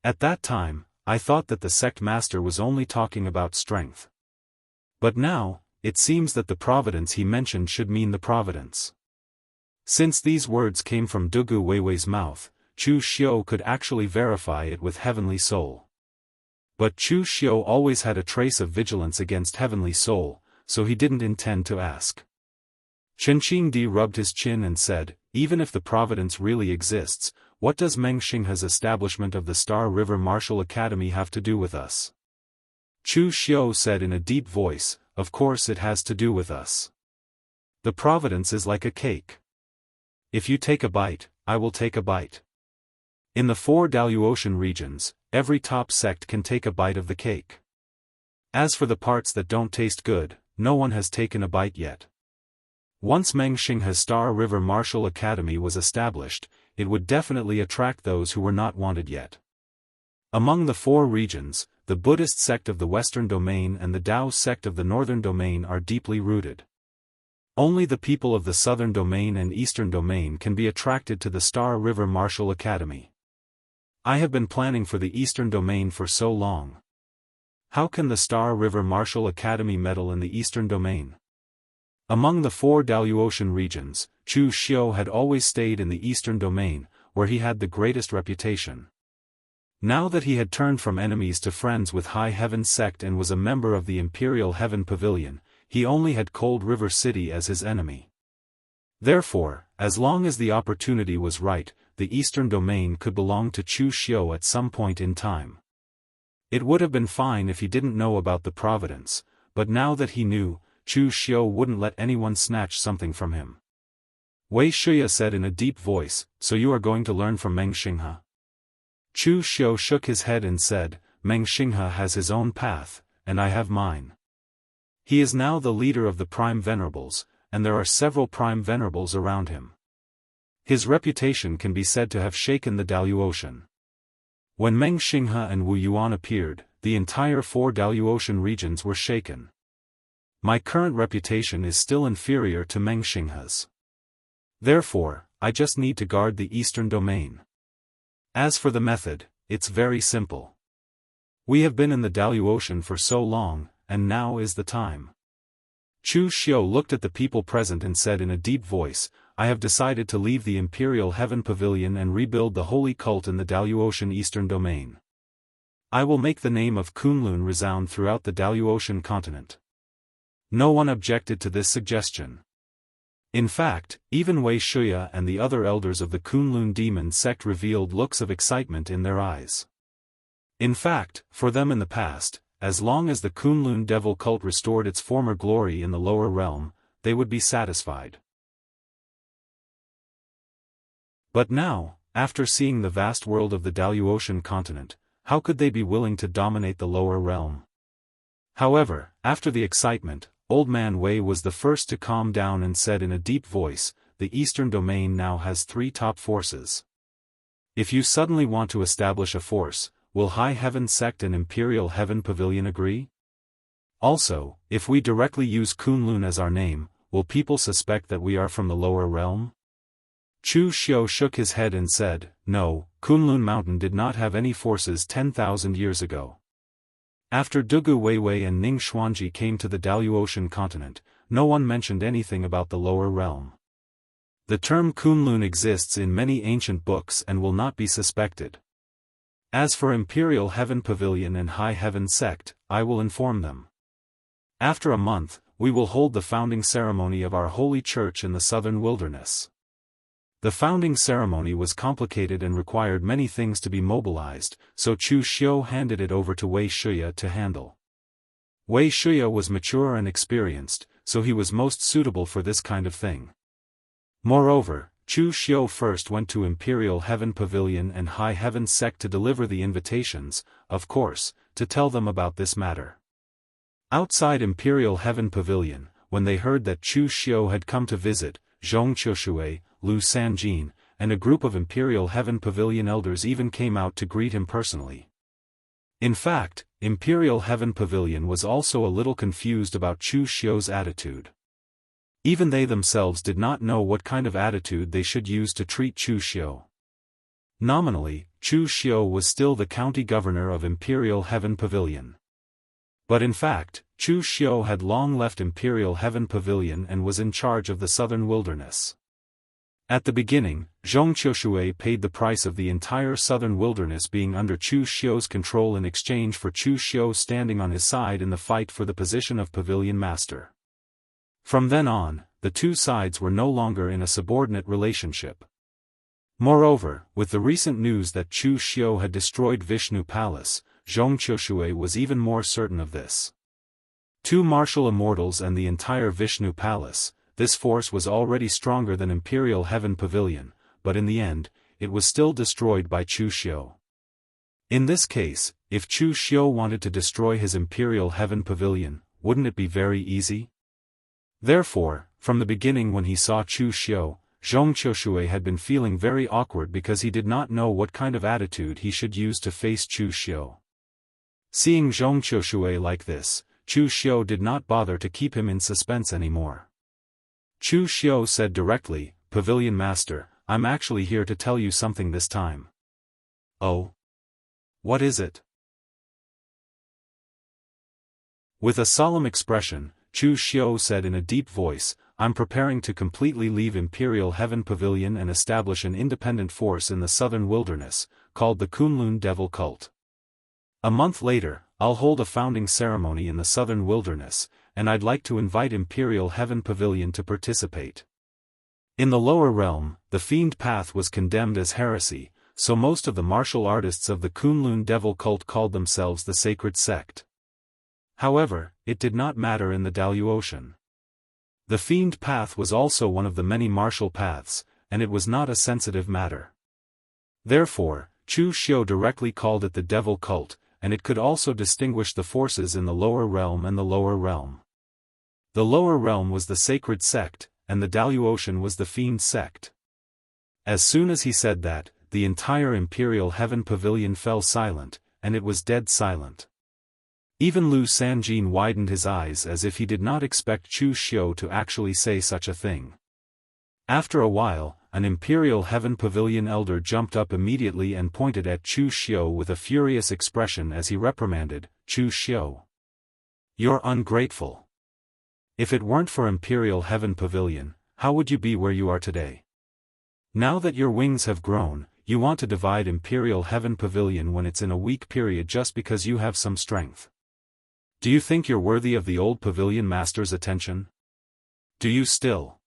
At that time, I thought that the sect master was only talking about strength. But now, it seems that the providence he mentioned should mean the providence." Since these words came from Dugu Weiwei's mouth, Chu Xiu could actually verify it with Heavenly Soul. But Chu Xiu always had a trace of vigilance against Heavenly Soul, so he didn't intend to ask. Chen Qingdi rubbed his chin and said, even if the providence really exists, what does Meng Xinghe's establishment of the Star River Martial Academy have to do with us? Chu Xiu said in a deep voice, of course it has to do with us. The providence is like a cake. If you take a bite, I will take a bite. In the 4 Daoist regions, every top sect can take a bite of the cake. As for the parts that don't taste good, no one has taken a bite yet. Once Meng Xinghe's Star River Martial Academy was established, it would definitely attract those who were not wanted yet. Among the 4 regions, the Buddhist sect of the Western Domain and the Dao sect of the Northern Domain are deeply rooted. Only the people of the Southern Domain and Eastern Domain can be attracted to the Star River Martial Academy. I have been planning for the Eastern Domain for so long. How can the Star River Martial Academy meddle in the Eastern Domain? Among the 4 Daoist regions, Chu Xiu had always stayed in the Eastern Domain, where he had the greatest reputation. Now that he had turned from enemies to friends with High Heaven sect and was a member of the Imperial Heaven Pavilion, he only had Cold River City as his enemy. Therefore, as long as the opportunity was right, the Eastern Domain could belong to Chu Xiu at some point in time. It would have been fine if he didn't know about the providence, but now that he knew, Chu Xiu wouldn't let anyone snatch something from him. Wei Shuya said in a deep voice, so you are going to learn from Meng Xinghe? Chu Xiu shook his head and said, Meng Xinghe has his own path, and I have mine. He is now the leader of the Prime Venerables, and there are several Prime Venerables around him. His reputation can be said to have shaken the Daoist. When Meng Xinghe and Wu Yuan appeared, the entire 4 Daoist regions were shaken. My current reputation is still inferior to Meng Xinghe's. Therefore, I just need to guard the Eastern Domain. As for the method, it's very simple. We have been in the Daoist for so long, and now is the time. Chu Xiu looked at the people present and said in a deep voice, I have decided to leave the Imperial Heaven Pavilion and rebuild the holy cult in the Daoist Eastern Domain. I will make the name of Kunlun resound throughout the Daoist continent. No one objected to this suggestion. In fact, even Wei Shuya and the other elders of the Kunlun demon sect revealed looks of excitement in their eyes. In fact, for them in the past, as long as the Kunlun devil cult restored its former glory in the lower realm, they would be satisfied. But now, after seeing the vast world of the Daoist continent, how could they be willing to dominate the lower realm? However, after the excitement, Old Man Wei was the first to calm down and said in a deep voice, the Eastern Domain now has 3 top forces. If you suddenly want to establish a force, will High Heaven Sect and Imperial Heaven Pavilion agree? Also, if we directly use Kunlun as our name, will people suspect that we are from the lower realm? Chu Xiu shook his head and said, no, Kunlun Mountain did not have any forces 10,000 years ago. After Dugu Weiwei and Ning Xuanji came to the Daoist continent, no one mentioned anything about the lower realm. The term Kunlun exists in many ancient books and will not be suspected. As for Imperial Heaven Pavilion and High Heaven Sect, I will inform them. After a month, we will hold the founding ceremony of our holy church in the southern wilderness. The founding ceremony was complicated and required many things to be mobilized, so Chu Xiu handed it over to Wei Shuya to handle. Wei Shuya was mature and experienced, so he was most suitable for this kind of thing. Moreover, Chu Xiu first went to Imperial Heaven Pavilion and High Heaven Sect to deliver the invitations, of course, to tell them about this matter. Outside Imperial Heaven Pavilion, when they heard that Chu Xiu had come to visit, Zhong Qiushui, Lu Sanjin, and a group of Imperial Heaven Pavilion elders even came out to greet him personally. In fact, Imperial Heaven Pavilion was also a little confused about Chu Xiu's attitude. Even they themselves did not know what kind of attitude they should use to treat Chu Xiu. Nominally, Chu Xiu was still the county governor of Imperial Heaven Pavilion. But in fact, Chu Xiu had long left Imperial Heaven Pavilion and was in charge of the southern wilderness. At the beginning, Zhong Qiushui paid the price of the entire southern wilderness being under Chu Xiu's control in exchange for Chu Xiu standing on his side in the fight for the position of Pavilion Master. From then on, the two sides were no longer in a subordinate relationship. Moreover, with the recent news that Chu Xiu had destroyed Vishnu Palace, Zhong Qiushui was even more certain of this. Two martial immortals and the entire Vishnu Palace, this force was already stronger than Imperial Heaven Pavilion, but in the end, it was still destroyed by Chu Xiu. In this case, if Chu Xiu wanted to destroy his Imperial Heaven Pavilion, wouldn't it be very easy? Therefore, from the beginning when he saw Chu Xiu, Zhong Qiushui had been feeling very awkward because he did not know what kind of attitude he should use to face Chu Xiu. Seeing Zhong Qiushui like this, Chu Xiu did not bother to keep him in suspense anymore. Chu Xiu said directly, "Pavilion Master, I'm actually here to tell you something this time." "Oh? What is it?" With a solemn expression, Chu Xiu said in a deep voice, "I'm preparing to completely leave Imperial Heaven Pavilion and establish an independent force in the southern wilderness, called the Kunlun Devil Cult. A month later, I'll hold a founding ceremony in the southern wilderness, and I'd like to invite Imperial Heaven Pavilion to participate." In the lower realm, the Fiend Path was condemned as heresy, so most of the martial artists of the Kunlun Devil Cult called themselves the Sacred Sect. However, it did not matter in the Daoist. The Fiend Path was also one of the many martial paths, and it was not a sensitive matter. Therefore, Chu Xiu directly called it the Devil Cult, and it could also distinguish the forces in the lower realm and the lower realm. The lower realm was the Sacred Sect, and the Daoist was the Fiend Sect. As soon as he said that, the entire Imperial Heaven Pavilion fell silent, and it was dead silent. Even Lu Sanjin widened his eyes as if he did not expect Chu Xiu to actually say such a thing. After a while, an Imperial Heaven Pavilion elder jumped up immediately and pointed at Chu Xiu with a furious expression as he reprimanded, "Chu Xiu, you're ungrateful. If it weren't for Imperial Heaven Pavilion, how would you be where you are today? Now that your wings have grown, you want to divide Imperial Heaven Pavilion when it's in a weak period just because you have some strength. Do you think you're worthy of the old Pavilion Master's attention? Do you still?"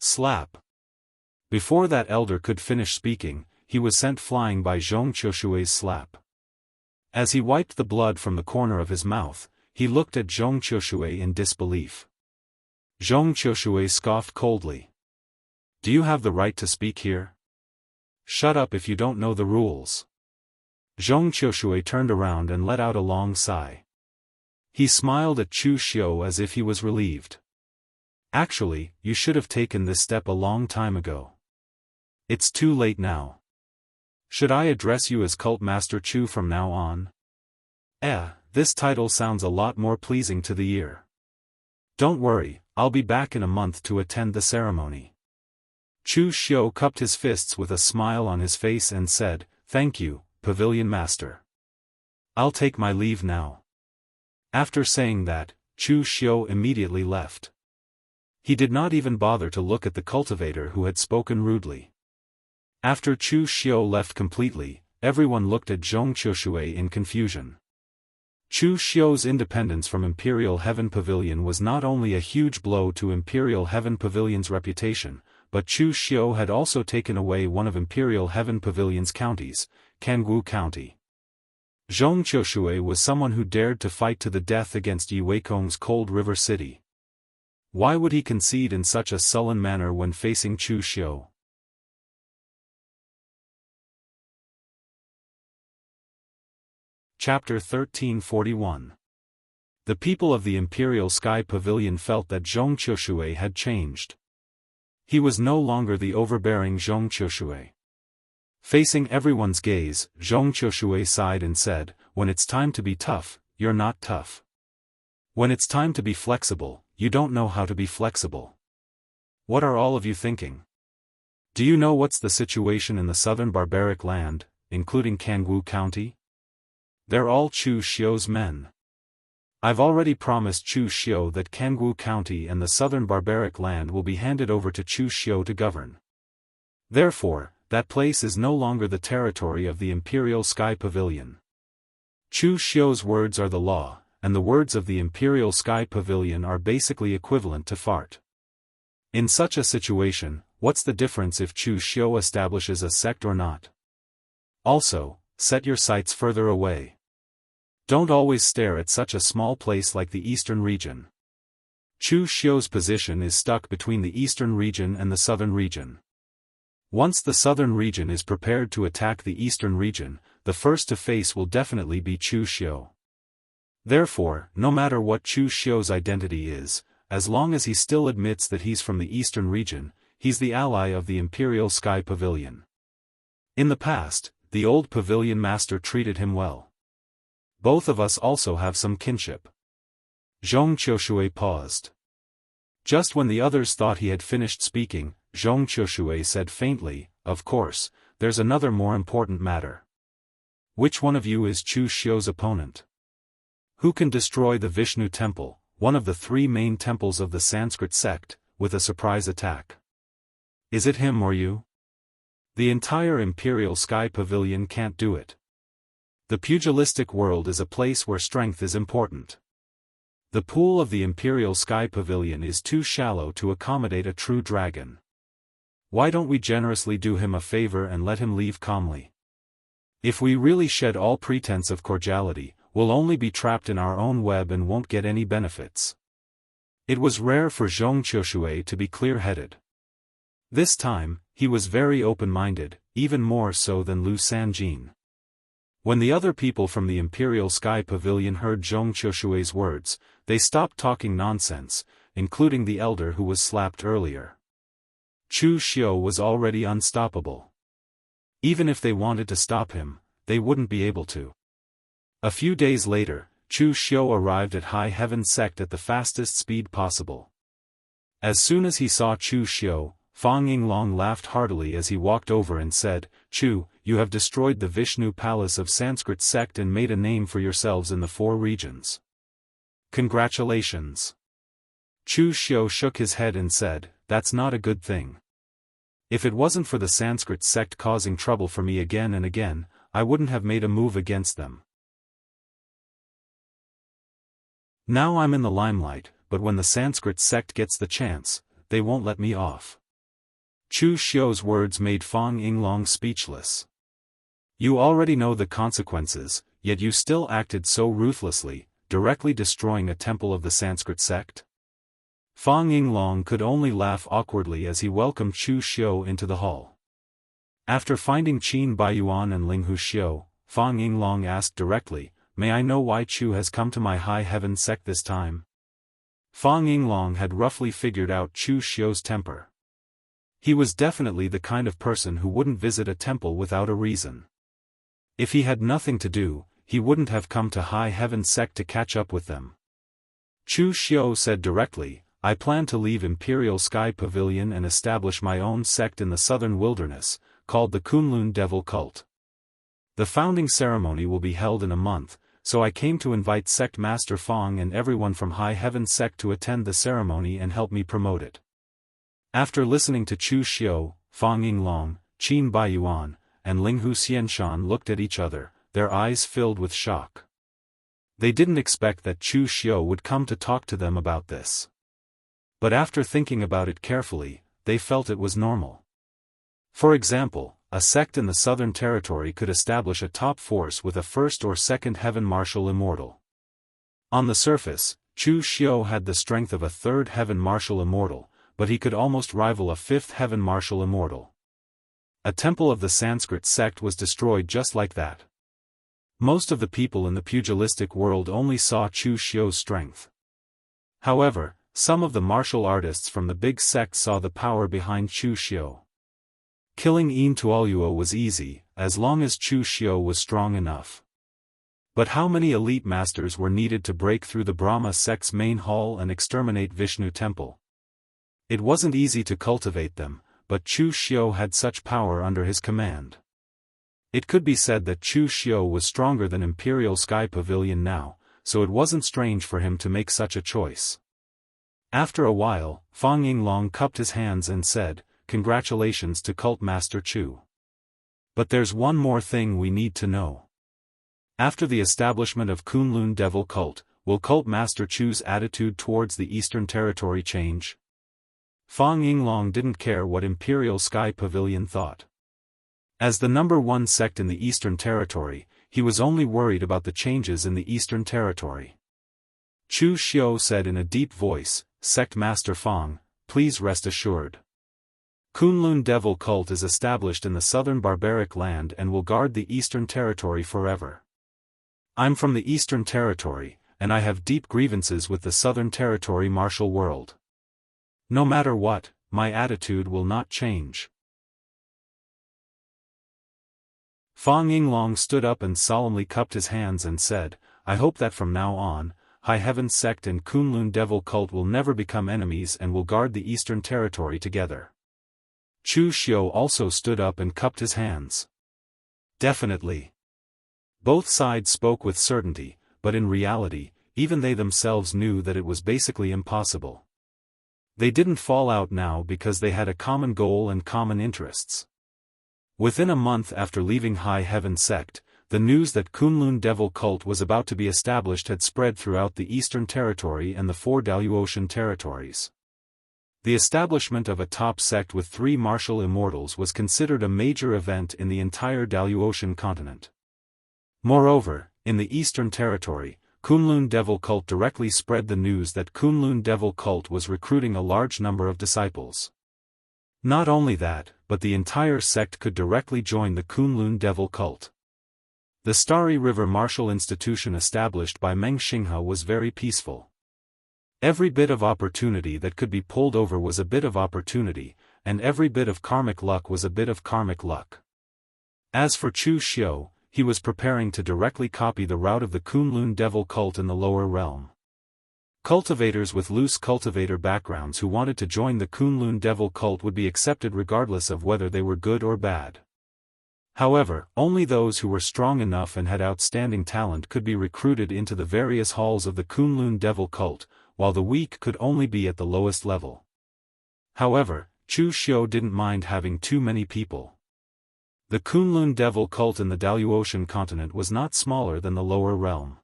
Slap. Before that elder could finish speaking, he was sent flying by Zhong Qiushui's slap. As he wiped the blood from the corner of his mouth, he looked at Zhong Qiushui in disbelief. Zhong Qiushui scoffed coldly. "Do you have the right to speak here? Shut up if you don't know the rules." Zhong Qiushui turned around and let out a long sigh. He smiled at Chu Xiu as if he was relieved. "Actually, you should have taken this step a long time ago. It's too late now. Should I address you as Cult Master Chu from now on?" This title sounds a lot more pleasing to the ear. "Don't worry, I'll be back in a month to attend the ceremony." Chu Xiu cupped his fists with a smile on his face and said, "Thank you, Pavilion Master. I'll take my leave now." After saying that, Chu Xiu immediately left. He did not even bother to look at the cultivator who had spoken rudely. After Chu Xiu left completely, everyone looked at Zhong Qiushui in confusion. Chu Xiu's independence from Imperial Heaven Pavilion was not only a huge blow to Imperial Heaven Pavilion's reputation, but Chu Xiu had also taken away one of Imperial Heaven Pavilion's counties, Jianghu County. Zhong Qiushui was someone who dared to fight to the death against Yi Weikong's Cold River City. Why would he concede in such a sullen manner when facing Chu Xiu? Chapter 1341. The people of the Imperial Sky Pavilion felt that Zhong Qiushui had changed. He was no longer the overbearing Zhong Qiushui. Facing everyone's gaze, Zhong Qiushui sighed and said, "When it's time to be tough, you're not tough. When it's time to be flexible, you don't know how to be flexible. What are all of you thinking? Do you know what's the situation in the southern barbaric land, including Jianghu County? They're all Chu Xiu's men. I've already promised Chu Xiu that Jianghu County and the southern barbaric land will be handed over to Chu Xiu to govern. Therefore, that place is no longer the territory of the Imperial Sky Pavilion. Chu Xiu's words are the law, and the words of the Imperial Sky Pavilion are basically equivalent to fart. In such a situation, what's the difference if Chu Xiu establishes a sect or not? Also, set your sights further away. Don't always stare at such a small place like the eastern region. Chu Xiu's position is stuck between the eastern region and the southern region. Once the southern region is prepared to attack the eastern region, the first to face will definitely be Chu Xiu. Therefore, no matter what Chu Xiu's identity is, as long as he still admits that he's from the eastern region, he's the ally of the Imperial Sky Pavilion. In the past, the old pavilion master treated him well. Both of us also have some kinship. Zhong Qiushui paused. Just when the others thought he had finished speaking, Zhong Qiushui said faintly, "Of course, there's another more important matter. Which one of you is Chu Xiu's opponent? Who can destroy the Vishnu temple, one of the three main temples of the Sanskrit sect, with a surprise attack? Is it him or you? The entire Imperial Sky Pavilion can't do it. The pugilistic world is a place where strength is important. The pool of the Imperial Sky Pavilion is too shallow to accommodate a true dragon. Why don't we generously do him a favor and let him leave calmly? If we really shed all pretense of cordiality, we'll only be trapped in our own web and won't get any benefits." It was rare for Zhong Qiushui to be clear-headed. This time, he was very open-minded, even more so than Lu Sanjin. When the other people from the Imperial Sky Pavilion heard Zhong Qiushui's words, they stopped talking nonsense, including the elder who was slapped earlier. Chu Xiu was already unstoppable. Even if they wanted to stop him, they wouldn't be able to. A few days later, Chu Xiu arrived at High Heaven Sect at the fastest speed possible. As soon as he saw Chu Xiu, Fang Yinglong laughed heartily as he walked over and said, "Chu, you have destroyed the Vishnu Palace of Sanskrit sect and made a name for yourselves in the 4 regions. Congratulations." Chu Xiu shook his head and said, "That's not a good thing. If it wasn't for the Sanskrit sect causing trouble for me again and again, I wouldn't have made a move against them. Now I'm in the limelight, but when the Sanskrit sect gets the chance, they won't let me off." Chu Xiu's words made Fang Yinglong speechless. "You already know the consequences, yet you still acted so ruthlessly, directly destroying a temple of the Sanskrit sect?" Fang Yinglong could only laugh awkwardly as he welcomed Chu Xiu into the hall. After finding Qin Baiyuan and Linghu Xiu, Fang Yinglong asked directly, "May I know why Chu has come to my High Heaven sect this time?" Fang Yinglong had roughly figured out Chu Xiu's temper. He was definitely the kind of person who wouldn't visit a temple without a reason. If he had nothing to do, he wouldn't have come to High Heaven sect to catch up with them. Chu Xiu said directly, "I plan to leave Imperial Sky Pavilion and establish my own sect in the southern wilderness, called the Kunlun Devil Cult. The founding ceremony will be held in a month, so I came to invite Sect Master Fang and everyone from High Heaven Sect to attend the ceremony and help me promote it." After listening to Chu Xiu, Fang Yinglong, Qin Baiyuan, and Linghu Xianshan looked at each other, their eyes filled with shock. They didn't expect that Chu Xiu would come to talk to them about this. But after thinking about it carefully, they felt it was normal. For example, a sect in the Southern Territory could establish a top force with a first or second heaven martial immortal. On the surface, Chu Xiu had the strength of a third heaven martial immortal, but he could almost rival a fifth heaven martial immortal. A temple of the Sanskrit sect was destroyed just like that. Most of the people in the pugilistic world only saw Chu Xiu's strength. However, some of the martial artists from the big sect saw the power behind Chu Xiu. Killing Yin Tuoluo was easy, as long as Chu Xiu was strong enough. But how many elite masters were needed to break through the Brahma sect's main hall and exterminate Vishnu temple? It wasn't easy to cultivate them, but Chu Xiu had such power under his command. It could be said that Chu Xiu was stronger than Imperial Sky Pavilion now, so it wasn't strange for him to make such a choice. After a while, Fang Yinglong cupped his hands and said, "Congratulations to Cult Master Chu. But there's one more thing we need to know. After the establishment of Kunlun Devil Cult, will Cult Master Chu's attitude towards the Eastern Territory change? Fang Yinglong didn't care what Imperial Sky Pavilion thought. As the #1 sect in the Eastern Territory, he was only worried about the changes in the Eastern Territory. Chu Xiu said in a deep voice, "Sect Master Fang, please rest assured. Kunlun Devil Cult is established in the southern barbaric land and will guard the Eastern Territory forever. I'm from the Eastern Territory, and I have deep grievances with the Southern Territory martial world. No matter what, my attitude will not change." Fang Yinglong stood up and solemnly cupped his hands and said, "I hope that from now on, High Heaven Sect and Kunlun Devil Cult will never become enemies and will guard the Eastern Territory together." Chu Xiu also stood up and cupped his hands. Definitely. Both sides spoke with certainty, but in reality, even they themselves knew that it was basically impossible. They didn't fall out now because they had a common goal and common interests. Within a month after leaving High Heaven Sect, the news that Kunlun Devil Cult was about to be established had spread throughout the Eastern Territory and the 4 Daoist territories. The establishment of a top sect with 3 martial immortals was considered a major event in the entire Daoist continent. Moreover, in the Eastern Territory, Kunlun Devil Cult directly spread the news that Kunlun Devil Cult was recruiting a large number of disciples. Not only that, but the entire sect could directly join the Kunlun Devil Cult. The Starry River Martial Institution established by Meng Xinghe was very peaceful. Every bit of opportunity that could be pulled over was a bit of opportunity, and every bit of karmic luck was a bit of karmic luck. As for Chu Xiu, he was preparing to directly copy the route of the Kunlun Devil Cult in the lower realm. Cultivators with loose cultivator backgrounds who wanted to join the Kunlun Devil Cult would be accepted regardless of whether they were good or bad. However, only those who were strong enough and had outstanding talent could be recruited into the various halls of the Kunlun Devil Cult, while the weak could only be at the lowest level. However, Chu Xiu didn't mind having too many people. The Kunlun Devil Cult in the Daoist continent was not smaller than the lower realm.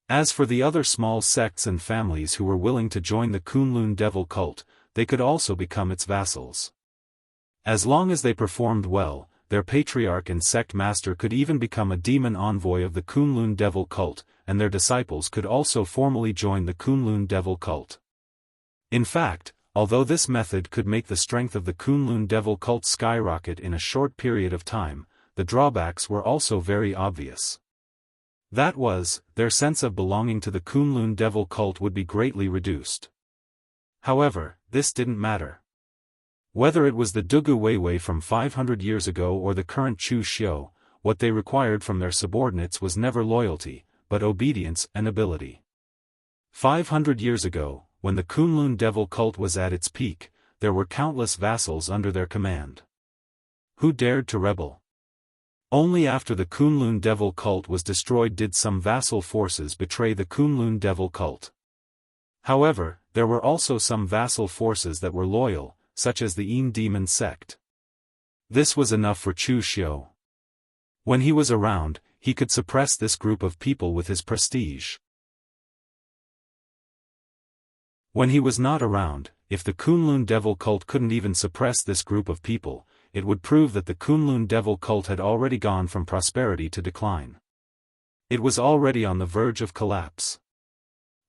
As for the other small sects and families who were willing to join the Kunlun Devil Cult, they could also become its vassals. As long as they performed well, their patriarch and sect master could even become a demon envoy of the Kunlun Devil Cult, and their disciples could also formally join the Kunlun Devil Cult. In fact, although this method could make the strength of the Kunlun Devil Cult skyrocket in a short period of time, the drawbacks were also very obvious. That was, their sense of belonging to the Kunlun Devil Cult would be greatly reduced. However, this didn't matter. Whether it was the Dugu Weiwei from 500 years ago or the current Chu Xiu, what they required from their subordinates was never loyalty, but obedience and ability. 500 years ago, when the Kunlun Devil Cult was at its peak, there were countless vassals under their command. Who dared to rebel? Only after the Kunlun Devil Cult was destroyed did some vassal forces betray the Kunlun Devil Cult. However, there were also some vassal forces that were loyal, such as the Yin Demon sect. This was enough for Chu Xiu. When he was around, he could suppress this group of people with his prestige. When he was not around, if the Kunlun Devil Cult couldn't even suppress this group of people, it would prove that the Kunlun Devil Cult had already gone from prosperity to decline. It was already on the verge of collapse.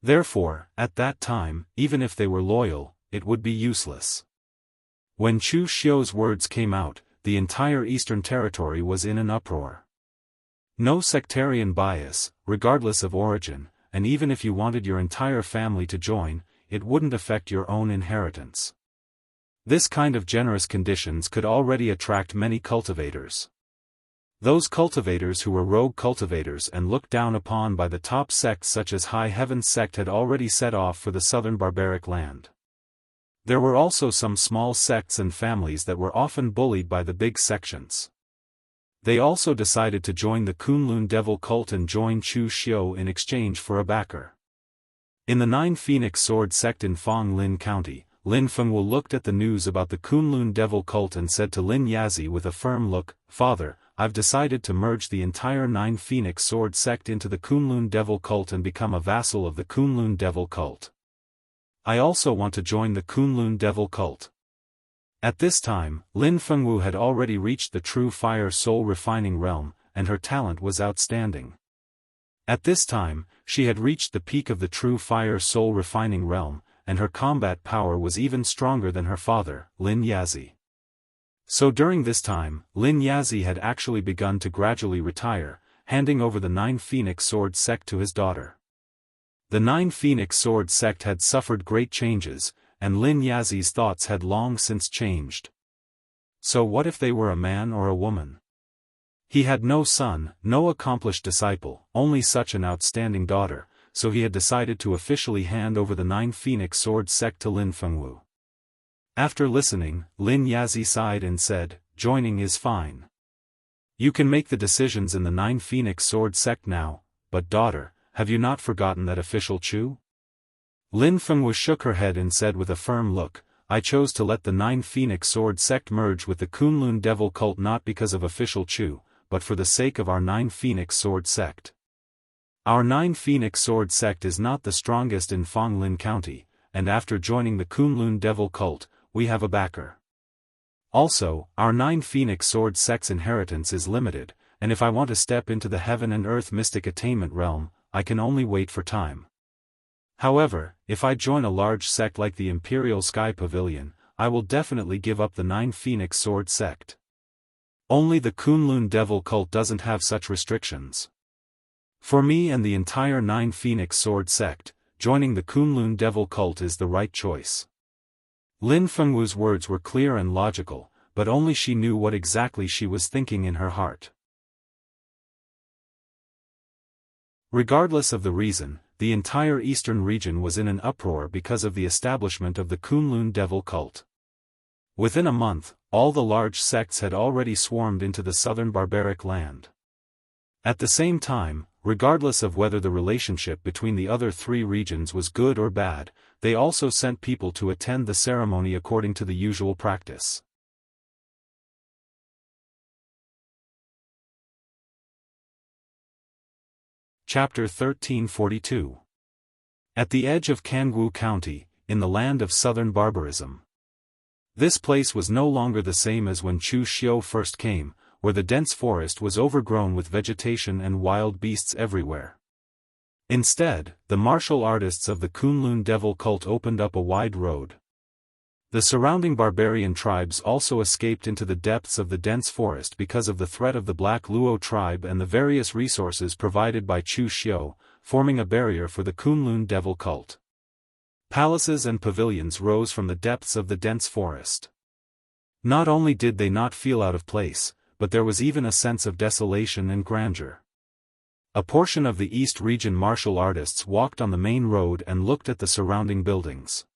Therefore, at that time, even if they were loyal, it would be useless. When Chu Xiu's words came out, the entire Eastern Territory was in an uproar. No sectarian bias, regardless of origin, and even if you wanted your entire family to join, it wouldn't affect your own inheritance. This kind of generous conditions could already attract many cultivators. Those cultivators who were rogue cultivators and looked down upon by the top sects such as High Heaven Sect had already set off for the southern barbaric land. There were also some small sects and families that were often bullied by the big sections. They also decided to join the Kunlun Devil Cult and join Chu Xiu in exchange for a backer. In the 9 Phoenix Sword sect in Fang-Lin County, Lin Fengwu looked at the news about the Kunlun Devil Cult and said to Lin Yazi with a firm look, "Father, I've decided to merge the entire Nine Phoenix Sword sect into the Kunlun Devil cult and become a vassal of the Kunlun Devil cult. I also want to join the Kunlun Devil cult. At this time, Lin Fengwu had already reached the true fire soul refining realm, and her talent was outstanding. At this time, she had reached the peak of the true fire soul refining realm, and her combat power was even stronger than her father, Lin Yazi. So during this time, Lin Yazi had actually begun to gradually retire, handing over the Nine Phoenix Sword sect to his daughter. The Nine Phoenix Sword sect had suffered great changes, and Lin Yazi's thoughts had long since changed. So what if they were a man or a woman? He had no son, no accomplished disciple, only such an outstanding daughter, so he had decided to officially hand over the Nine Phoenix Sword sect to Lin Fengwu. After listening, Lin Yazi sighed and said, "Joining is fine. You can make the decisions in the Nine Phoenix Sword sect now, but daughter, have you not forgotten that official Chu?" Lin Fengwu shook her head and said with a firm look, "I chose to let the Nine Phoenix Sword sect merge with the Kunlun Devil cult not because of official Chu, but for the sake of our Nine Phoenix Sword sect. Our Nine Phoenix Sword sect is not the strongest in Fonglin County, and after joining the Kunlun Devil cult, we have a backer. Also, our Nine Phoenix Sword sect's inheritance is limited, and if I want to step into the heaven and earth mystic attainment realm, I can only wait for time. However, if I join a large sect like the Imperial Sky Pavilion, I will definitely give up the Nine Phoenix Sword sect. Only the Kunlun Devil cult doesn't have such restrictions. For me and the entire Nine Phoenix Sword sect, joining the Kunlun Devil cult is the right choice." Lin Fengwu's words were clear and logical, but only she knew what exactly she was thinking in her heart. Regardless of the reason, the entire eastern region was in an uproar because of the establishment of the Kunlun Devil cult. Within a month, all the large sects had already swarmed into the southern barbaric land. At the same time, regardless of whether the relationship between the other three regions was good or bad, they also sent people to attend the ceremony according to the usual practice. Chapter 1342. At the edge of Jianghu County, in the land of southern barbarism. This place was no longer the same as when Chu Xiu first came, where the dense forest was overgrown with vegetation and wild beasts everywhere. Instead, the martial artists of the Kunlun Devil cult opened up a wide road. The surrounding barbarian tribes also escaped into the depths of the dense forest because of the threat of the Black Luo tribe and the various resources provided by Chu Xiu, forming a barrier for the Kunlun Devil cult. Palaces and pavilions rose from the depths of the dense forest. Not only did they not feel out of place, but there was even a sense of desolation and grandeur. A portion of the East region martial artists walked on the main road and looked at the surrounding buildings.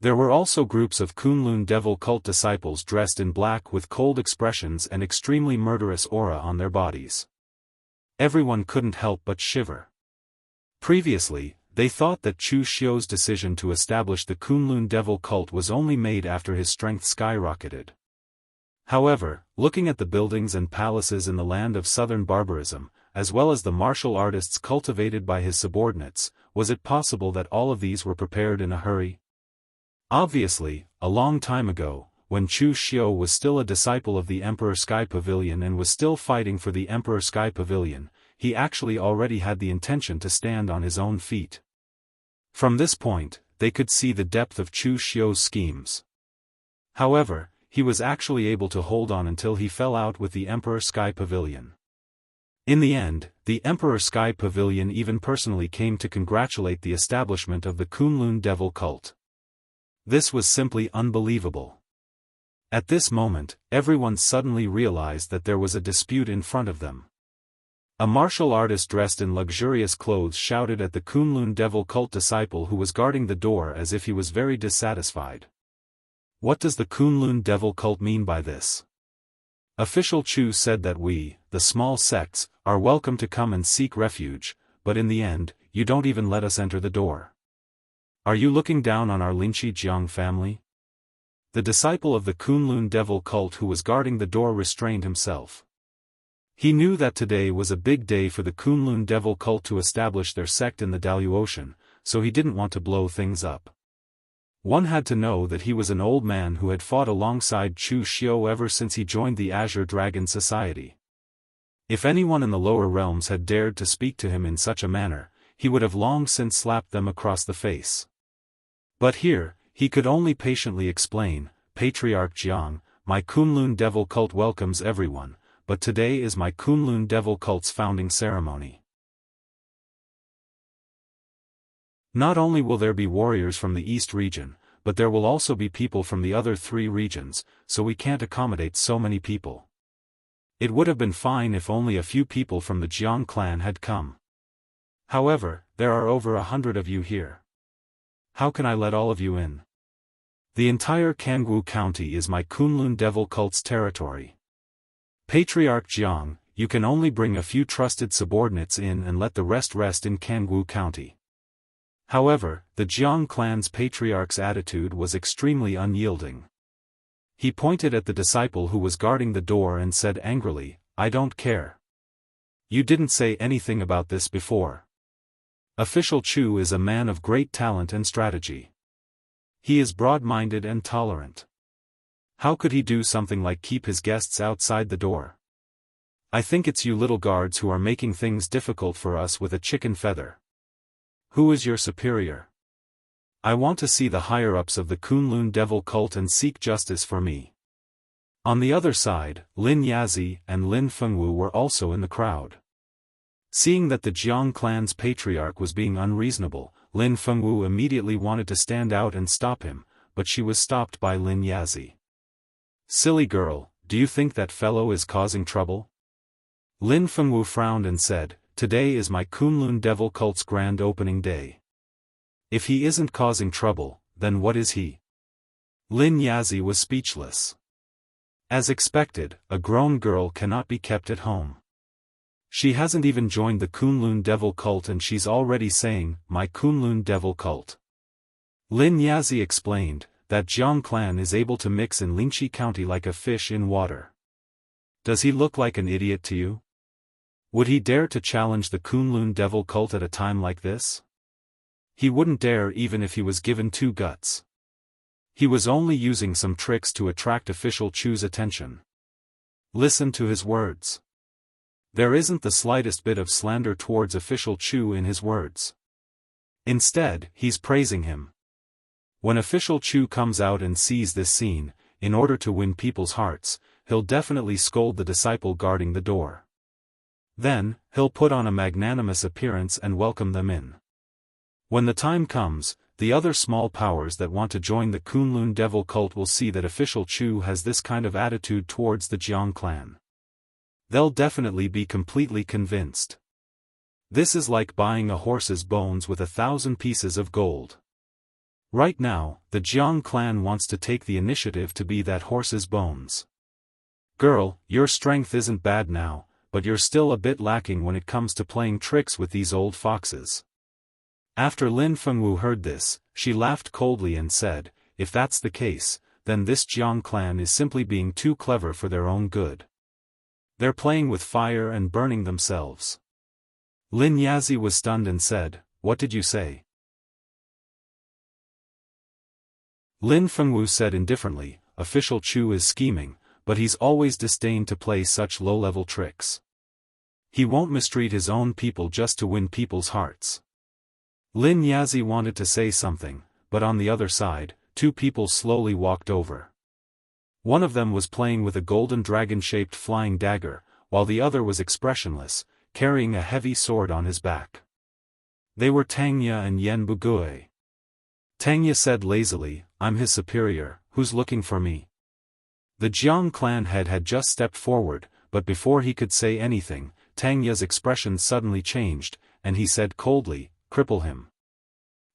There were also groups of Kunlun Devil cult disciples dressed in black with cold expressions and extremely murderous aura on their bodies. Everyone couldn't help but shiver. Previously, they thought that Chu Xiu's decision to establish the Kunlun Devil cult was only made after his strength skyrocketed. However, looking at the buildings and palaces in the land of southern barbarism, as well as the martial artists cultivated by his subordinates, was it possible that all of these were prepared in a hurry? Obviously, a long time ago, when Chu Xiu was still a disciple of the Emperor Sky Pavilion and was still fighting for the Emperor Sky Pavilion, he actually already had the intention to stand on his own feet. From this point, they could see the depth of Chu Xiu's schemes. However, he was actually able to hold on until he fell out with the Emperor Sky Pavilion. In the end, the Emperor Sky Pavilion even personally came to congratulate the establishment of the Kunlun Devil cult. This was simply unbelievable. At this moment, everyone suddenly realized that there was a dispute in front of them. A martial artist dressed in luxurious clothes shouted at the Kunlun Devil cult disciple who was guarding the door as if he was very dissatisfied. What does the Kunlun Devil cult mean by this? Official Chu said that we, the small sects, are welcome to come and seek refuge, but in the end, you don't even let us enter the door. Are you looking down on our Linchi Jiang family? The disciple of the Kunlun Devil cult who was guarding the door restrained himself. He knew that today was a big day for the Kunlun devil cult to establish their sect in the Daoist, so he didn't want to blow things up. One had to know that he was an old man who had fought alongside Chu Xiu ever since he joined the Azure Dragon Society. If anyone in the lower realms had dared to speak to him in such a manner, he would have long since slapped them across the face. But here, he could only patiently explain, Patriarch Jiang, my Kunlun devil cult welcomes everyone, but today is my Kunlun devil cult's founding ceremony. Not only will there be warriors from the East region, but there will also be people from the other 3 regions, so we can't accommodate so many people. It would have been fine if only a few people from the Jiang clan had come. However, there are over 100 of you here. How can I let all of you in? The entire Jianghu county is my Kunlun devil cult's territory. Patriarch Jiang, you can only bring a few trusted subordinates in and let the rest in Jianghu county. However, the Jiang clan's patriarch's attitude was extremely unyielding. He pointed at the disciple who was guarding the door and said angrily, I don't care. You didn't say anything about this before. Official Chu is a man of great talent and strategy. He is broad-minded and tolerant. How could he do something like keep his guests outside the door? I think it's you little guards who are making things difficult for us with a chicken feather. Who is your superior? I want to see the higher-ups of the Kunlun devil cult and seek justice for me. On the other side, Lin Yazi and Lin Fengwu were also in the crowd. Seeing that the Jiang clan's patriarch was being unreasonable, Lin Fengwu immediately wanted to stand out and stop him, but she was stopped by Lin Yazi. Silly girl, do you think that fellow is causing trouble? Lin Fengwu frowned and said, today is my Kunlun devil cult's grand opening day. If he isn't causing trouble, then what is he? Lin Yazi was speechless. As expected, a grown girl cannot be kept at home. She hasn't even joined the Kunlun devil cult and she's already saying, my Kunlun devil cult. Lin Yazi explained, that Jiang clan is able to mix in Lingxi County like a fish in water. Does he look like an idiot to you? Would he dare to challenge the Kunlun devil cult at a time like this? He wouldn't dare even if he was given 2 guts. He was only using some tricks to attract official Chu's attention. Listen to his words. There isn't the slightest bit of slander towards official Chu in his words. Instead, he's praising him. When official Chu comes out and sees this scene, in order to win people's hearts, he'll definitely scold the disciple guarding the door. Then, he'll put on a magnanimous appearance and welcome them in. When the time comes, the other small powers that want to join the Kunlun devil cult will see that official Chu has this kind of attitude towards the Jiang clan. They'll definitely be completely convinced. This is like buying a horse's bones with 1,000 pieces of gold. Right now, the Jiang clan wants to take the initiative to be that horse's bones. Girl, your strength isn't bad now, but you're still a bit lacking when it comes to playing tricks with these old foxes. After Lin Fengwu heard this, she laughed coldly and said, if that's the case, then this Jiang clan is simply being too clever for their own good. They're playing with fire and burning themselves. Lin Yazi was stunned and said, what did you say? Lin Fengwu said indifferently, official Chu is scheming, but he's always disdained to play such low-level tricks. He won't mistreat his own people just to win people's hearts. Lin Yazi wanted to say something, but on the other side, 2 people slowly walked over. One of them was playing with a golden dragon-shaped flying dagger, while the other was expressionless, carrying a heavy sword on his back. They were Tangya and Yen Bugui. Tangya said lazily, I'm his superior, who's looking for me? The Jiang clan head had just stepped forward, but before he could say anything, Tangya's expression suddenly changed, and he said coldly, cripple him.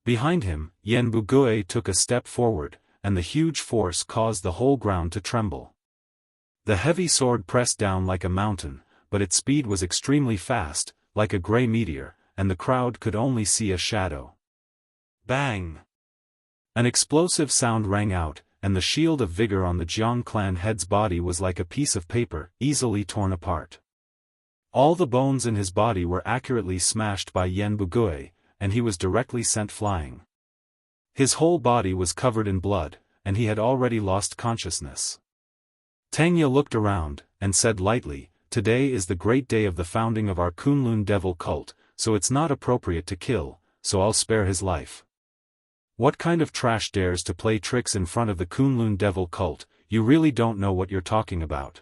Behind him, Yen Bugui took a step forward, and the huge force caused the whole ground to tremble. The heavy sword pressed down like a mountain, but its speed was extremely fast, like a gray meteor, and the crowd could only see a shadow. Bang! An explosive sound rang out, and the shield of vigor on the Jiang clan head's body was like a piece of paper, easily torn apart. All the bones in his body were accurately smashed by Yen Bugui, and he was directly sent flying. His whole body was covered in blood, and he had already lost consciousness. Tangya looked around, and said lightly, "Today is the great day of the founding of our Kunlun devil cult, so it's not appropriate to kill, so I'll spare his life." What kind of trash dares to play tricks in front of the Kunlun devil cult? You really don't know what you're talking about.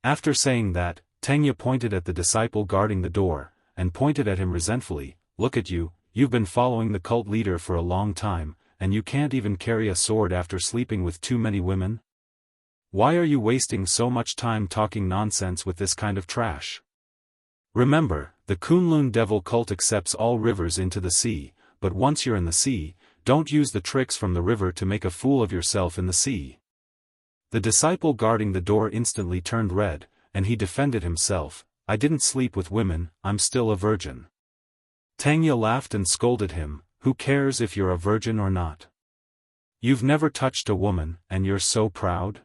After saying that, Tangya pointed at the disciple guarding the door, and pointed at him resentfully, "Look at you, you've been following the cult leader for a long time, and you can't even carry a sword after sleeping with too many women? Why are you wasting so much time talking nonsense with this kind of trash? Remember, the Kunlun devil cult accepts all rivers into the sea, but once you're in the sea, don't use the tricks from the river to make a fool of yourself in the sea." The disciple guarding the door instantly turned red, and he defended himself, "I didn't sleep with women, I'm still a virgin." Tangya laughed and scolded him, "Who cares if you're a virgin or not? You've never touched a woman, and you're so proud?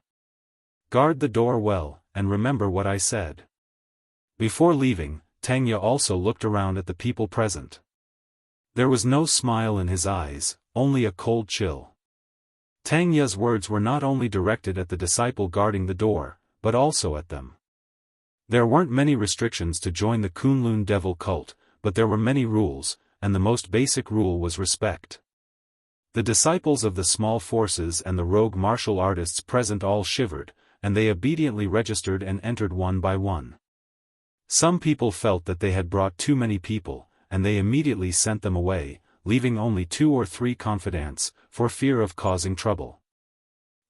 Guard the door well, and remember what I said." Before leaving, Tangya also looked around at the people present. There was no smile in his eyes, only a cold chill. Tangya's words were not only directed at the disciple guarding the door, but also at them. There weren't many restrictions to join the Kunlun devil cult, but there were many rules, and the most basic rule was respect. The disciples of the small forces and the rogue martial artists present all shivered, and they obediently registered and entered one by one. Some people felt that they had brought too many people, and they immediately sent them away, leaving only 2 or 3 confidants, for fear of causing trouble.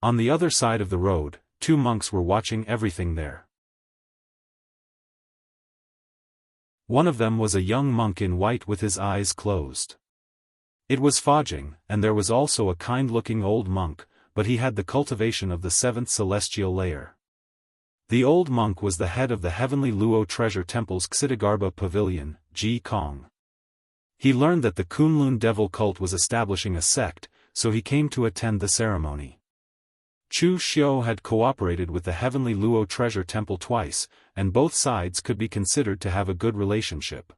On the other side of the road, 2 monks were watching everything there. One of them was a young monk in white with his eyes closed. It was Fajing, and there was also a kind-looking old monk, but he had the cultivation of the 7th celestial layer. The old monk was the head of the heavenly Luo treasure temple's Xitigarbha pavilion, Ji Kong. He learned that the Kunlun devil cult was establishing a sect, so he came to attend the ceremony. Chu Xiu had cooperated with the heavenly Luo treasure temple twice, and both sides could be considered to have a good relationship.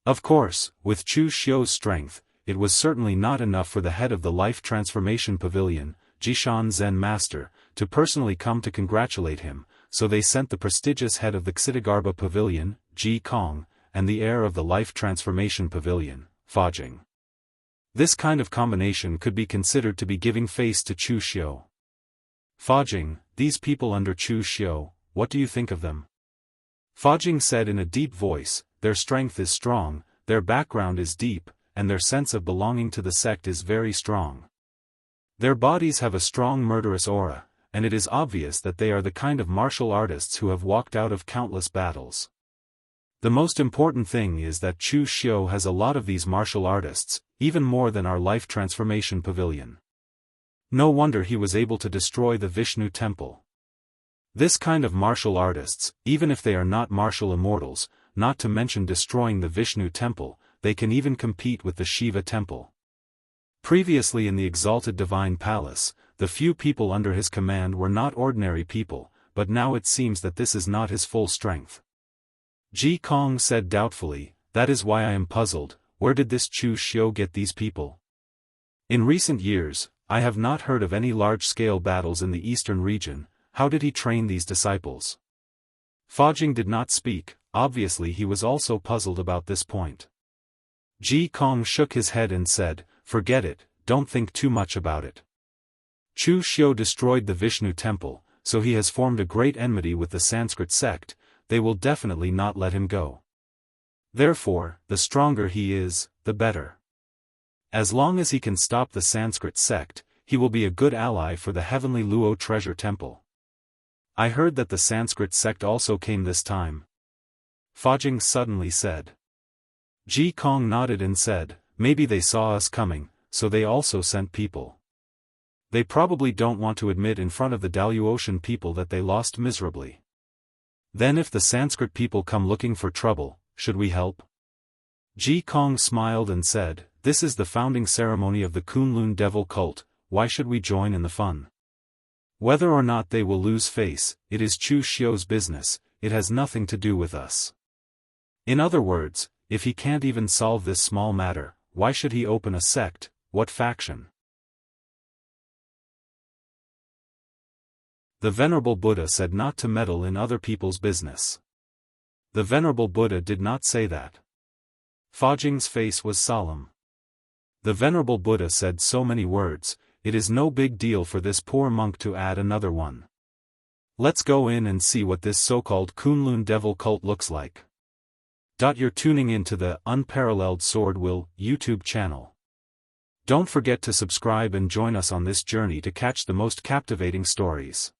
Of course, with Chu Xiu's strength, it was certainly not enough for the head of the life transformation pavilion, Jishan Zen Master, to personally come to congratulate him, so they sent the prestigious head of the Xitigarbha pavilion, Ji Kong, and the heir of the life transformation pavilion, Fajing. This kind of combination could be considered to be giving face to Chu Xiu. "Fajing, these people under Chu Xiu, what do you think of them?" Fajing said in a deep voice, "Their strength is strong, their background is deep, and their sense of belonging to the sect is very strong. Their bodies have a strong murderous aura, and it is obvious that they are the kind of martial artists who have walked out of countless battles. The most important thing is that Chu Xiu has a lot of these martial artists, even more than our life transformation pavilion. No wonder he was able to destroy the Vishnu temple. This kind of martial artists, even if they are not martial immortals, not to mention destroying the Vishnu temple, they can even compete with the Shiva temple." Previously in the exalted divine palace, the few people under his command were not ordinary people, but now it seems that this is not his full strength. Ji Kong said doubtfully, "That is why I am puzzled, where did this Chu Xiu get these people? In recent years, I have not heard of any large-scale battles in the eastern region. How did he train these disciples?" Fajing did not speak, obviously he was also puzzled about this point. Ji Kong shook his head and said, "Forget it, don't think too much about it. Chu Xiu destroyed the Vishnu temple, so he has formed a great enmity with the Sanskrit sect. They will definitely not let him go. Therefore, the stronger he is, the better. As long as he can stop the Sanskrit sect, he will be a good ally for the heavenly Luo treasure temple." "I heard that the Sanskrit sect also came this time," Fajing suddenly said. Ji Kong nodded and said, "Maybe they saw us coming, so they also sent people. They probably don't want to admit in front of the Daoist people that they lost miserably. Then if the Sanskrit people come looking for trouble, should we help?" Ji Kong smiled and said, "This is the founding ceremony of the Kunlun devil cult, why should we join in the fun? Whether or not they will lose face, it is Chu Xiu's business, it has nothing to do with us. In other words, if he can't even solve this small matter, why should he open a sect? What faction? The Venerable Buddha said not to meddle in other people's business. The Venerable Buddha did not say that. Fajing's face was solemn. The Venerable Buddha said so many words, it is no big deal for this poor monk to add another one. Let's go in and see what this so-called Kunlun devil cult looks like. You're tuning in to the Unparalleled SwordWill YouTube channel. Don't forget to subscribe and join us on this journey to catch the most captivating stories.